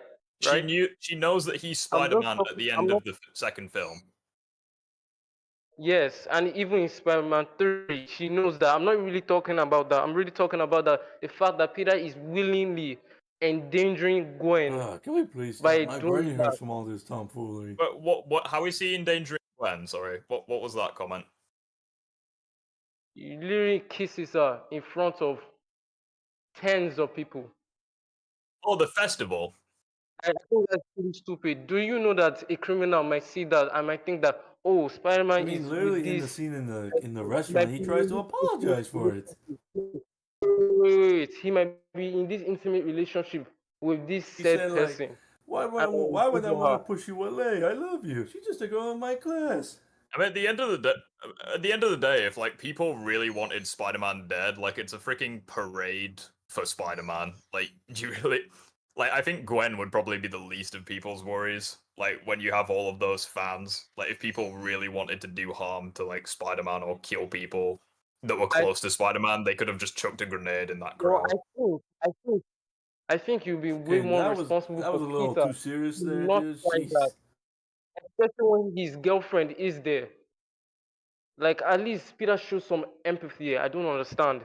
Right? She knows that he's I'm just Spider-Man at talking. the I'm end not. of the second film. Yes, and even in Spider-Man 3, she knows that. I'm not really talking about that. I'm really talking about the fact that Peter is willingly endangering Gwen Can we please by stop? My doing brain that. hurts from all this tomfoolery. But what? How is he endangering Gwen? Sorry, what was that comment? He literally kisses her in front of tens of people. Oh, the festival. I think that's pretty stupid. Do you know that a criminal might see that and might think that, oh, I Spider-Man mean, is with literally in the this. scene in the He might restaurant, he be tries to in this apologize for it. wait. He might be in this intimate relationship with this He said said like, person. why would I want Her. to push you away? I love you. She's just a girl in my class. I mean, at the end of the day, if like people really wanted Spider-Man dead, like it's a freaking parade for Spider-Man. Like, do you really? Like, I think Gwen would probably be the least of people's worries. Like, when you have all of those fans, like if people really wanted to do harm to like Spider-Man or kill people that were close to Spider-Man, they could have just chucked a grenade in that No, crowd. I think you'll be way Okay, more responsible that for was a little Peter. too serious there, Not dude. like that, Jeez. especially when his girlfriend is there. Like at least Peter shows some empathy. I don't understand.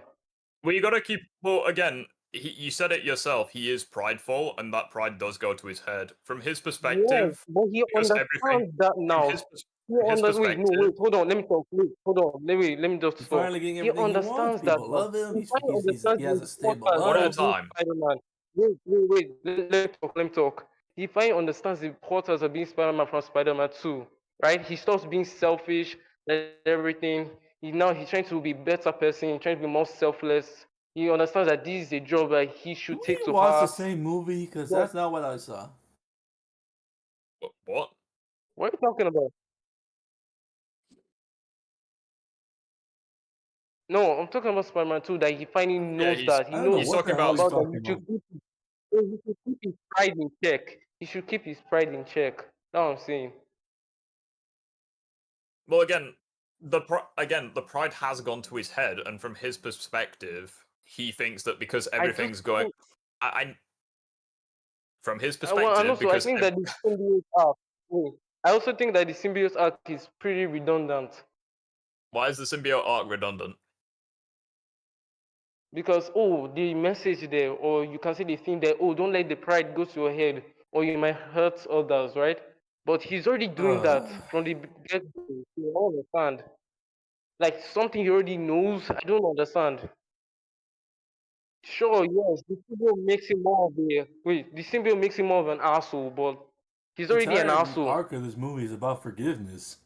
Well, you gotta keep. Well, again, you said it yourself. He is prideful, and that pride does go to his head. From his Yes, perspective, but he because everything. understands that From now. his, He from his wait, no, perspective, wait, hold on, let me talk. Wait, hold on, let me just He's talk. finally getting He everything he wants. understands that People now. love him. He finally He understands has the a stable importance one at a of life. being time. Spider-Man. Wait, let me talk, let me talk. He finally understands the importance of being Spider-Man from Spider-Man 2, right? He stops being selfish and everything. He's trying to be a better person, he's trying to be more selfless. He understands that this is a job that he should Do take we to watch the heart. same movie? Because But that's not what I saw. What? what are you talking about? No, I'm talking about Spider-Man 2 that he finally Yeah, knows that. He I don't know knows he's what talking the hell about. he's about that talking he about. should keep his pride in check. He should keep his pride in check. That's what I'm saying. Well, again, the pride has gone to his head, and from his perspective, he thinks that because I just everything's going, think, I from his and perspective, also I because think that the symbiote arc. Wait, I also think that the symbiote arc is pretty redundant why is the symbiote arc redundant? because the message there, or you can say the thing there. Oh, don't let the pride go to your head, or you might hurt others, right? But he's already doing that from the get-go. You don't understand. Like something he already knows. I don't understand. Sure, yes, the symbiote makes him more of a the symbiote makes him more of an asshole, but he's The already an entire asshole. arc of this movie is about forgiveness.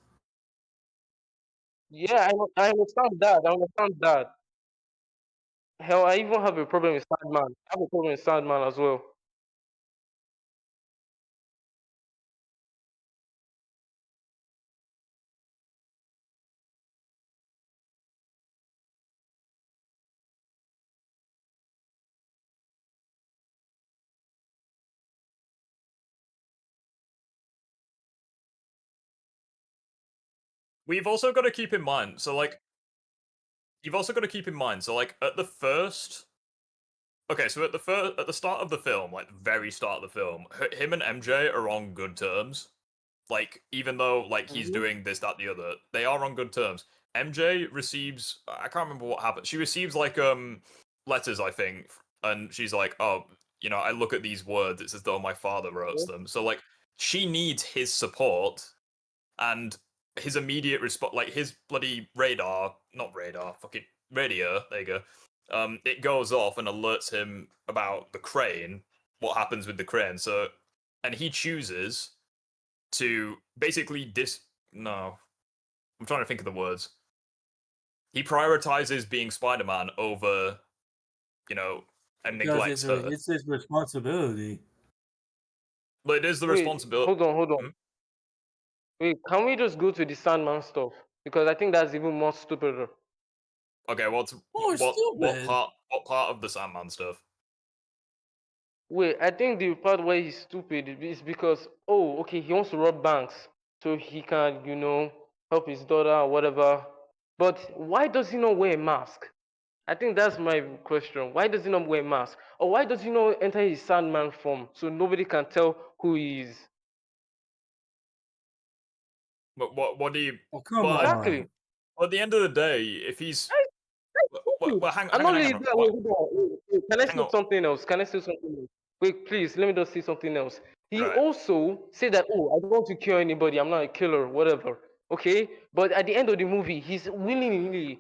Yeah, I understand that. I understand that. Hell, I even have a problem with Sandman. I have a problem with Sandman as well. We've also got to keep in mind. So, like, you've also got to keep in mind. So, like, at the first. Okay, so at the start of the film, like the very start of the film, him and MJ are on good terms. Like, even though like he's doing this, that, the other, they are on good terms. MJ receives, I can't remember what happened. She receives like letters, I think, and she's like, oh, you know, I look at these words, it's as though my father wrote them. So like, she needs his support, and his immediate response, like his bloody radar, not radar, fucking radio. There you go. It goes off and alerts him about the crane, what happens with the crane. So, and he chooses to basically No, I'm trying to think of the words. He prioritizes being Spider-Man over you know, and Because neglects her. it's his responsibility. But it is the Wait, responsibility. hold on. Wait, can we just go to the Sandman stuff? Because I think that's even more stupider. Okay, what stupid. part of the Sandman stuff? Wait, I think the part where he's stupid is because, oh, okay, he wants to rob banks so he can, help his daughter or whatever. But why does he not wear a mask? I think that's my question. Why does he not wear a mask? Or why does he not enter his Sandman form so nobody can tell who he is? But what do you? Oh, come but, Exactly. Well, at the end of the day, if he's well, hang And on. only that, wait, hold on. Wait, can I Hang say on. something else? Can I say something else? Wait, please, let me just say something else. He Right. also said that, oh, I don't want to kill anybody. I'm not a killer, whatever. Okay? But at the end of the movie, he's willingly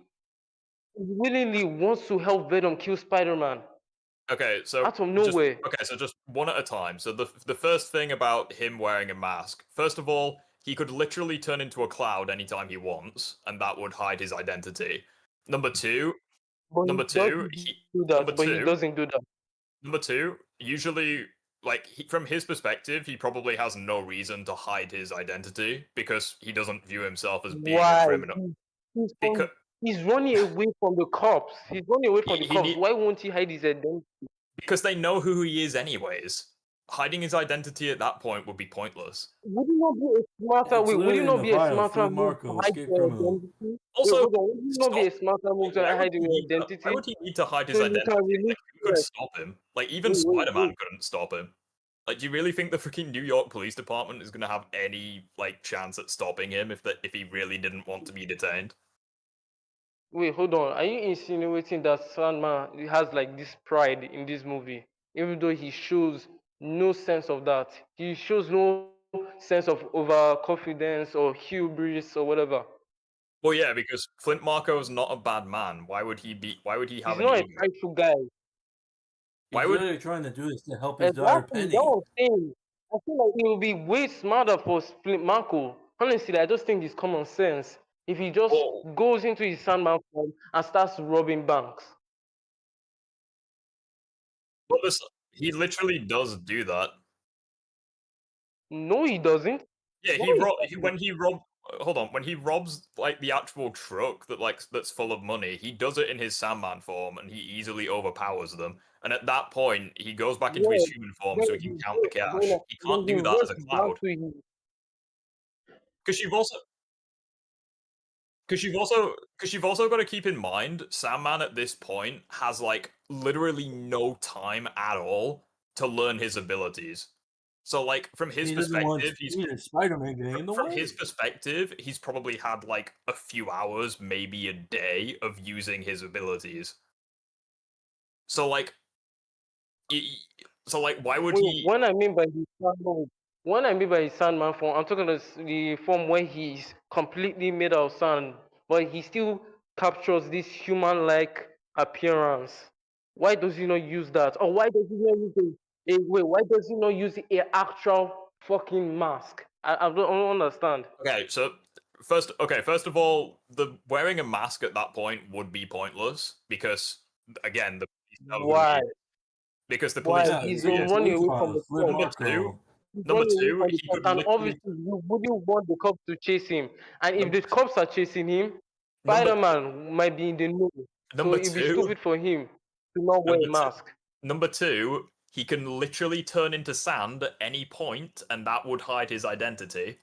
wants to help Venom kill Spider-Man. Okay, so Out of nowhere. so just one at a time. So the first thing about him wearing a mask. First of all, he could literally turn into a cloud anytime he wants, and that would hide his identity. Number two, But number he two, doesn't do that. But he doesn't do that. Number two, usually, like, from his perspective, he probably has no reason to hide his identity because he doesn't view himself as being a Why? criminal. He's running away from the cops. He's running away from the He cops. need- Why won't he hide his identity? Because they know who he is anyways. Hiding his identity at that point would be pointless. Would it not be a smarter It's way? Would it literally not in be the a file, smarter Flynn move to Marco, hide escape your criminal. identity? Also, Wait, hold on. Would it not be a smarter move to Why would hide he your need to, identity? why would he need to hide his So you identity? can release Like, who could yes. stop him? Like, even Wait. Spider-Man couldn't stop him. Like, do you really think the freaking New York Police Department is gonna have any like chance at stopping him if he really didn't want to be detained? Wait, hold on. Are you insinuating that Sandman has like this pride in this movie, even though he shows no sense of that? He shows no sense of overconfidence or hubris or whatever. Well, yeah, because Flint Marko is not a bad man. Why would he be? Why would he have He's an not a ego? prideful guy. Why He's would? literally trying to do this to help his daughter Exactly. That Penny. was saying. I feel like it would be way smarter for Flint Marco. Honestly, I just think it's common sense if he just goes into his Sandman form and starts robbing banks. Well, he literally does do that. No, he doesn't. Yeah, No, when he rob. Hold on, when he robs like the actual truck that's full of money, he does it in his Sandman form, and he easily overpowers them. And at that point, he goes back into his human form so he can count the cash. He can't do that as a cloud. Because you've also got to keep in mind, Sandman at this point has like literally no time at all to learn his abilities. So like from his perspective, Spider-Man getting in the from way. his perspective, he's probably had like a few hours, maybe a day of using his abilities. So like, why would he? When I mean by his Sandman, when I mean by his Sandman form, I'm talking about the form where he's completely made out of sand, but he still captures this human-like appearance. Why does he not use that? Or why does he not use why does he not use an actual fucking mask? I don't understand. Okay, so first of all, the wearing a mask at that point would be pointless because again, the police know who he Why? is. Because the Why? police know He's who he is. running away from the cops. Number two, he could And literally. obviously, you wouldn't want the cops to chase him. And if the cops are chasing him, Number- Spider-Man might be in the know. So Number it'd be two- stupid for him to not wear a mask. Number two, he can literally turn into sand at any point, and that would hide his identity.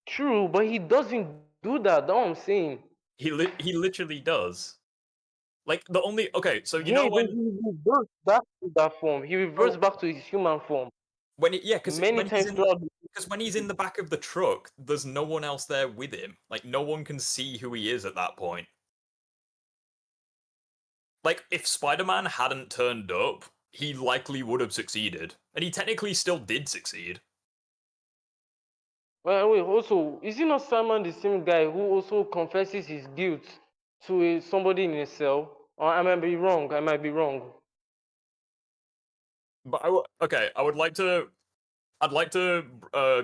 True, but he doesn't do that. That's what I'm saying. He literally does. Like the only so you Yeah, know but when he reverts back to that form. He reverts back to his human form. because Many times throughout. when he's in the back of the truck, there's no one else there with him. Like no one can see who he is at that point. Like if Spider-Man hadn't turned up, he likely would have succeeded, and he technically still did succeed. Well, wait, also, is he not Simon the same guy who also confesses his guilt to somebody in a cell? Or I might be wrong. I might be wrong. But I'd like to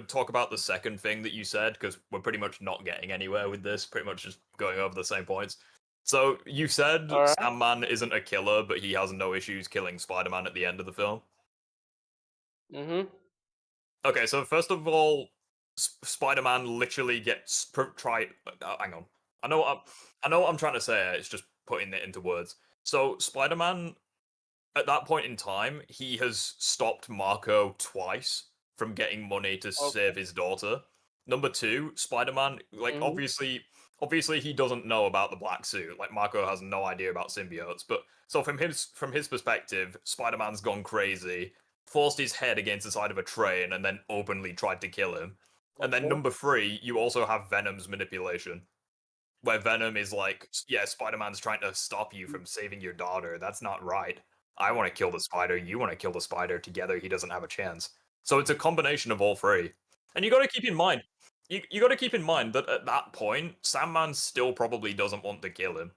talk about the second thing that you said because we're pretty much not getting anywhere with this. Pretty much just going over the same points. So you said All right. Sandman isn't a killer, but he has no issues killing Spider-Man at the end of the film. Mm-hmm. Okay, so first of all, Spider-Man literally gets hang on. I know what I'm trying to say. It's just putting it into words. So Spider-Man, at that point in time, he has stopped Marco twice from getting money to save his daughter. Number two, Spider-Man, like Mhm. obviously he doesn't know about the black suit. Like Marco has no idea about symbiotes. But so from his perspective, Spider-Man's gone crazy, forced his head against the side of a train, and then openly tried to kill him. And then Okay. number three, you also have Venom's manipulation, where Venom is like, yeah, Spider-Man's trying to stop you from saving your daughter. That's not right. I want to kill the spider. You want to kill the spider. Together, he doesn't have a chance. So it's a combination of all three. And you got to keep in mind, you got to keep in mind that at that point, Sandman still probably doesn't want to kill him,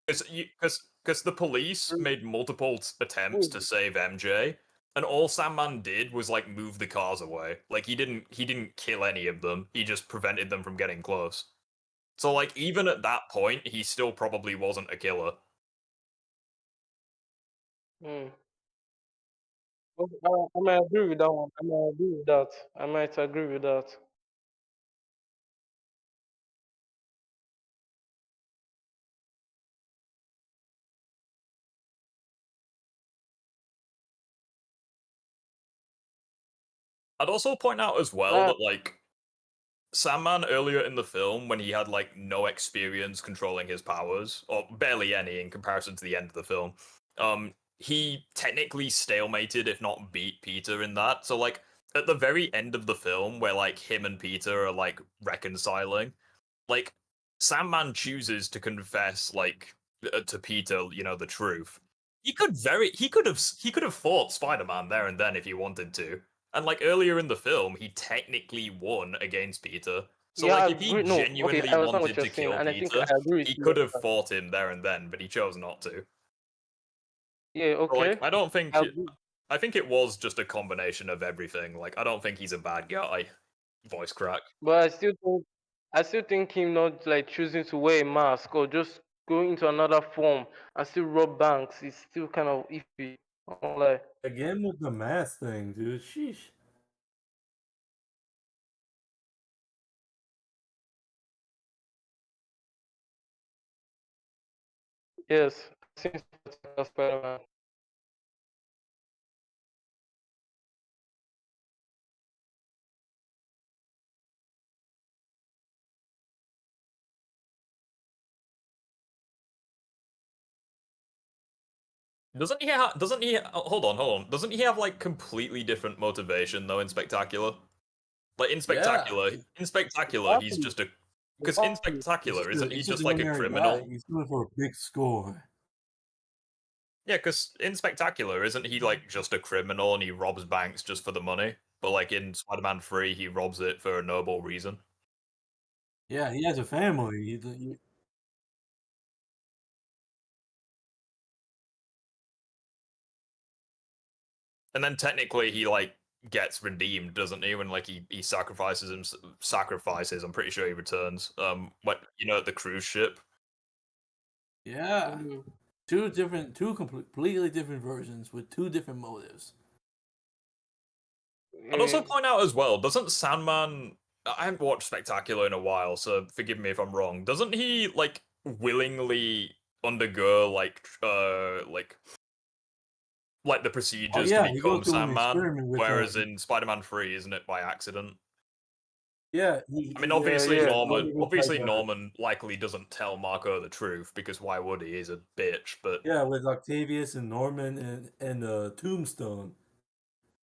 because the police made multiple attempts to save MJ, and all Sandman did was like move the cars away. Like he didn't kill any of them. He just prevented them from getting close. So like even at that point, he still probably wasn't a killer. Mm. Okay, I might agree with that one. I might agree with that. I might agree with that. I'd also point out as well that like Sandman earlier in the film, when he had like no experience controlling his powers, or barely any in comparison to the end of the film, he technically stalemated, if not beat Peter in that. So like at the very end of the film, where like him and Peter are like reconciling, like Sandman chooses to confess like to Peter, you know, the truth. He could have fought Spider-Man there and then if he wanted to. And like earlier in the film, he technically won against Peter. So Yeah, like I if he agree. No, okay, genuinely I understand what wanted you're to saying, kill and I think Peter, I agree with he you could on have that. fought him there and then, but he chose not to. Yeah, So, like okay. I don't think I agree. I think it was just a combination of everything. Like I don't think he's a bad guy. Voice crack. But I still think him not like choosing to wear a mask or just going into another form and still rob banks is still kind of iffy. I won't lie. Again with the mask thing, dude. Sheesh. Yes, since Spider-Man. Doesn't he hold on. Doesn't he have like completely different motivation though in Spectacular? Like Yeah. in Spectacular, he's Exactly. just a because in Exactly. Spectacular, isn't he He's just just an like a ordinary guy. criminal? He's doing it for a big score. Yeah, because in Spectacular, isn't he like just a criminal and he robs banks just for the money? But like in Spider-Man 3, he robs it for a noble reason. Yeah, he has a family. And then technically he like gets redeemed, doesn't he? When like he sacrifices, I'm pretty sure he returns. What you know, at the cruise ship. Yeah. Mhm. Two completely different versions with two different motives. I'd also Yeah. point out as well, doesn't Sandman I haven't watched Spectacular in a while, so forgive me if I'm wrong. Doesn't he like willingly undergo like the Oh procedures to yeah, he goes become through an Sandman? experiment with Whereas in Spider-Man 3, isn't it by accident? yeah, I mean, Yeah, yeah. obviously Norman likely doesn't tell Marco the truth because why would he? He's a bitch. But yeah, with Octavius and Norman and Tombstone.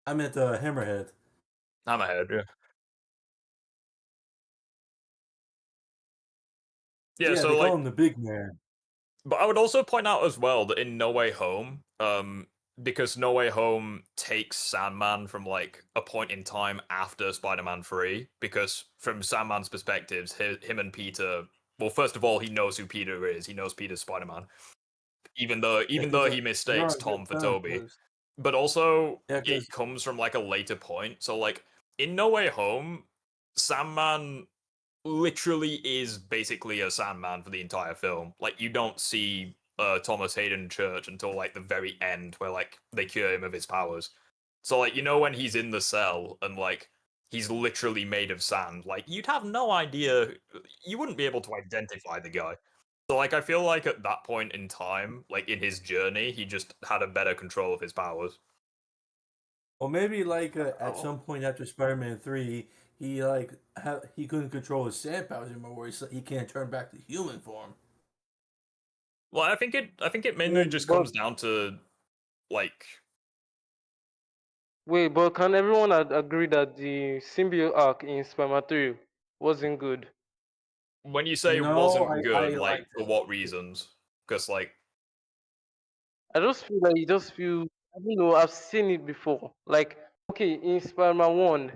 I meant Hammerhead. Hammerhead, yeah. Yeah, Yeah, so they like, call him the big man. but I would also point out as well that in No Way Home, because No Way Home takes Sandman from like a point in time after Spider-Man 3, because from Sandman's perspectives, him and Peter. Well, first of all, he knows who Peter is. He knows Peter's Spider-Man, even though Yeah, he they're mistakes on good Tom for terms Toby. first. But also, Yeah, it because comes from like a later point. So like in No Way Home, Sandman literally is basically a Sandman for the entire film. Like, you don't see Thomas Hayden Church until like the very end, where like they cure him of his powers. So like, when he's in the cell and like he's literally made of sand, like you'd have no idea, you wouldn't be able to identify the guy. So like, I feel like at that point in time, like in his journey, he just had a better control of his powers. Or maybe like at some point after Spider-Man 3, he like he couldn't control his sand powers anymore, where he can't turn back to human form. Well, I think it mainly just comes down to like. Wait, but can everyone agree that the symbiote arc in Spider-Man 3 wasn't good? When you say No, wasn't good, I like liked for what reasons? Because like, I just feel like it just feels, I don't know, I've seen it before. Like, okay, in Spider-Man 1,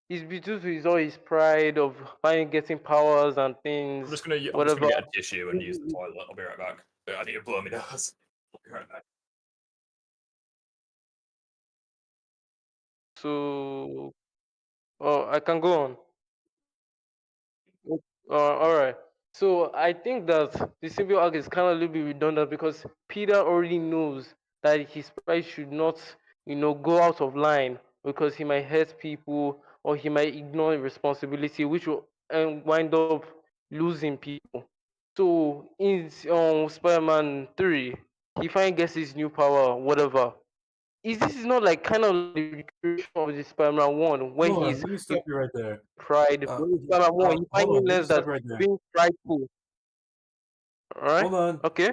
he's due to all his pride of finally getting powers and things, I'm just gonna whatever. get a tissue and use the toilet. I'll be right back. I need to blow my nose. I'll be right back. So, oh, I can go on. All right. So I think that the symbiote arc is kind of a little bit redundant because Peter already knows that his pride should not, go out of line because he might hurt people or he might ignore responsibility, which will wind up losing people. So in Spider-Man 3, he finally gets his new power, whatever. This is not like kind of the recreation of the Spider-Man 1 where Hold on, he's let me stop you right there. pride. When Spider-Man 1, he Hold finally on, let me learns that stop right there. being prideful. Alright? Hold on. Okay.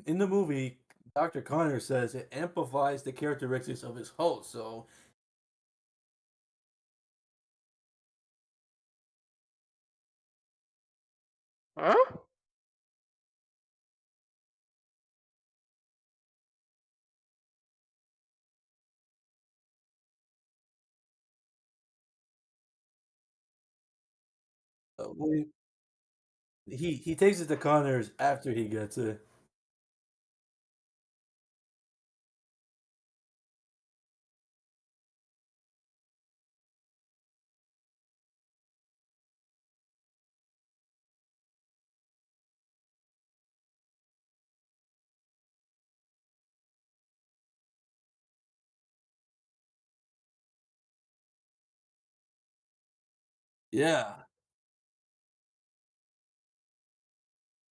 In the movie, Dr. Connor says it amplifies the characteristics of his host, so Huh? well, he takes it to Connors after he gets it. Yeah.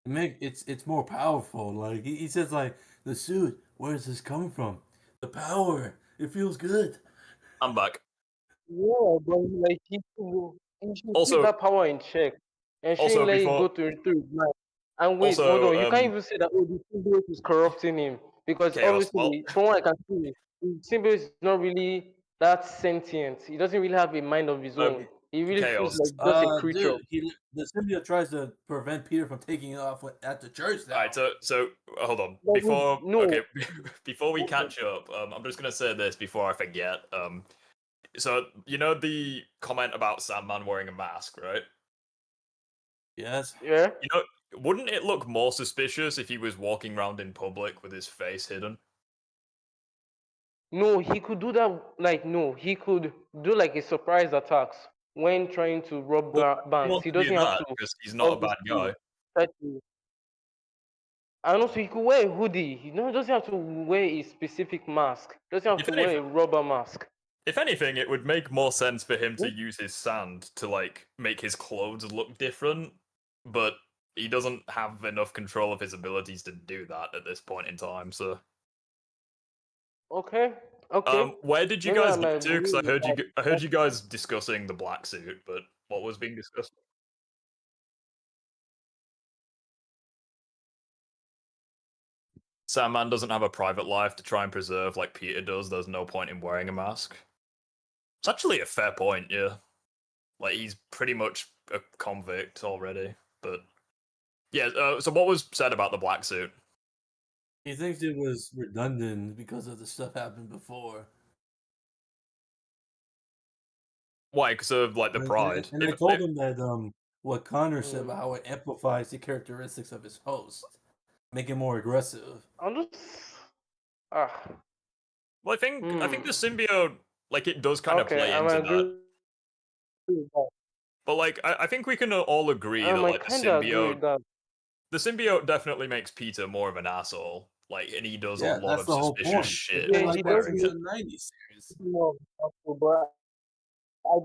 It's more powerful. Like he says, like the suit. Where is this coming from? The power. It feels good. I'm back. Yeah, but like he should keep Also, that power in check and shouldn't let it go through his mind. And wait, hold on, you can't even say that the symbiote is corrupting him because Chaos. obviously, from what I can see, the symbiote is not really that sentient. He doesn't really have a mind of his own. He really feels Chaos. like just a creature. Dude, the symbiote tries to prevent Peter from taking it off at the church now. All right, so hold on. But Before no. okay, before we catch up, I'm just gonna say this before I forget. So you know the comment about Sandman wearing a mask, right? Yes. Yeah. You know, wouldn't it look more suspicious if he was walking around in public with his face hidden? No, he could do that. Like, no, he could do like a surprise attacks when trying to rob banks. wants He to do doesn't have that to. because he's not a bad obviously guy. try to- And also, he could wear a hoodie. He doesn't have to wear a specific mask. He doesn't have If to wear a rubber mask. If anything, it would make more sense for him to use his sand to like make his clothes look different, but he doesn't have enough control of his abilities to do that at this point in time. So, Okay. Okay. where did you Maybe guys I get might to? Because believe I heard you guys discussing the black suit, but what was being discussed? Sandman doesn't have a private life to try and preserve like Peter does. There's no point in wearing a mask. It's actually a fair point, yeah. Like he's pretty much a convict already, but yeah. So what was said about the black suit? He thinks it was redundant because of the stuff happened before. Why? Because of like the pride. And I told him that what Connor said about how it amplifies the characteristics of his host, make him more aggressive. I'm just. Well, I think the symbiote like it does kind of Okay, play I into might that. agree with that. But like, I think we can all agree that I like kind of agree with that. the symbiote definitely makes Peter more of an asshole. Like, and he does a Yeah, lot that's of the whole suspicious point. shit. It's been Yeah, like he that does since make the '90s series. more but I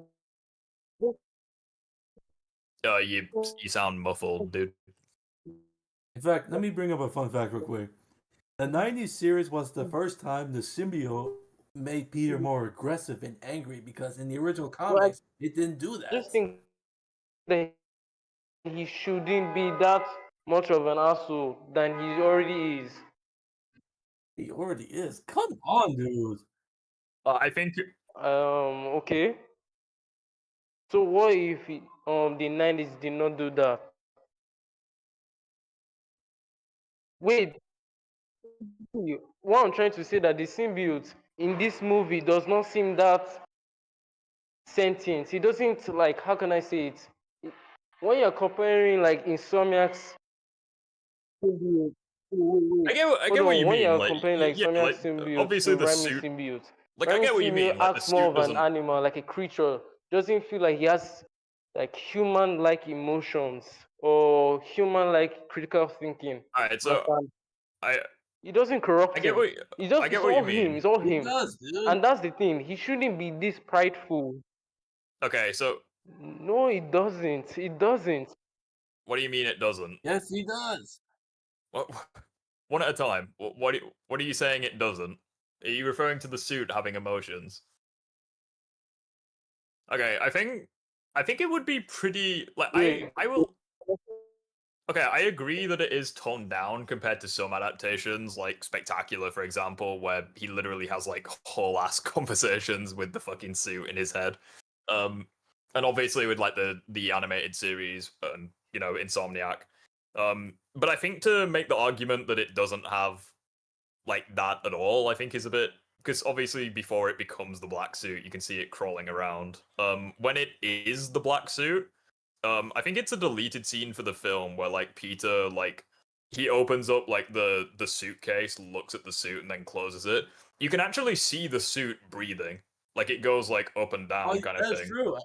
You sound muffled, dude. In fact, let me bring up a fun fact real quick. The '90s series was the first time the symbiote made Peter more aggressive and angry because in the original well, I comics, it didn't do that. just think that he shouldn't be that much of an asshole than he already is. He already is. Come on, dude. I think. Okay. So what if the 90s did not do that? Wait, what I'm trying to say that the symbiote in this movie does not seem that sentient. He doesn't like, how can I say it? When you're comparing like Insomniac's symbiote, I hold get what on. you When mean. you're Like, comparing like yeah, Insomniac's like symbiote obviously to the Raimi's suit. symbiote, Like, I Raimi's get what you mean. symbiote Like, the acts more suit of an doesn't. animal, like a creature. Doesn't feel like he has like human-like emotions or human-like critical thinking. All right, so Understand? I It doesn't corrupt I get him. what I It's get what you all him. mean. It's all It him. does, dude. And that's the thing. He shouldn't be this prideful. Okay, so No, it doesn't. It doesn't. what do you mean it doesn't? Yes, he does. What? One at a time. What are you saying it doesn't? Are you referring to the suit having emotions? Okay, I think it would be pretty like Wait. I will. Okay, I agree that it is toned down compared to some adaptations, like Spectacular, for example, where he literally has like whole ass conversations with the fucking suit in his head. Um, and obviously with like the animated series and Insomniac. But I think to make the argument that it doesn't have like that at all, I think is a bit because obviously before it becomes the black suit, you can see it crawling around. When it is the black suit, I think it's a deleted scene for the film where like Peter like he opens up like the suitcase, looks at the suit, and then closes it. You can actually see the suit breathing, like it goes like up and Oh, down kind of that's thing. true.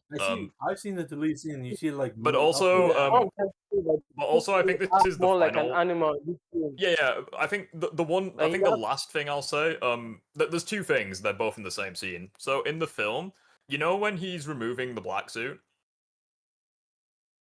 I've seen the delete scene. And you see it like But move up and also, down. I think this is the More like an final. animal. Yeah. I think the one. I Like, think the last thing I'll say. There's two things. They're both in the same scene. So in the film, you know when he's removing the black suit.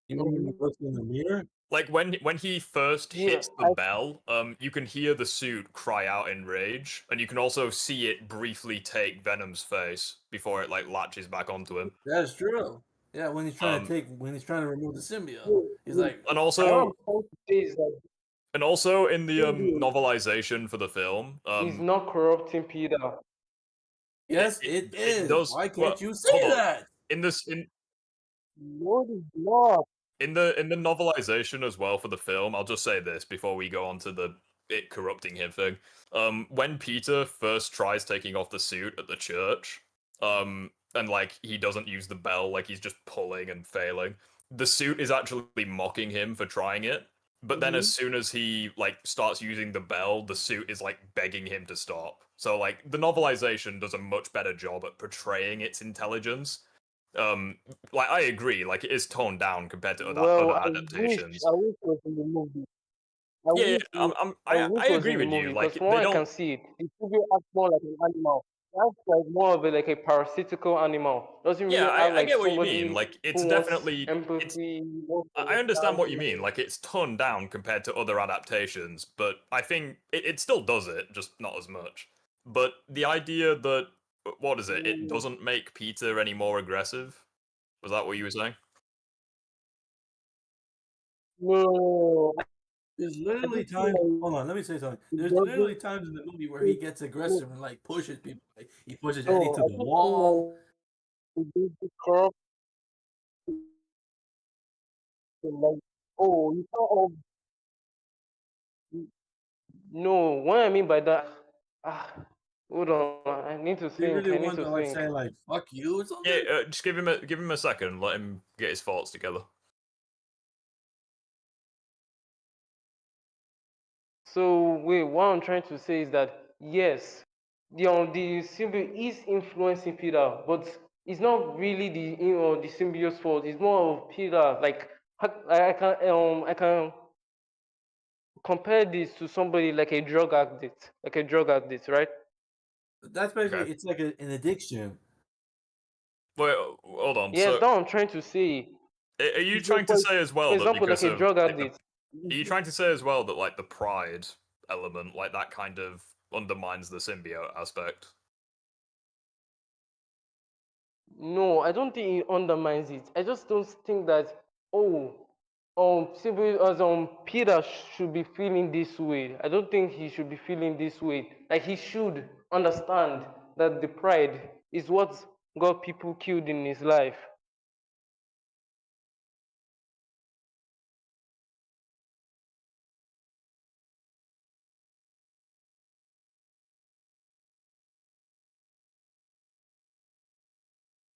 You mean when he looks in the mirror? Like when he first Yeah, hits the bell, you can hear the suit cry out in rage, and you can also see it briefly take Venom's face before it like latches back onto him. That's true. Yeah, when he's trying Um, to remove the symbiote, he's like, And what also, I'm trying to say is that in the symbiote novelization for the film, is not corrupting Peter. yes, it is. does. Why Well, can't you hold say on. that? In this No, it's not. in the novelization as well for the film, I'll just say this before we go on to the it corrupting him thing. When Peter first tries taking off the suit at the church, and like he doesn't use the bell, like he's just pulling and failing. The suit is actually mocking him for trying it. But then as soon as he like starts using the bell, the suit is like begging him to stop. So like the novelization does a much better job at portraying its intelligence. Like I agree, like it is toned down compared to Well, other adaptations. I wish it was in the movie. Yeah, I wish I it was agree in the with you. movie because Like from they what I can don't. see, the studio acts more like an animal. It acts like more of like a parasitical animal. Doesn't Yeah, really act I like get what you mean. somebody Like it's who wants definitely empathy. Wants to I understand what you understand. mean. Like it's toned down compared to other adaptations, but I think it still does it, just not as much. But the idea that what is it? It doesn't make Peter any more aggressive. Was that what you were saying? No, There's I literally just feel times. like Hold on, let me say something. it There's doesn't. literally times in the movie where he gets aggressive and like pushes people. Like he pushes Eddie No, to I the just wall. feel like it is corrupt. Like, oh, you can't all. No, what I mean by that. Ah, hold on. I need to They think. really I need want to to like think. say like "fuck you" or something. Yeah, just give him a second. Let him get his thoughts together. So wait, what I'm trying to say is that yes, the symbiote is influencing Peter, but it's not really the symbiote's fault. It's more of Peter. Like I can compare this to somebody like a drug addict, right? That's basically it's like an addiction. Wait, hold on. Yes, So, that's what I'm trying to say. are you It's like, trying to say as for well that example, like because a of drug like, addict. are you trying to say as well that like the pride element, like that kind of undermines the symbiote aspect? No, I don't think it undermines it. I just don't think that simply as Peter should be feeling this way. I don't think he should be feeling this way. Like he should understand that the pride is what got people killed in his life.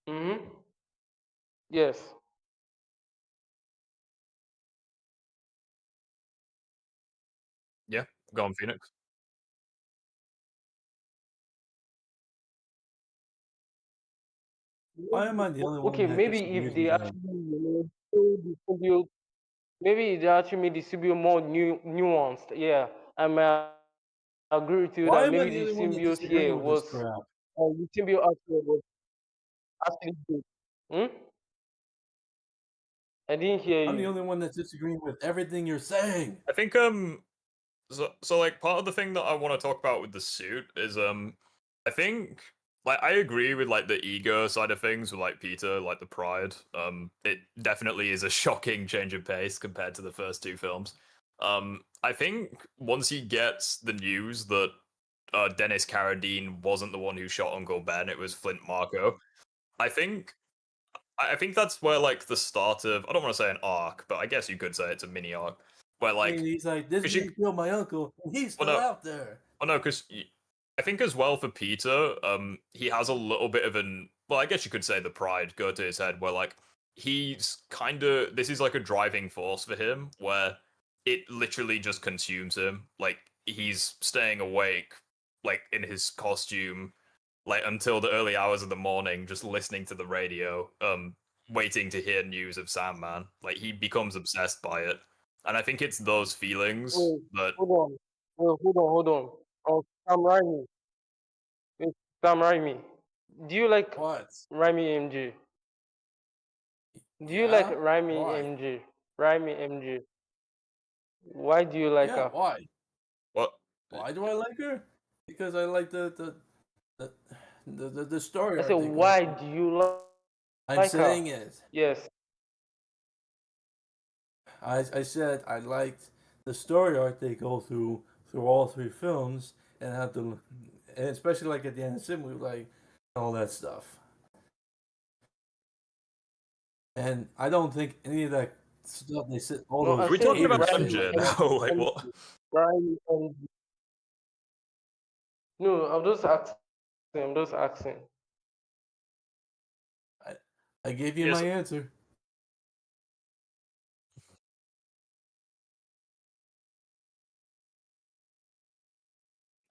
Mm-hmm. Yes. Yeah, go on, Phoenix. Why am I the only one Okay, that maybe disagrees if with they that? actually showed the symbiote, maybe they actually made the symbiote more nuanced. Yeah, I might agree with you Why that am I maybe the the only one that symbiote here disagreeing with this was crap? the symbiote actually was actually good. Hmm? I didn't hear I'm the you. only one that's disagreeing with everything you're saying. I think so like part of the thing that I want to talk about with the suit is I think like I agree with like the ego side of things with like Peter, like the pride. It definitely is a shocking change of pace compared to the first two films. I think once he gets the news that Dennis Carradine wasn't the one who shot Uncle Ben, it was Flint Marco. I think I think that's where like the start of, I don't want to say an arc, but I guess you could say it's a mini arc where I mean, like he's like, this because you man killed my uncle, and he's well still no out there. well no because I think as well for Peter, he has a little bit of an, well I guess you could say the pride go to his head where like he's kind of, this is like a driving force for him where it literally just consumes him. Like he's staying awake like in his costume like until the early hours of the morning, just listening to the radio, waiting to hear news of Sandman. Like he becomes obsessed by it, and I think it's those feelings Wait, that. hold on. Hold on. Sam Raimi. Wait, Sam Raimi. Do you like What? Raimi MJ? Do you like Yeah? Raimi Why? MJ? Raimi MJ. Why do you like Yeah, her? why? What? Why do I like her? Because I like the, the story I said, arc they go why through. do you I'm like her? saying it. Yes. I said I liked the story arc they go through all three films, and have to, and especially like at the end of the movie, like all that stuff. And I don't think any of that stuff they said, all No, I Are we those said talking about haters say, Raimi like, MJ now? like MJ. what? Raimi MJ. No, I'm just asking. I'm just asking. I gave you Yes, my answer.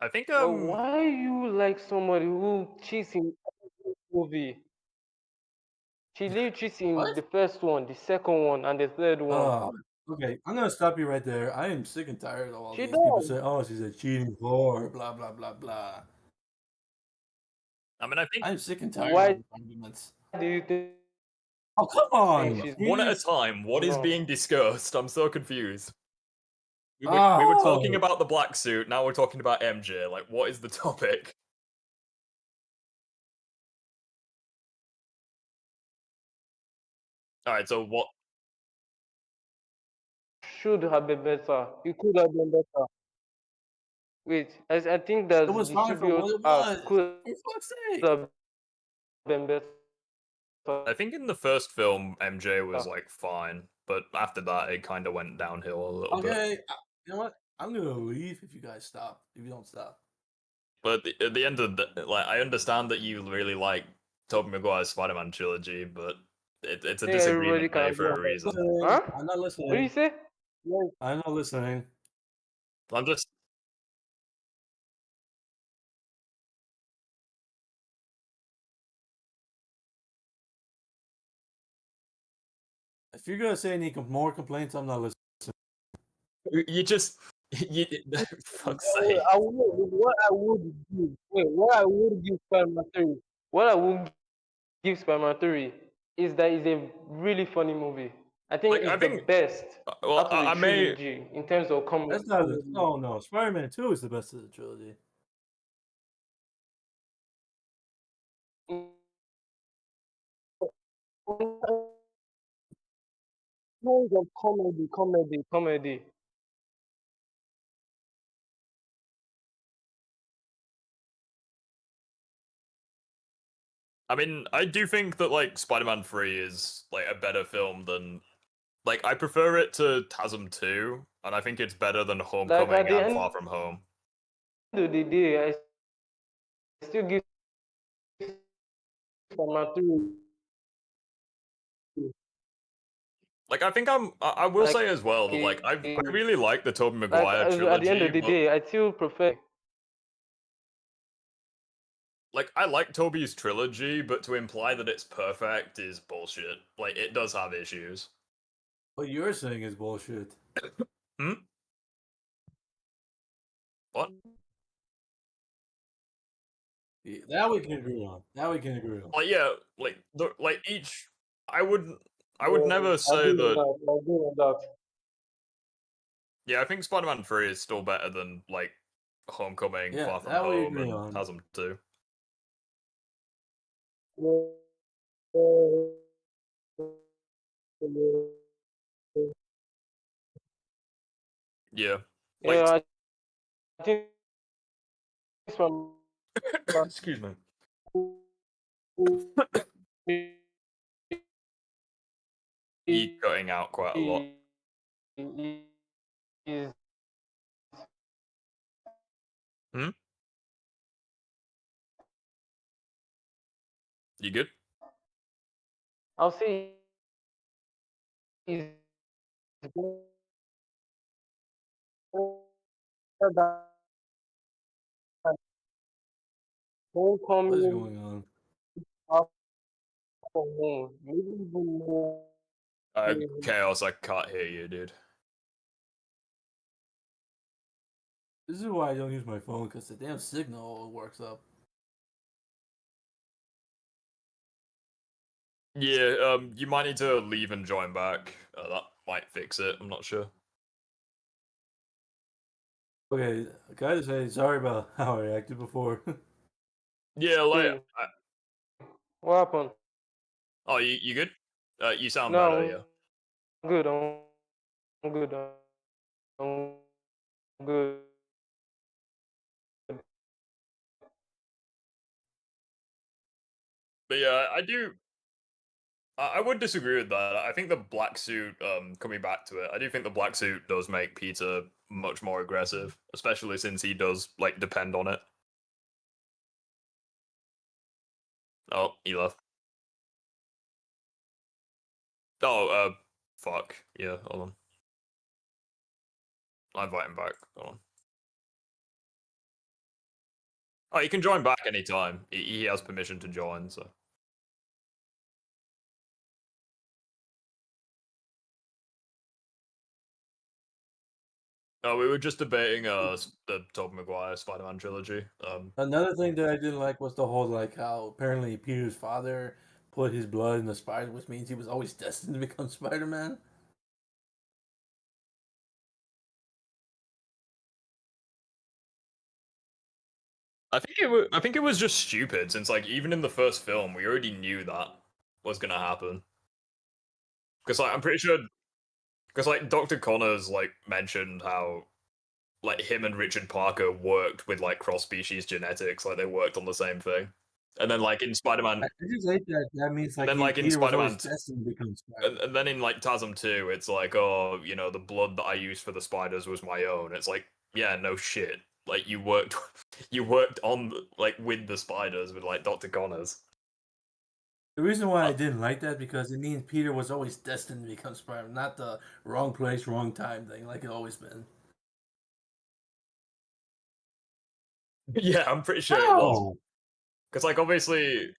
I think But why you like somebody who cheats in every movie? She literally cheats in What? the first one, the second one, and the third one. Okay, I'm gonna stop you right there. I am sick and tired of all She these people does. saying, "Oh, she's a cheating whore," blah blah blah blah. I mean I think I'm sick and tired of Why these arguments. do you think Oh, come on, she's one at a please. time. What is no? being discussed? I'm so confused. We were talking Oh, about the black suit. Now we're talking about MJ. Like, what is the topic? All right. So what? Should have been better. It could have been better. Wait, I think it that was the fine for what tribute it arc was. could For fuck's sake. have been better. I think in the first film, MJ was like fine, but after that, it kind of went downhill a little bit. Okay, you know what? I'm gonna leave if you guys stop. If you don't stop. But at the end of the, like, I understand that you really like Tobey Maguire's Spider-Man trilogy, but it's a I think everybody disagreement day can for agree a on that. reason. Huh? I'm not What do you listening. say? Yes. I'm not listening. I'm just If you're gonna say any more complaints, I'm not listening. You just, fuck's sake. What I would give, what I would give Spider-Man 3, what I would give Spider-Man 3 is that it's a really funny movie. I think it's the best well, out of the I may- trilogy in terms of comedy. That's not. No. Spider-Man 2 is the best of the trilogy. Tons of comedy. I mean, I do think that like Spider-Man 3 is like a better film than, like, I prefer it to TASM 2, and I think it's better than Homecoming at the and end Far From Home. of the day, I still give Spider-Man 3. Like, I think I will Like, say as well that like I really like the Tobey Maguire at trilogy. the end of the but, day, I still prefer. like, I like Tobey's trilogy, but to imply that it's perfect is bullshit. Like, it does have issues. What you're saying is bullshit. Hmm? What? Yeah, that we can agree on. Like, yeah, like each. I would never say that. I agree on that. Yeah, I think Spider-Man 3 is still better than like Homecoming, Yeah, Far From that we Home, agree and on. TASM 2. Yeah. Like, Yeah, I think from excuse me. You cutting out quite a lot. is Hmm? You good? I'll say is Homecoming. What is going on? Far From Home. Maybe even more. Chaos, I can't hear you, dude. This is why I don't use my phone, because the damn signal works up. Yeah, you might need to leave and join back. That might fix it. I'm not sure. Okay, can I just say sorry about how I reacted before? Yeah, like. What happened? Oh, you good? You sound No, better. Yeah. I'm good. I'm good. I'm good. But yeah, I do. I would disagree with that. I think the black suit, coming back to it, I do think the black suit does make Peter much more aggressive, especially since he does like depend on it. Oh, he left. Oh, fuck. Yeah, hold on. I'll invite him back. Hold on. Oh, he can join back anytime. He has permission to join, so. Oh, we were just debating the Tobey Maguire Spider-Man trilogy. Another thing that I didn't like was the whole like how apparently Peter's father put his blood in the spider, which means he was always destined to become Spider-Man. I think it was just stupid since like even in the first film we already knew that was gonna happen. Because like I'm pretty sure, because like Dr. Connors like mentioned how like him and Richard Parker worked with like cross species genetics, like they worked on the same thing. And then like in Spider-Man, I just hate that. That means like, then like in Peter was always Spider-Man, destined to become Spider-Man. and then in like TASM 2, it's like, oh, you know, the blood that I used for the spiders was my own. It's like, yeah, no shit. Like you worked, you worked on like with the spiders with like Dr. Connors. The reason why I didn't like that because it means Peter was always destined to become Spider-Man, not the wrong place, wrong time thing like it always been. Yeah, I'm pretty sure it was. Because like obviously,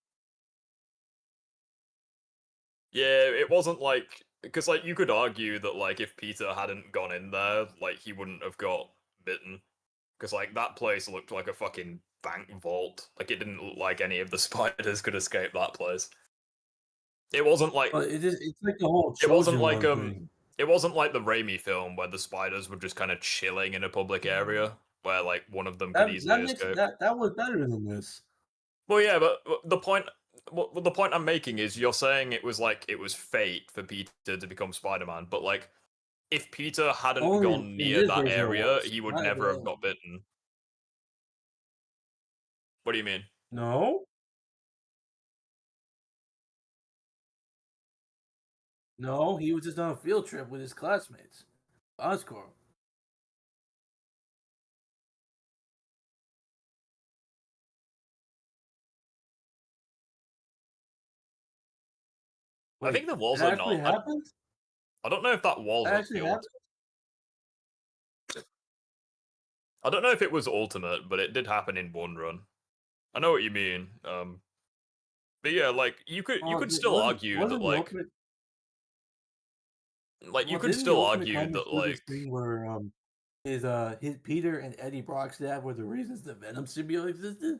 yeah, it wasn't like because like you could argue that like if Peter hadn't gone in there, like he wouldn't have got bitten. Because like that place looked like a fucking bank vault. Like it didn't look like any of the spiders could escape that place. It wasn't like But it's like the whole it wasn't Trojan like horse thing. it wasn't like the Raimi film where the spiders were just kind of chilling in a public area where like one of them could easily That makes escape. that was better than this. Well, yeah, but the point I'm making is you're saying it was like it was fate for Peter to become Spider-Man, but like if Peter hadn't Only gone in near this that version it area, was, he would not never have everyone. got bitten. What do you mean? No. No, he was just on a field trip with his classmates. Oscorp. I think there was it a actually not. happened? I don't know if that was That actually a I don't know if it was ultimate, but it did happen in one run. I know what you mean. But yeah, like you could still argue that wasn't the like ultimate like you could didn't the still ultimate argue comics that do this like thing where his Peter and Eddie Brock's dad were the reasons the Venom symbiote existed?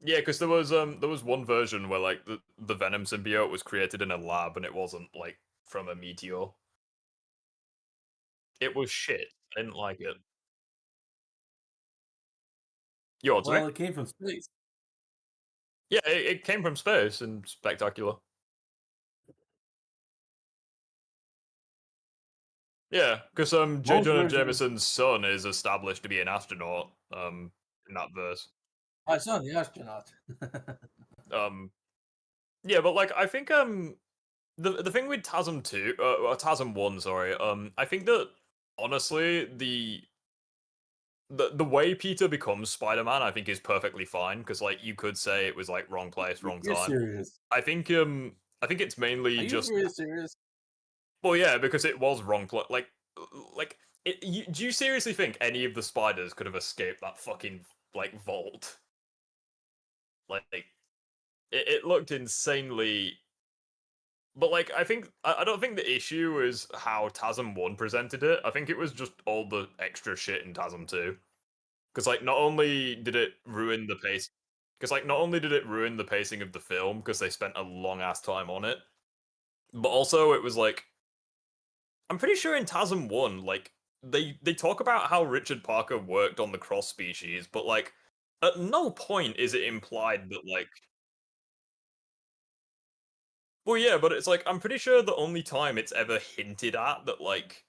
yeah, because there was one version where like the Venom symbiote was created in a lab and it wasn't like from a meteor. It was shit. I didn't like it. You what, sorry? Well, it came from space. Yeah, it came from space and spectacular. Yeah, because J. Most Jonah versions Jameson's son is established to be an astronaut. In that verse. I saw the astronaut. Um, yeah, but like I think the thing with TASM 2, TASM 1, sorry, I think that honestly the way Peter becomes Spider-Man, I think is perfectly fine because like you could say it was like wrong place, wrong You're time. serious. I think it's mainly Are you just really serious? well, yeah, because it was wrong place. Like do you seriously think any of the spiders could have escaped that fucking like vault? Like it looked insanely. But like, I think I don't think the issue is how TASM 1 presented it. I think it was just all the extra shit in TASM 2. Because like, not only did it ruin the pace, because like, not only did it ruin the pacing of the film because they spent a long ass time on it, but also it was like, I'm pretty sure in TASM 1, like they talk about how Richard Parker worked on the cross species, but like, at no point is it implied that like well, yeah, but it's like I'm pretty sure the only time it's ever hinted at that like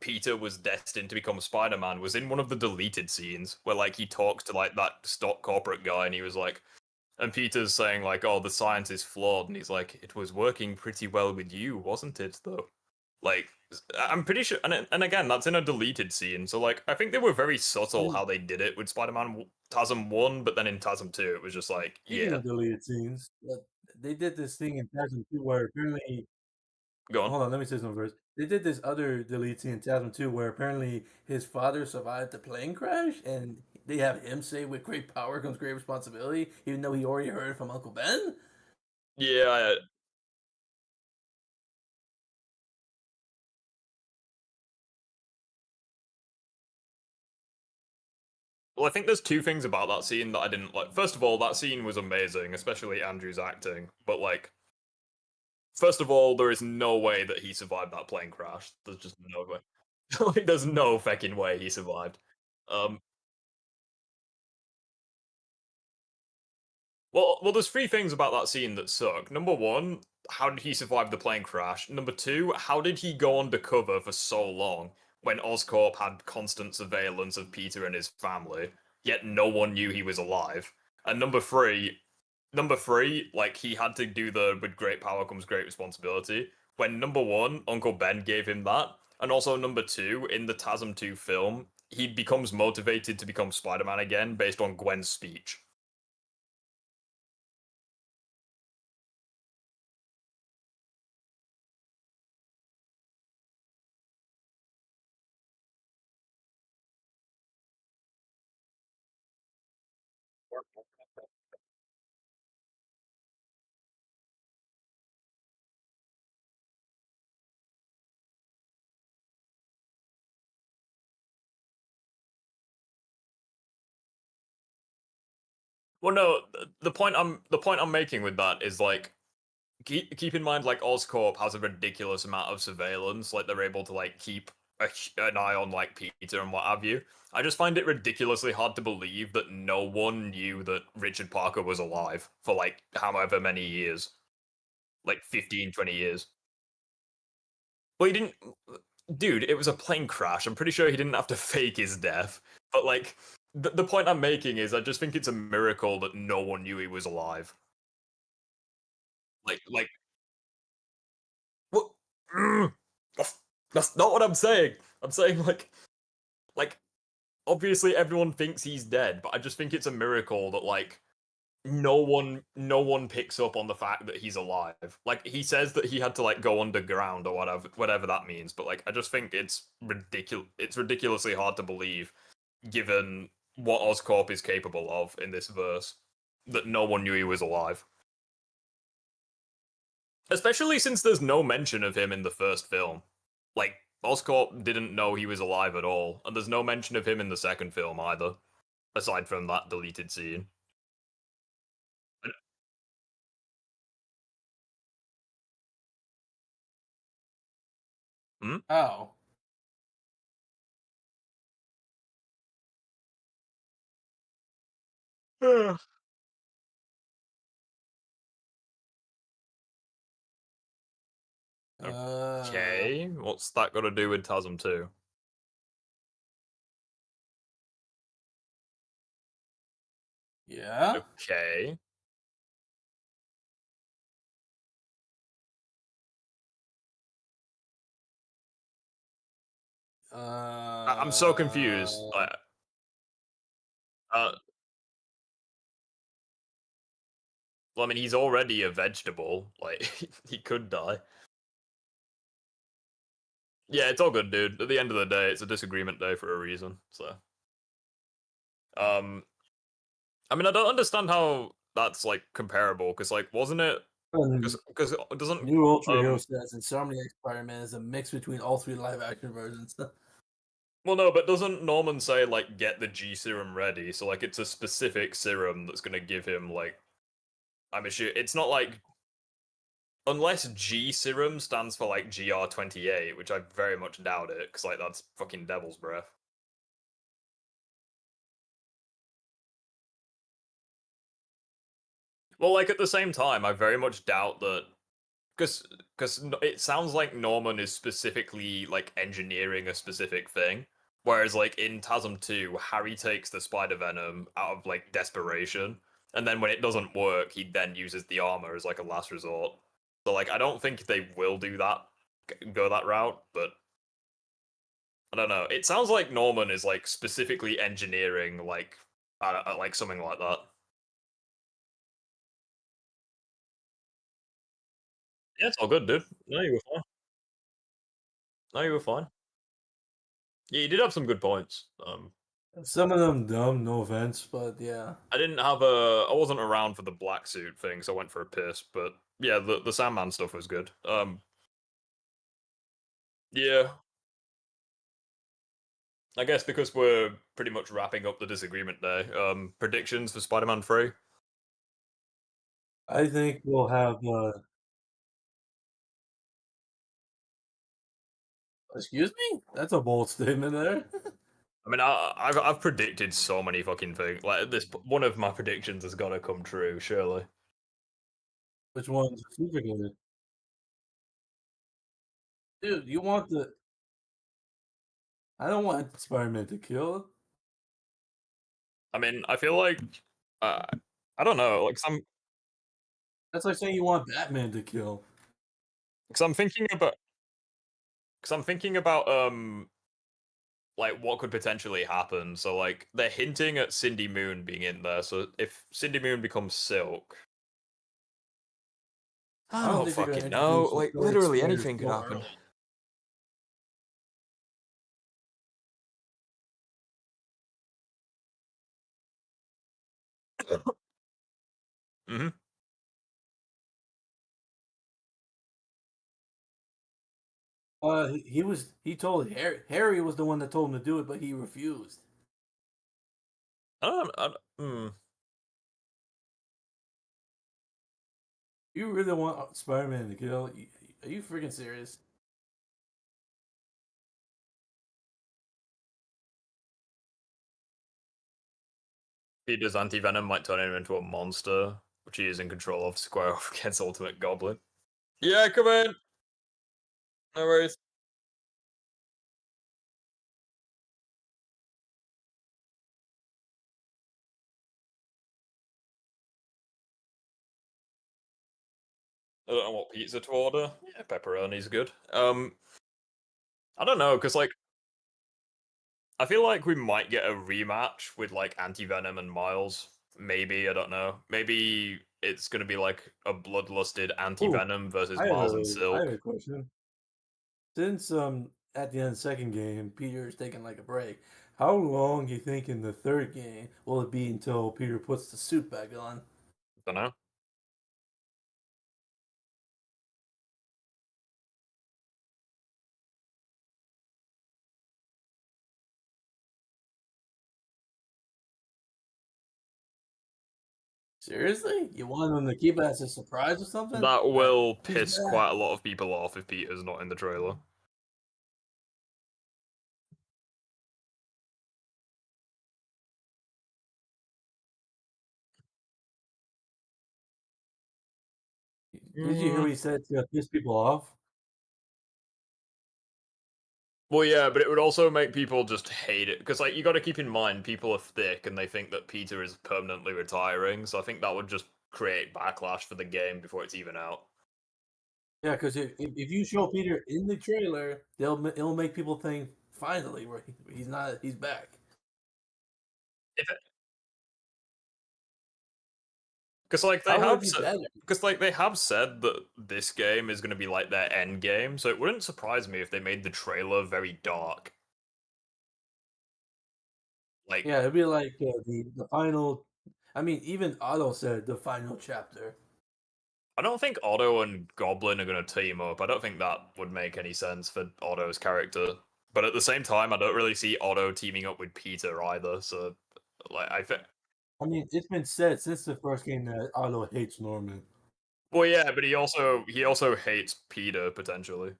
Peter was destined to become Spider-Man was in one of the deleted scenes where like he talks to like that stock corporate guy and he was like and Peter's saying like, "Oh, the science is flawed," and he's like, "It was working pretty well with you, wasn't it?" Though, like, I'm pretty sure, and again, that's in a deleted scene. So like, I think they were very subtle how they did it with Spider-Man TASM 1, but then in TASM 2, it was just like, Speaking yeah, of deleted scenes, they did this thing in TASM 2 where apparently. go on. Hold on, let me say something first. They did this other delete scene in TASM 2 where apparently his father survived the plane crash, and they have him say, "With great power comes great responsibility," even though he already heard it from Uncle Ben. Yeah, well, I think there's two things about that scene that I didn't like. First of all, that scene was amazing, especially Andrew's acting. But like, first of all, there is no way that he survived that plane crash. There's just no way. Like, there's no fucking way he survived. Um, well, there's three things about that scene that suck. Number one, how did he survive the plane crash? Number two, how did he go undercover for so long when Oscorp had constant surveillance of Peter and his family, yet no one knew he was alive? And number three, like he had to do the with great power comes great responsibility. When number one, Uncle Ben gave him that, and also number two, in the TASM 2 film, he becomes motivated to become Spider-Man again based on Gwen's speech. Well, no, the point I'm making with that is like keep in mind like Oscorp has a ridiculous amount of surveillance. Like they're able to like keep an eye on like Peter and what have you. I just find it ridiculously hard to believe that no one knew that Richard Parker was alive for like however many years, like 15, 20 years. Well, he didn't. Dude, it was a plane crash. I'm pretty sure he didn't have to fake his death. But like, the point I'm making is, I just think it's a miracle that no one knew he was alive. Like, what? That's not what I'm saying. I'm saying like, obviously everyone thinks he's dead, but I just think it's a miracle that like no one picks up on the fact that he's alive. Like he says that he had to like go underground or whatever that means, but like I just think it's ridiculously hard to believe given what Oscorp is capable of in this verse that no one knew he was alive. Especially since there's no mention of him in the first film. Like Oscorp didn't know he was alive at all, and there's no mention of him in the second film either, aside from that deleted scene. Hmm? Oh. Okay, what's that got to do with TASM 2? Yeah. Okay. I'm so confused. Well, I mean, he's already a vegetable. Like, he could die. Yeah, it's all good, dude. At the end of the day, it's a disagreement day for a reason. So, I mean, I don't understand how that's like comparable because, like, wasn't it? Because doesn't New Ultra Hero says Insomniac Spider-Man is a mix between all three live action versions. Well, no, but doesn't Norman say like get the G serum ready? So like, it's a specific serum that's gonna give him like. I'm sure it's not like unless G serum stands for like GR28, which I very much doubt it, because like that's fucking devil's breath. Well, like at the same time, I very much doubt that because it sounds like Norman is specifically like engineering a specific thing, whereas like in TASM 2, Harry takes the spider venom out of like desperation, and then when it doesn't work, he then uses the armor as like a last resort. So like I don't think they will do that, go that route, but I don't know. It sounds like Norman is like specifically engineering like something like that. Yeah, it's all good, dude. No, you were fine. No, you were fine. Yeah, you did have some good points. Some of them dumb, no offense, but yeah. I wasn't around for the black suit thing, so I went for a piss. But yeah, the Sandman stuff was good. Yeah, I guess because we're pretty much wrapping up the disagreement day. Predictions for Spider-Man 3. I think we'll have. Excuse me? That's a bold statement there. I mean, I've predicted so many fucking things. Like this, one of my predictions has got to come true, surely. Which one specifically? Dude, you want the. I don't want Spider-Man to kill. I mean, I feel like I don't know, like That's like saying you want Batman to kill. because I'm thinking about like what could potentially happen. So like they're hinting at Cindy Moon being in there. So if Cindy Moon becomes Silk, I don't think they're gonna fucking know. introduce a Like third literally Spider anything could happen. tomorrow. Mm-hmm. He told Harry was the one that told him to do it, but he refused. I don't. You really want Spider-Man to kill? Are you freaking serious? Peter's anti-venom might turn him into a monster, which he is in control of to square off against Ultimate Goblin. Yeah, come in! No worries. I don't know what pizza to order. Yeah, pepperoni's good. I don't know, because, like, I feel like we might get a rematch with, like, Anti-Venom and Miles. Maybe, I don't know. Maybe it's gonna be, like, a bloodlusted Ooh, Anti-Venom versus I have Miles and a Silk. question. Since at the end of the second game, Peter is taking like a break. How long do you think in the third game will it be until Peter puts the suit back on? Don't know. Seriously? You want them to keep it as a surprise or something? That That will he's piss back. quite a lot of people off if Peter's not in the trailer. Did you hear what he said to piss people off? Well, yeah, but it would also make people just hate it because, like, you got to keep in mind people are thick and they think that Peter is permanently retiring. So I think that would just create backlash for the game before it's even out. Yeah, because if you show Peter in the trailer, it'll make people think finally he's not he's back. Because like they How would it have be said, better? because like they have said that this game is going to be like their end game. So it wouldn't surprise me if they made the trailer very dark. Like, Yeah, it'd be like the final. I mean, even Otto said the final chapter. I don't think Otto and Goblin are going to team up. I don't think that would make any sense for Otto's character. But at the same time, I don't really see Otto teaming up with Peter either. So, like, I think. I mean, it's been said since the first game that Otto hates Norman. Well, yeah, but he also hates Peter potentially.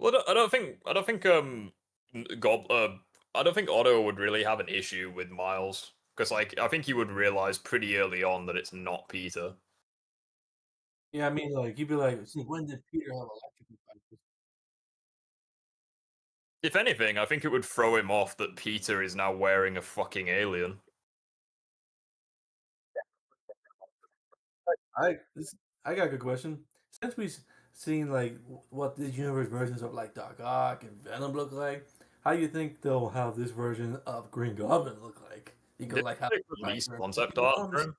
Well, Gob I don't think Otto would really have an issue with Miles because like I think he would realize pretty early on that it's not Peter. Yeah, I mean, like you'd be like, see, when did Peter have electric devices? If anything, I think it would throw him off that Peter is now wearing a fucking alien. I got a good question. Since we've seen like what the universe versions of like Doc Ock and Venom look like, how do you think they'll have this version of Green Goblin look like? You could Did like have they like release concept art for bombs. him?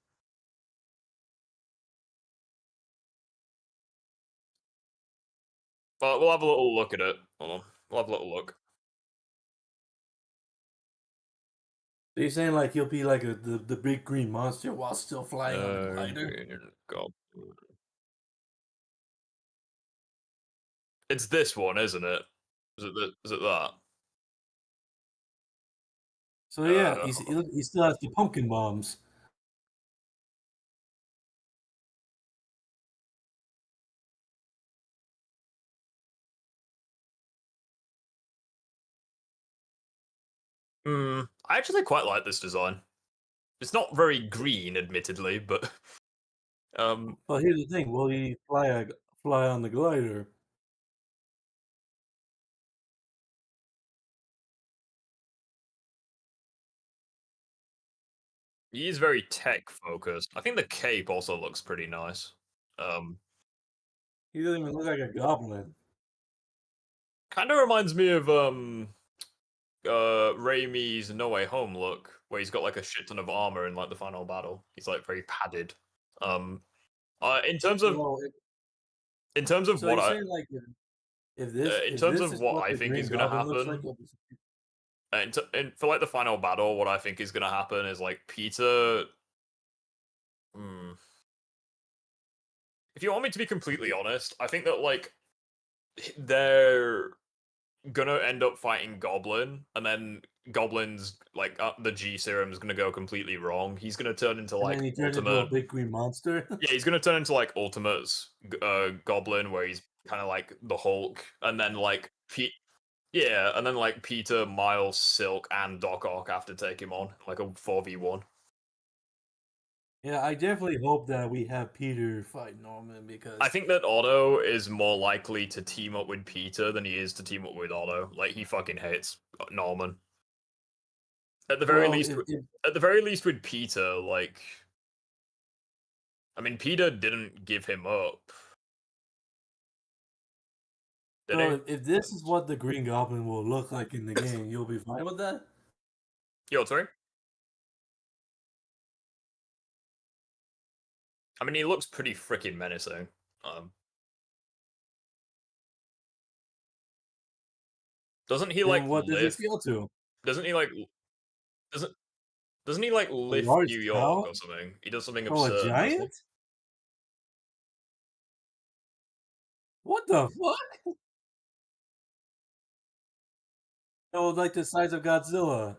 But we'll have a little look at it. Hold on, we'll have a little look. So you're saying like he'll be like the big green monster while still flying on the glider? Green Goblin. It's this one, isn't it? Is it that? So yeah, he still has the pumpkin bombs. I actually quite like this design. It's not very green, admittedly, but But here's the thing: will he fly on the glider? he is very tech focused. I think the cape also looks pretty nice. Um, He doesn't even look like a goblin. Kind of reminds me of Raimi's No Way Home look, where he's got like a shit ton of armor in like the final battle. He's like very padded. Um, in terms of Well, in terms of so what you're I saying like If this in if terms this of is what what I the think Green is gonna Goblin looks like, happen, it'll be and for like the final battle, what I think is gonna happen is like Peter. Hmm. If you want me to be completely honest, I think that like they're gonna end up fighting Goblin, and then Goblin's like the G serum is gonna go completely wrong. He's gonna turn into and like then he turns into a ultimate. big green monster. Yeah, he's gonna turn into like ultimate Goblin, where he's kind of like the Hulk, and then like yeah, and then like Peter, Miles, Silk, and Doc Ock have to take him on like a 4v1. Yeah, I definitely hope that we have Peter fight Norman because I think that Otto is more likely to team up with Peter than he is to team up with Otto. Like he fucking hates Norman. At the very well, least, at the very least with Peter, like, I mean, Peter didn't give him up. Did he? so if this is what the Green Goblin will look like in the game, you'll be fine with that. Yo, sorry. I mean, he looks pretty freaking menacing. Doesn't he like Then what does he lift? scale to? Doesn't he like? Doesn't doesn't he like A lift large New York tower? or something? He does something Oh, a absurd, doesn't he? giant? What the fuck? Oh, like the size of Godzilla.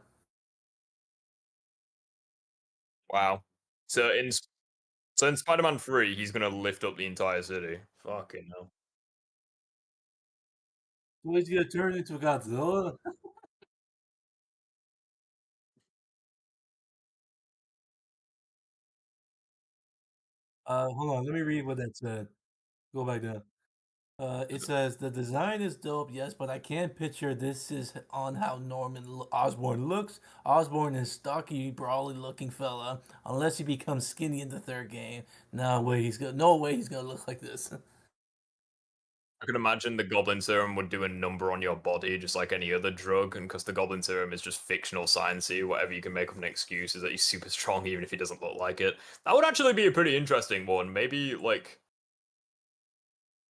Wow. So in Spider-Man 3, he's gonna lift up the entire city. Fucking hell. So he's gonna turn into Godzilla? Hold on, let me read what that said. Go back down. It says the design is dope, yes, but I can't picture this is on how Osborn looks. Osborn is stocky, brawly looking fella. Unless he becomes skinny in the third game, no way he's gonna look like this. I can imagine the Goblin Serum would do a number on your body, just like any other drug, and because the Goblin Serum is just fictional sciencey, whatever you can make up an excuse is that he's super strong, even if he doesn't look like it. That would actually be a pretty interesting one. Maybe like,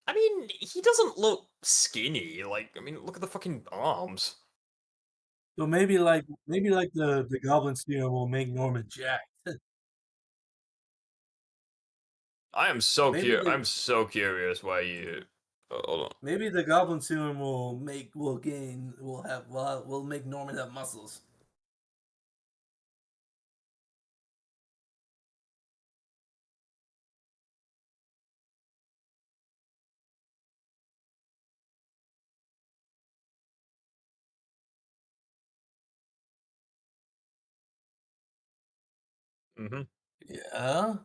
I mean, he doesn't look skinny. Like, I mean, look at the fucking arms. So maybe like the Goblin Serum will make Norman jacked. I am so Maybe I'm so curious why you. Hold on. Maybe the Goblin Serum will make will make Norman have muscles. Mm-hmm. Yeah.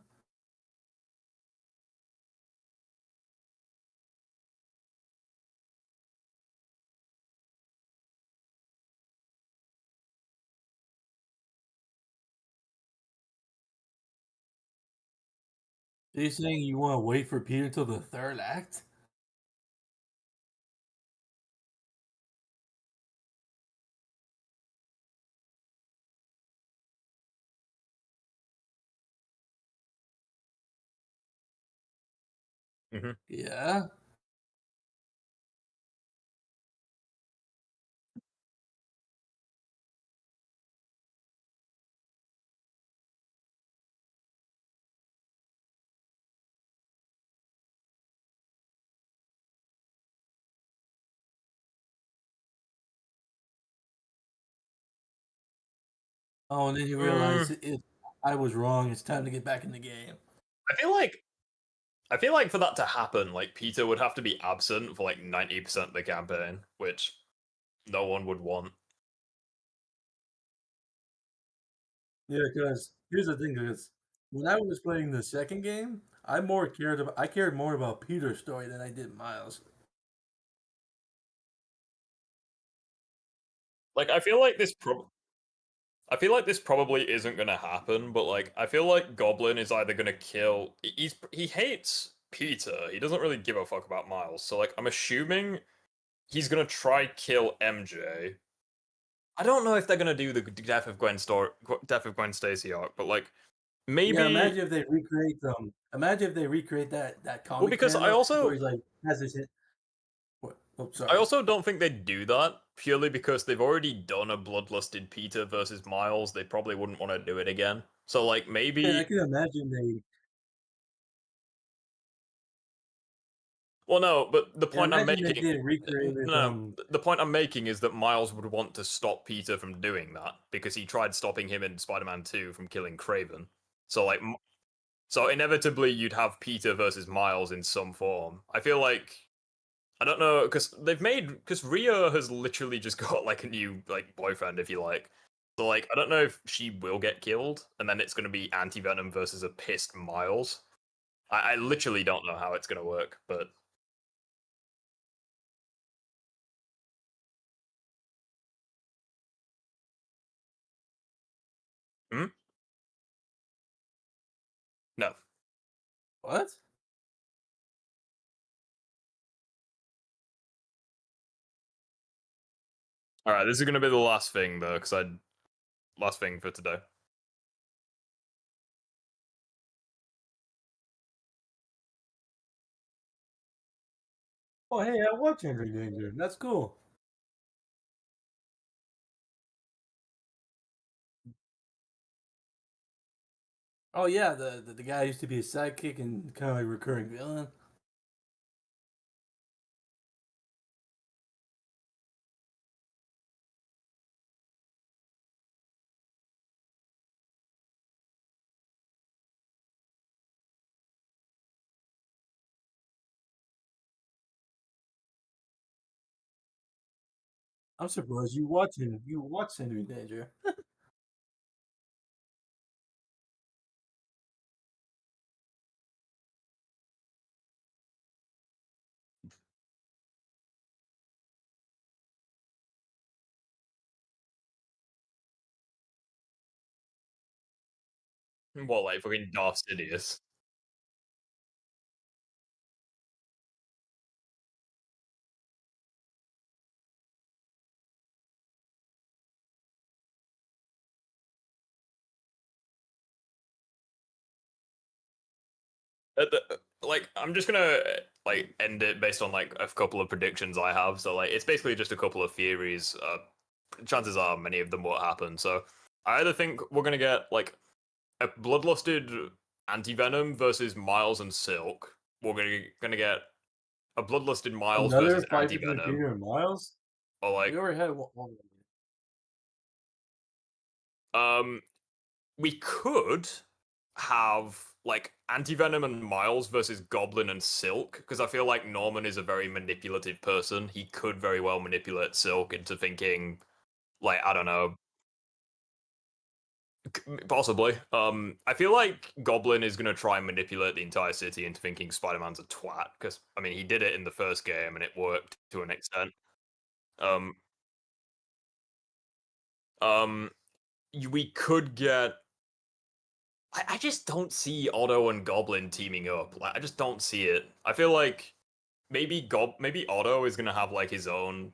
Are you saying you want to wait for Peter till the third act? Mm-hmm. Yeah. Oh, and then you realize I was wrong. It's time to get back in the game. I feel like for that to happen, like Peter would have to be absent for like 90% of the campaign, which no one would want. Yeah, because here's the thing: is when I was playing the second game, I cared more about Peter's story than I did Miles. Like I feel like this probably isn't gonna happen, but like I feel like Goblin is either gonna kill. He hates Peter. He doesn't really give a fuck about Miles. So like I'm assuming he's gonna try kill MJ. I don't know if they're gonna do the death of Gwen Stacy arc, but like maybe. Yeah, imagine if they recreate them. Imagine if they recreate that comic. Well, because I panel also where he's like has his. Oh, sorry. I also don't think they'd do that purely because they've already done a bloodlusted Peter versus Miles. They probably wouldn't want to do it again. So like maybe Yeah, I can imagine they. Well, no, but the Yeah, point I'm imagine they making, did recreated. no, the point I'm making is that Miles would want to stop Peter from doing that because he tried stopping him in Spider-Man 2 from killing Craven. So like, so inevitably you'd have Peter versus Miles in some form. I feel like I don't know because Rhea has literally just got like a new like boyfriend, if you like. So like, I don't know if she will get killed, and then it's going to be Anti-Venom versus a pissed Miles. I literally don't know how it's going to work, but. Hmm? No. What? All right, this is gonna be the last thing though, because last thing for today. Oh, hey, I watch Henry Danger. That's cool. Oh yeah, the guy used to be a sidekick and kind of like recurring villain. I'm surprised you watching. You watch Henry Danger. What, like fucking Darth Sidious? Like, I'm just gonna like end it based on like a couple of predictions I have. So like, it's basically just a couple of theories. Chances are many of them won't happen. So I either think we're gonna get like a bloodlusted Anti-Venom versus Miles and Silk. We're gonna get a bloodlusted Miles Another versus fight between Anti-Venom, Peter and Miles. or like We already had one. um we could have like Anti-Venom and Miles versus Goblin and Silk, because I feel like Norman is a very manipulative person. He could very well manipulate Silk into thinking, like, I don't know, possibly. I feel like Goblin is gonna try and manipulate the entire city into thinking Spider-Man's a twat, because I mean he did it in the first game and it worked to an extent. Um, um, we could get I just don't see Otto and Goblin teaming up. Like, I just don't see it. I feel like maybe Otto is gonna have like his own.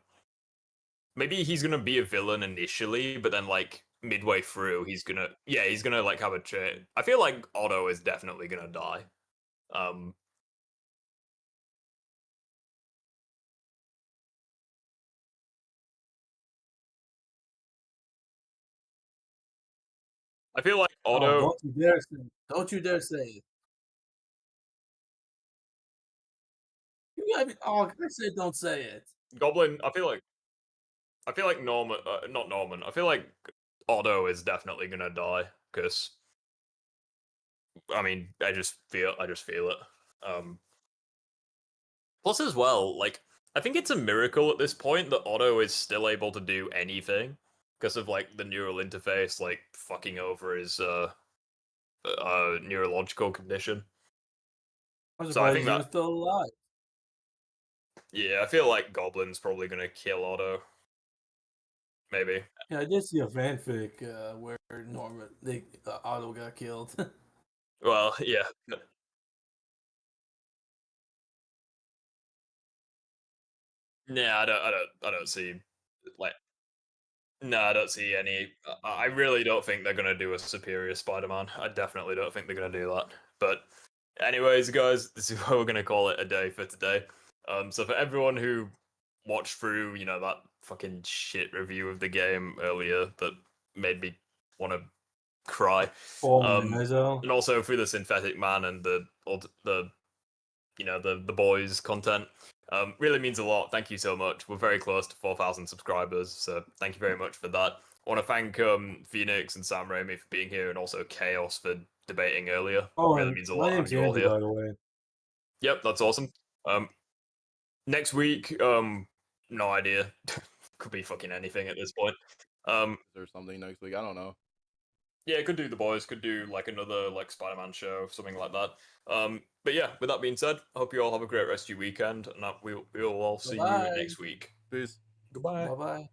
Maybe he's gonna be a villain initially, but then like midway through, he's gonna like have a change. I feel like Otto is definitely gonna die. Um, I feel like Oh, Otto don't you dare say! Don't you dare say it! Oh, I said don't say it. Goblin. I feel like Norman, not Norman. I feel like Otto is definitely gonna die because I mean I just feel it. Um, Plus, as well, like I think it's a miracle at this point that Otto is still able to do anything because of like the neural interface, like fucking over his neurological condition. I'm So I surprised think he's even that still alive. yeah, I feel like Goblin's probably gonna kill Otto. Maybe. Yeah, I did see a fanfic where Otto got killed. Well, yeah. Yeah, I don't see like. No, I don't see any. I really don't think they're gonna do a superior Spider-Man. I definitely don't think they're gonna do that. But, anyways, guys, this is what we're gonna call it a day for today. So for everyone who watched through, that fucking shit review of the game earlier that made me want to cry. And also through the Synthetic Man and the boys content. Really means a lot. Thank you so much. We're very close to 4,000 subscribers, so thank you very much for that. I want to thank Phoenix and Sam Raimi for being here, and also Chaos for debating earlier. Oh, Really and means a my lot name's having you all Andrew, here. by the way. Yep, that's awesome. Next week, no idea. Could be fucking anything at this point. Is there something next week? I don't know. Yeah, could do the boys, could do like another like Spider-Man show, something like that. But yeah, with that being said, I hope you all have a great rest of your weekend, and we'll all see you Bye-bye. next week. Peace. Goodbye. Bye bye.